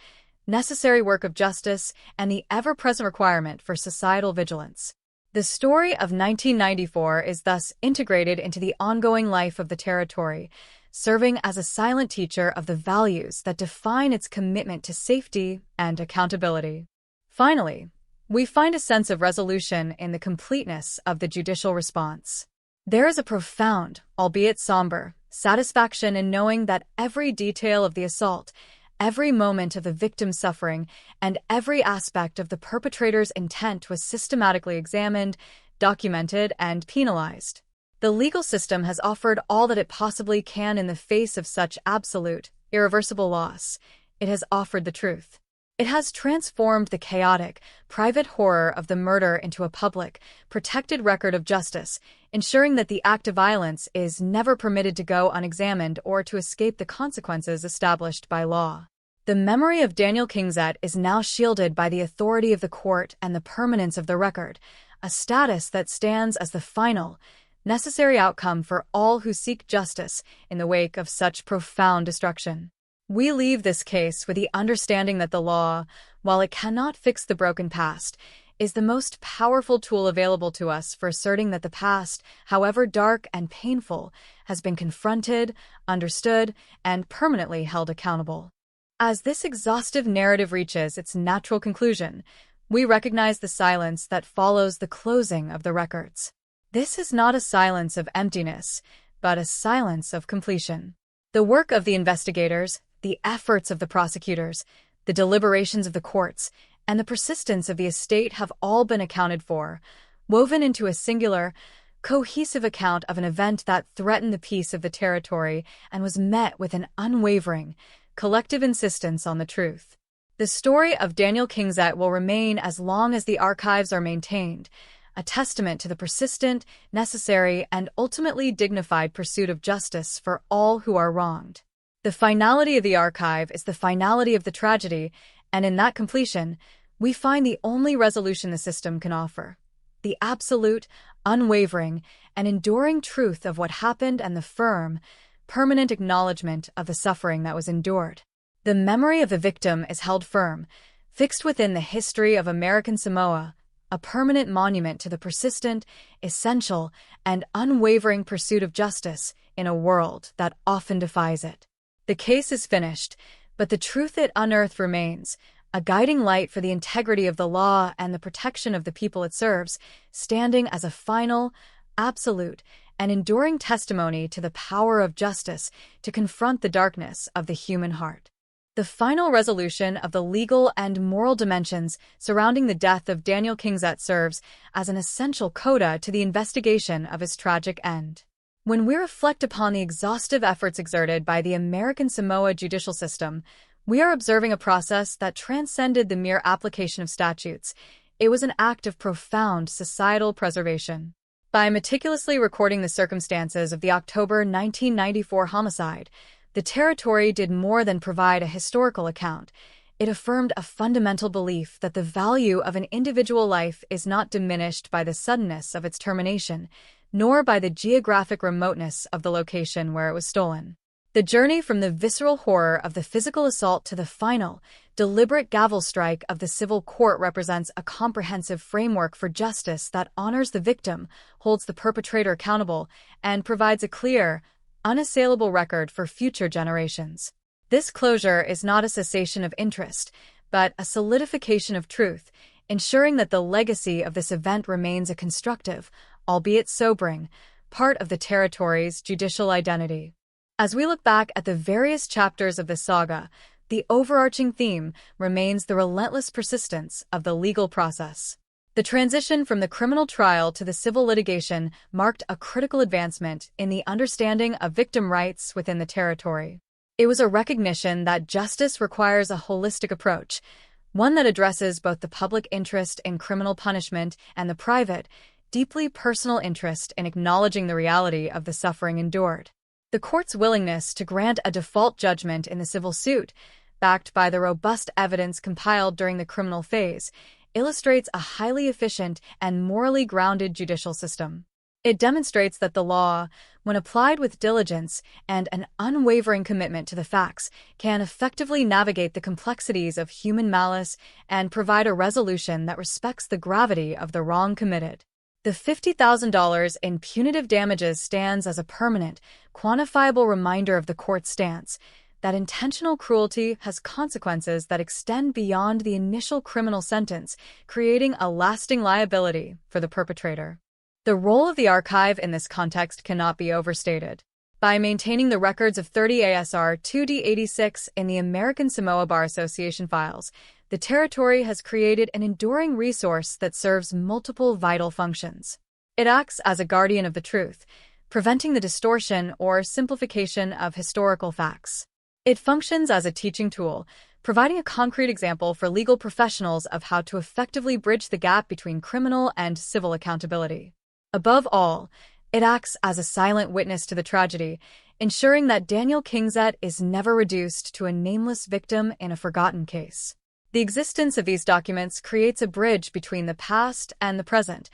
necessary work of justice and the ever-present requirement for societal vigilance. The story of 1994 is thus integrated into the ongoing life of the territory, serving as a silent teacher of the values that define its commitment to safety and accountability. Finally, we find a sense of resolution in the completeness of the judicial response. There is a profound, albeit somber, satisfaction in knowing that every detail of the assault, every moment of the victim's suffering, and every aspect of the perpetrator's intent was systematically examined, documented, and penalized. The legal system has offered all that it possibly can in the face of such absolute, irreversible loss. It has offered the truth. It has transformed the chaotic, private horror of the murder into a public, protected record of justice, ensuring that the act of violence is never permitted to go unexamined or to escape the consequences established by law. The memory of Daniel Kingset is now shielded by the authority of the court and the permanence of the record, a status that stands as the final, necessary outcome for all who seek justice in the wake of such profound destruction. We leave this case with the understanding that the law, while it cannot fix the broken past, is the most powerful tool available to us for asserting that the past, however dark and painful, has been confronted, understood, and permanently held accountable. As this exhaustive narrative reaches its natural conclusion, we recognize the silence that follows the closing of the records. This is not a silence of emptiness, but a silence of completion. The work of the investigators, the efforts of the prosecutors, the deliberations of the courts, and the persistence of the estate have all been accounted for, woven into a singular, cohesive account of an event that threatened the peace of the territory and was met with an unwavering, collective insistence on the truth. The story of Daniel Kingset will remain as long as the archives are maintained, a testament to the persistent, necessary, and ultimately dignified pursuit of justice for all who are wronged. The finality of the archive is the finality of the tragedy, and in that completion, we find the only resolution the system can offer: the absolute, unwavering, and enduring truth of what happened and the firm, permanent acknowledgement of the suffering that was endured. The memory of the victim is held firm, fixed within the history of American Samoa, a permanent monument to the persistent, essential, and unwavering pursuit of justice in a world that often defies it. The case is finished, but the truth it unearthed remains, a guiding light for the integrity of the law and the protection of the people it serves, standing as a final, absolute, and enduring testimony to the power of justice to confront the darkness of the human heart. The final resolution of the legal and moral dimensions surrounding the death of Daniel Kingset serves as an essential coda to the investigation of his tragic end. When we reflect upon the exhaustive efforts exerted by the American Samoa judicial system, we are observing a process that transcended the mere application of statutes. It was an act of profound societal preservation. By meticulously recording the circumstances of the October 1994 homicide, the territory did more than provide a historical account. It affirmed a fundamental belief that the value of an individual life is not diminished by the suddenness of its termination, nor by the geographic remoteness of the location where it was stolen. The journey from the visceral horror of the physical assault to the final, deliberate gavel strike of the civil court represents a comprehensive framework for justice that honors the victim, holds the perpetrator accountable, and provides a clear, unassailable record for future generations. This closure is not a cessation of interest, but a solidification of truth, ensuring that the legacy of this event remains a constructive, albeit sobering, part of the territory's judicial identity. As we look back at the various chapters of this saga, the overarching theme remains the relentless persistence of the legal process. The transition from the criminal trial to the civil litigation marked a critical advancement in the understanding of victim rights within the territory. It was a recognition that justice requires a holistic approach, one that addresses both the public interest in criminal punishment and the private, deeply personal interest in acknowledging the reality of the suffering endured. The court's willingness to grant a default judgment in the civil suit, backed by the robust evidence compiled during the criminal phase, illustrates a highly efficient and morally grounded judicial system. It demonstrates that the law, when applied with diligence and an unwavering commitment to the facts, can effectively navigate the complexities of human malice and provide a resolution that respects the gravity of the wrong committed. The $50,000 in punitive damages stands as a permanent, quantifiable reminder of the court's stance, that intentional cruelty has consequences that extend beyond the initial criminal sentence, creating a lasting liability for the perpetrator. The role of the archive in this context cannot be overstated. By maintaining the records of 30 ASR 2D86 in the American Samoa Bar Association files, the territory has created an enduring resource that serves multiple vital functions. It acts as a guardian of the truth, preventing the distortion or simplification of historical facts. It functions as a teaching tool, providing a concrete example for legal professionals of how to effectively bridge the gap between criminal and civil accountability. Above all, it acts as a silent witness to the tragedy, ensuring that Daniel Kingset is never reduced to a nameless victim in a forgotten case. The existence of these documents creates a bridge between the past and the present,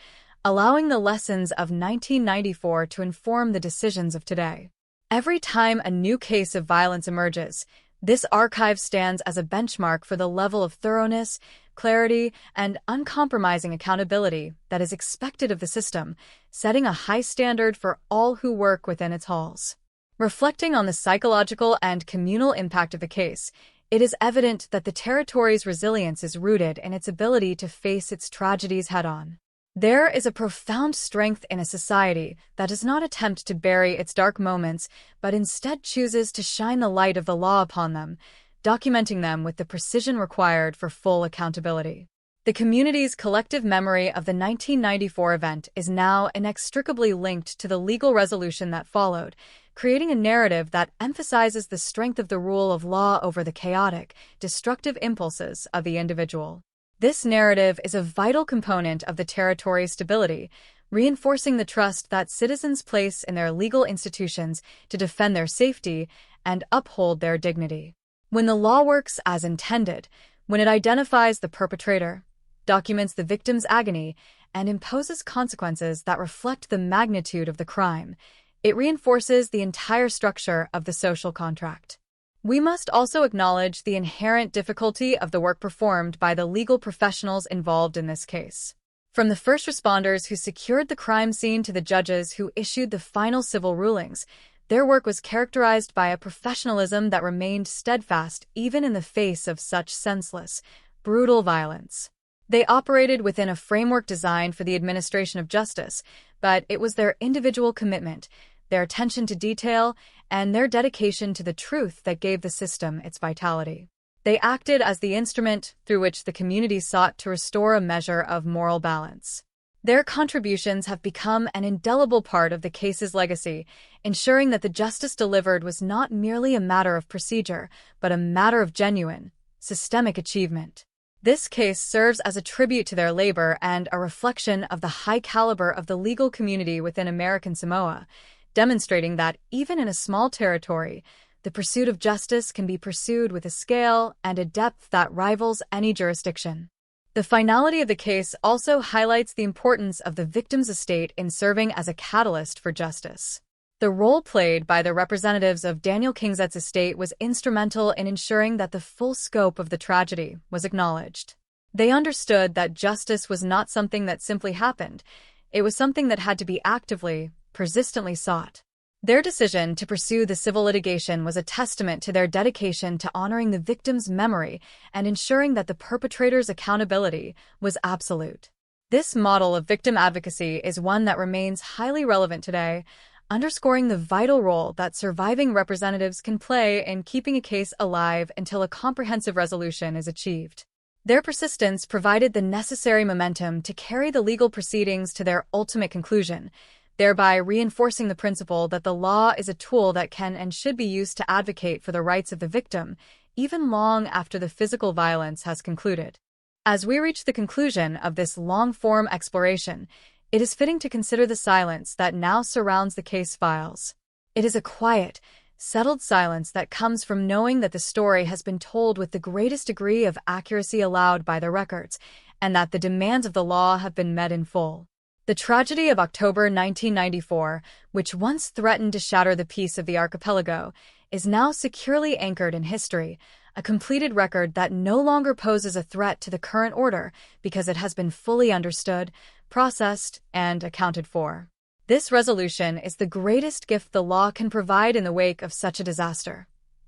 allowing the lessons of 1994 to inform the decisions of today. Every time a new case of violence emerges, this archive stands as a benchmark for the level of thoroughness, clarity, and uncompromising accountability that is expected of the system, setting a high standard for all who work within its halls. Reflecting on the psychological and communal impact of the case, it is evident that the territory's resilience is rooted in its ability to face its tragedies head-on. There is a profound strength in a society that does not attempt to bury its dark moments, but instead chooses to shine the light of the law upon them, documenting them with the precision required for full accountability. The community's collective memory of the 1994 event is now inextricably linked to the legal resolution that followed, creating a narrative that emphasizes the strength of the rule of law over the chaotic, destructive impulses of the individual. This narrative is a vital component of the territory's stability, reinforcing the trust that citizens place in their legal institutions to defend their safety and uphold their dignity. When the law works as intended, when it identifies the perpetrator, documents the victim's agony, and imposes consequences that reflect the magnitude of the crime, it reinforces the entire structure of the social contract. We must also acknowledge the inherent difficulty of the work performed by the legal professionals involved in this case. From the first responders who secured the crime scene to the judges who issued the final civil rulings, Their work was characterized by a professionalism that remained steadfast even in the face of such senseless, brutal violence. They operated within a framework designed for the administration of justice, but it was their individual commitment, their attention to detail, and their dedication to the truth that gave the system its vitality. They acted as the instrument through which the community sought to restore a measure of moral balance. Their contributions have become an indelible part of the case's legacy, ensuring that the justice delivered was not merely a matter of procedure, but a matter of genuine, systemic achievement. This case serves as a tribute to their labor and a reflection of the high caliber of the legal community within American Samoa, demonstrating that even in a small territory, the pursuit of justice can be pursued with a scale and a depth that rivals any jurisdiction. The finality of the case also highlights the importance of the victim's estate in serving as a catalyst for justice. The role played by the representatives of Daniel Kingsett's estate was instrumental in ensuring that the full scope of the tragedy was acknowledged. They understood that justice was not something that simply happened. It was something that had to be actively, persistently sought. Their decision to pursue the civil litigation was a testament to their dedication to honoring the victim's memory and ensuring that the perpetrator's accountability was absolute. This model of victim advocacy is one that remains highly relevant today, underscoring the vital role that surviving representatives can play in keeping a case alive until a comprehensive resolution is achieved. Their persistence provided the necessary momentum to carry the legal proceedings to their ultimate conclusion, thereby reinforcing the principle that the law is a tool that can and should be used to advocate for the rights of the victim, even long after the physical violence has concluded. As we reach the conclusion of this long-form exploration, it is fitting to consider the silence that now surrounds the case files. It is a quiet, settled silence that comes from knowing that the story has been told with the greatest degree of accuracy allowed by the records, and that the demands of the law have been met in full. The tragedy of October 1994, which once threatened to shatter the peace of the archipelago, is now securely anchored in history, a completed record that no longer poses a threat to the current order because it has been fully understood, processed, and accounted for. This resolution is the greatest gift the law can provide in the wake of such a disaster.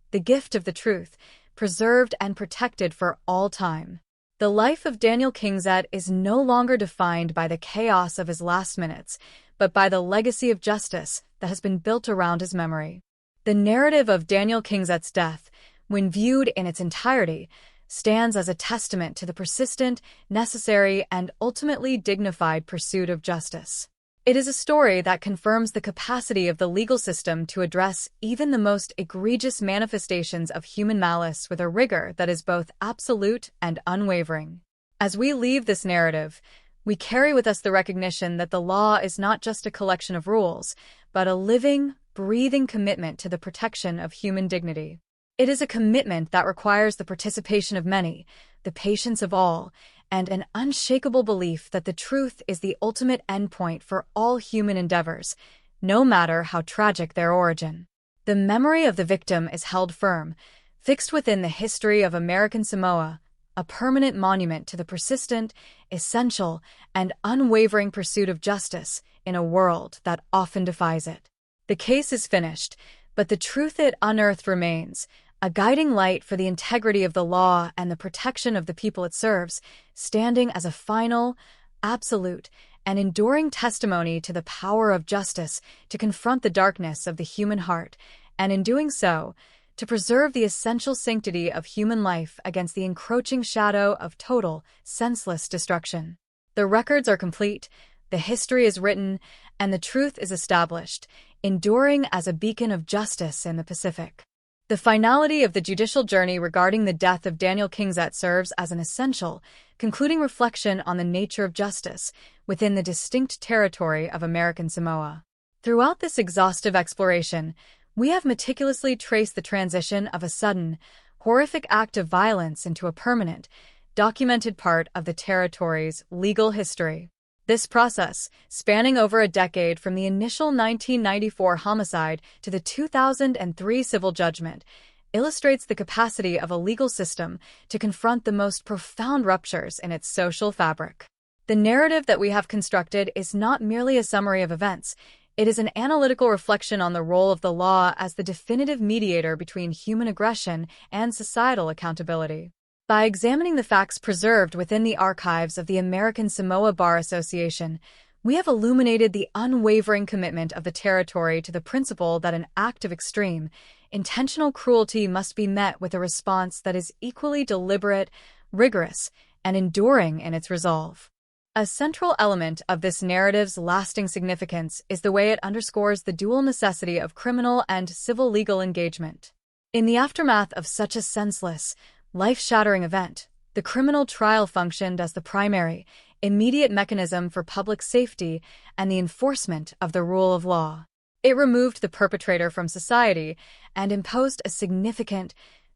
The gift of the truth, preserved and protected for all time. The life of Daniel Kingsett is no longer defined by the chaos of his last minutes, but by the legacy of justice that has been built around his memory. The narrative of Daniel Kingsett's death, when viewed in its entirety, stands as a testament to the persistent, necessary, and ultimately dignified pursuit of justice. It is a story that confirms the capacity of the legal system to address even the most egregious manifestations of human malice with a rigor that is both absolute and unwavering. As we leave this narrative, we carry with us the recognition that the law is not just a collection of rules, but a living, breathing commitment to the protection of human dignity. It is a commitment that requires the participation of many, the patience of all, and an unshakable belief that the truth is the ultimate endpoint for all human endeavors, no matter how tragic their origin. The memory of the victim is held firm, fixed within the history of American Samoa, a permanent monument to the persistent, essential, and unwavering pursuit of justice in a world that often defies it. The case is finished, but the truth it unearthed remains, a guiding light for the integrity of the law and the protection of the people it serves, standing as a final, absolute, and enduring testimony to the power of justice to confront the darkness of the human heart, and in doing so, to preserve the essential sanctity of human life against the encroaching shadow of total, senseless destruction. The records are complete, the history is written, and the truth is established, enduring as a beacon of justice in the Pacific. The finality of the judicial journey regarding the death of Daniel Kingsett serves as an essential, concluding reflection on the nature of justice within the distinct territory of American Samoa. Throughout this exhaustive exploration, we have meticulously traced the transition of a sudden, horrific act of violence into a permanent, documented part of the territory's legal history. This process, spanning over a decade from the initial 1994 homicide to the 2003 civil judgment, illustrates the capacity of a legal system to confront the most profound ruptures in its social fabric. The narrative that we have constructed is not merely a summary of events, It is an analytical reflection on the role of the law as the definitive mediator between human aggression and societal accountability. By examining the facts preserved within the archives of the American Samoa Bar Association, we have illuminated the unwavering commitment of the territory to the principle that an act of extreme, intentional cruelty must be met with a response that is equally deliberate, rigorous, and enduring in its resolve. A central element of this narrative's lasting significance is the way it underscores the dual necessity of criminal and civil legal engagement. In the aftermath of such a senseless, life-shattering event, the criminal trial functioned as the primary, immediate mechanism for public safety and the enforcement of the rule of law. It removed the perpetrator from society and imposed a significant,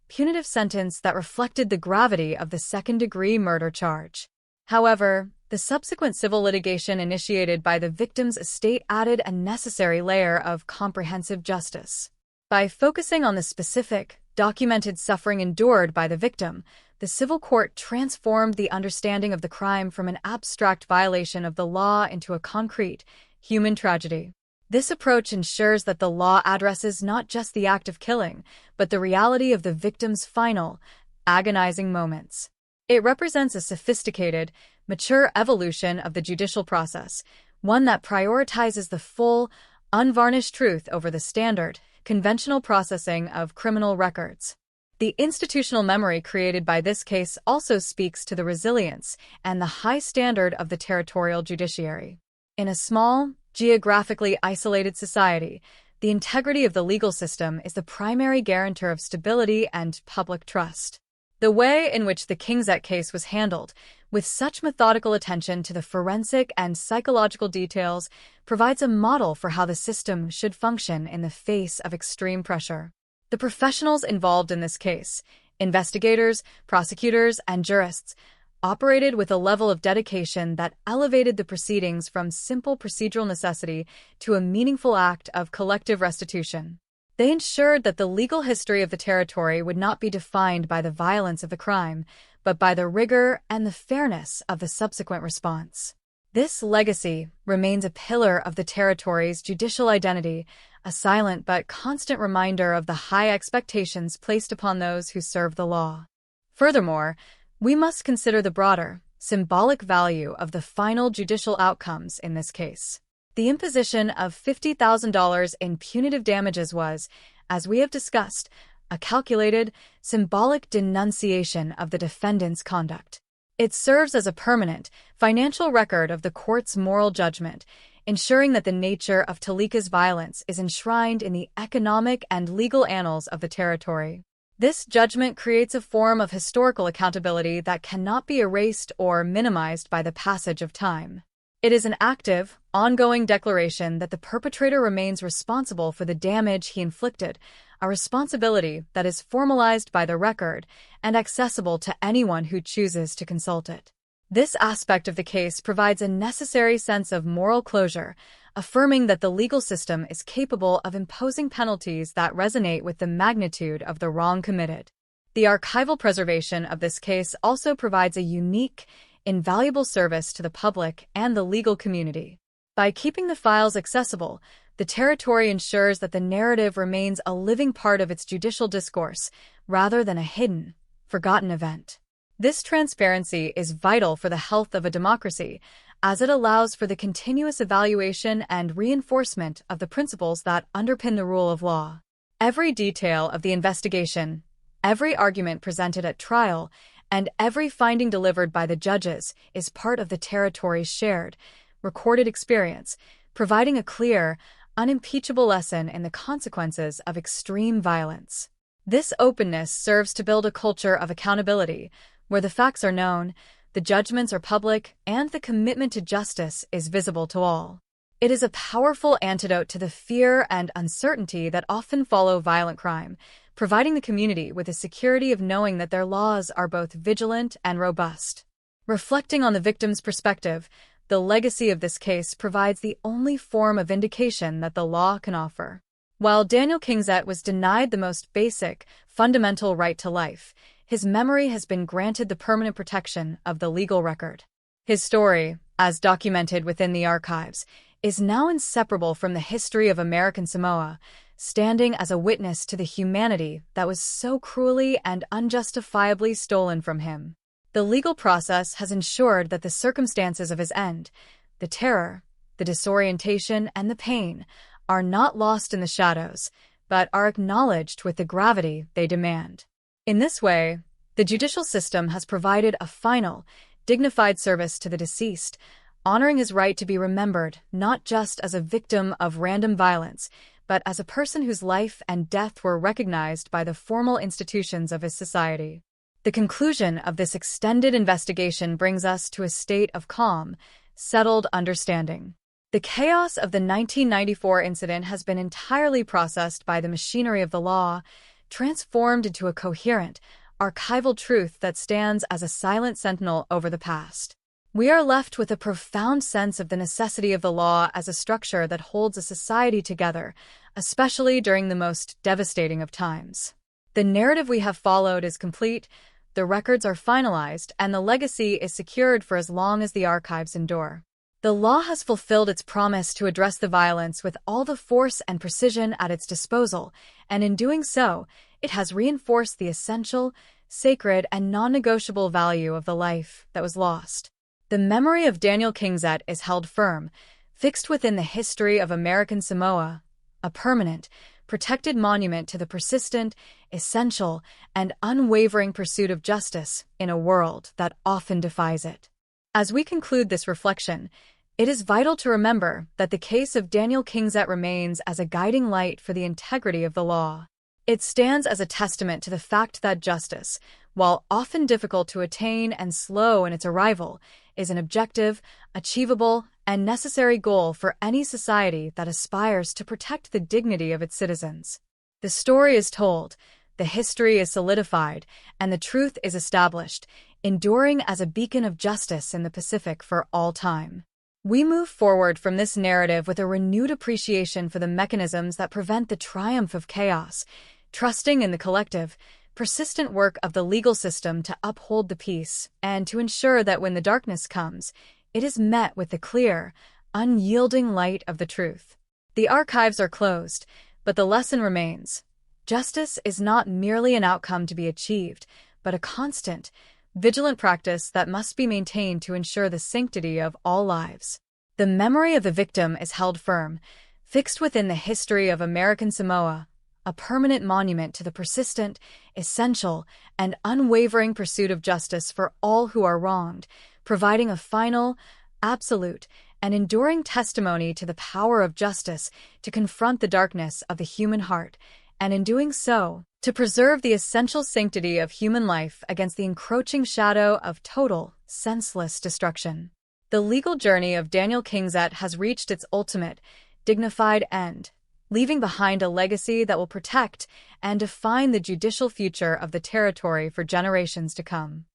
punitive sentence that reflected the gravity of the second-degree murder charge. However, the subsequent civil litigation initiated by the victim's estate added a necessary layer of comprehensive justice. By focusing on the specific, documented suffering endured by the victim, the civil court transformed the understanding of the crime from an abstract violation of the law into a concrete, human tragedy. This approach ensures that the law addresses not just the act of killing, but the reality of the victim's final, agonizing moments. It represents a sophisticated, mature evolution of the judicial process, one that prioritizes the full, unvarnished truth over the standard, conventional processing of criminal records. The institutional memory created by this case also speaks to the resilience and the high standard of the territorial judiciary. In a small, geographically isolated society, the integrity of the legal system is the primary guarantor of stability and public trust. The way in which the Kingset case was handled, with such methodical attention to the forensic and psychological details, provides a model for how the system should function in the face of extreme pressure. The professionals involved in this case, investigators, prosecutors, and jurists, operated with a level of dedication that elevated the proceedings from simple procedural necessity to a meaningful act of collective restitution. They ensured that the legal history of the territory would not be defined by the violence of the crime, but by the rigor and the fairness of the subsequent response. This legacy remains a pillar of the territory's judicial identity, a silent but constant reminder of the high expectations placed upon those who serve the law. Furthermore, we must consider the broader, symbolic value of the final judicial outcomes in this case. The imposition of $50,000 in punitive damages was, as we have discussed, a calculated, symbolic denunciation of the defendant's conduct. It serves as a permanent, financial record of the court's moral judgment, ensuring that the nature of Talika's violence is enshrined in the economic and legal annals of the territory. This judgment creates a form of historical accountability that cannot be erased or minimized by the passage of time. It is an active, ongoing declaration that the perpetrator remains responsible for the damage he inflicted, a responsibility that is formalized by the record and accessible to anyone who chooses to consult it. This aspect of the case provides a necessary sense of moral closure, affirming that the legal system is capable of imposing penalties that resonate with the magnitude of the wrong committed. The archival preservation of this case also provides a unique, invaluable service to the public and the legal community. By keeping the files accessible, the territory ensures that the narrative remains a living part of its judicial discourse, rather than a hidden, forgotten event. This transparency is vital for the health of a democracy, as it allows for the continuous evaluation and reinforcement of the principles that underpin the rule of law. Every detail of the investigation, every argument presented at trial, and every finding delivered by the judges is part of the territory's shared, recorded experience, providing a clear, unimpeachable lesson in the consequences of extreme violence. This openness serves to build a culture of accountability, where the facts are known, the judgments are public, and the commitment to justice is visible to all. It is a powerful antidote to the fear and uncertainty that often follow violent crime, providing the community with the security of knowing that their laws are both vigilant and robust. Reflecting on the victim's perspective, the legacy of this case provides the only form of vindication that the law can offer. While Daniel Kingset was denied the most basic, fundamental right to life, his memory has been granted the permanent protection of the legal record. His story, as documented within the archives, is now inseparable from the history of American Samoa, standing as a witness to the humanity that was so cruelly and unjustifiably stolen from him. The legal process has ensured that the circumstances of his end, the terror, the disorientation, and the pain, are not lost in the shadows, but are acknowledged with the gravity they demand. In this way, the judicial system has provided a final, dignified service to the deceased, honoring his right to be remembered not just as a victim of random violence, but as a person whose life and death were recognized by the formal institutions of his society. The conclusion of this extended investigation brings us to a state of calm, settled understanding. The chaos of the 1994 incident has been entirely processed by the machinery of the law, transformed into a coherent, archival truth that stands as a silent sentinel over the past. We are left with a profound sense of the necessity of the law as a structure that holds a society together, especially during the most devastating of times. The narrative we have followed is complete, the records are finalized, and the legacy is secured for as long as the archives endure. The law has fulfilled its promise to address the violence with all the force and precision at its disposal, and in doing so, it has reinforced the essential, sacred, and non-negotiable value of the life that was lost. The memory of Daniel Kingzet is held firm, fixed within the history of American Samoa, a permanent, protected monument to the persistent, essential, and unwavering pursuit of justice in a world that often defies it. As we conclude this reflection, it is vital to remember that the case of Daniel Kingzet remains as a guiding light for the integrity of the law. It stands as a testament to the fact that justice, while often difficult to attain and slow in its arrival, is an objective, achievable, and necessary goal for any society that aspires to protect the dignity of its citizens. The story is told, the history is solidified, and the truth is established, enduring as a beacon of justice in the Pacific for all time. We move forward from this narrative with a renewed appreciation for the mechanisms that prevent the triumph of chaos, trusting in the collective, persistent work of the legal system to uphold the peace and to ensure that when the darkness comes, it is met with the clear, unyielding light of the truth. The archives are closed, but the lesson remains. Justice is not merely an outcome to be achieved, but a constant, vigilant practice that must be maintained to ensure the sanctity of all lives. The memory of the victim is held firm, fixed within the history of American Samoa, a permanent monument to the persistent, essential, and unwavering pursuit of justice for all who are wronged, providing a final, absolute, and enduring testimony to the power of justice to confront the darkness of the human heart, and in doing so, to preserve the essential sanctity of human life against the encroaching shadow of total, senseless destruction. The legal journey of Daniel Kingzet has reached its ultimate, dignified end, leaving behind a legacy that will protect and define the judicial future of the territory for generations to come.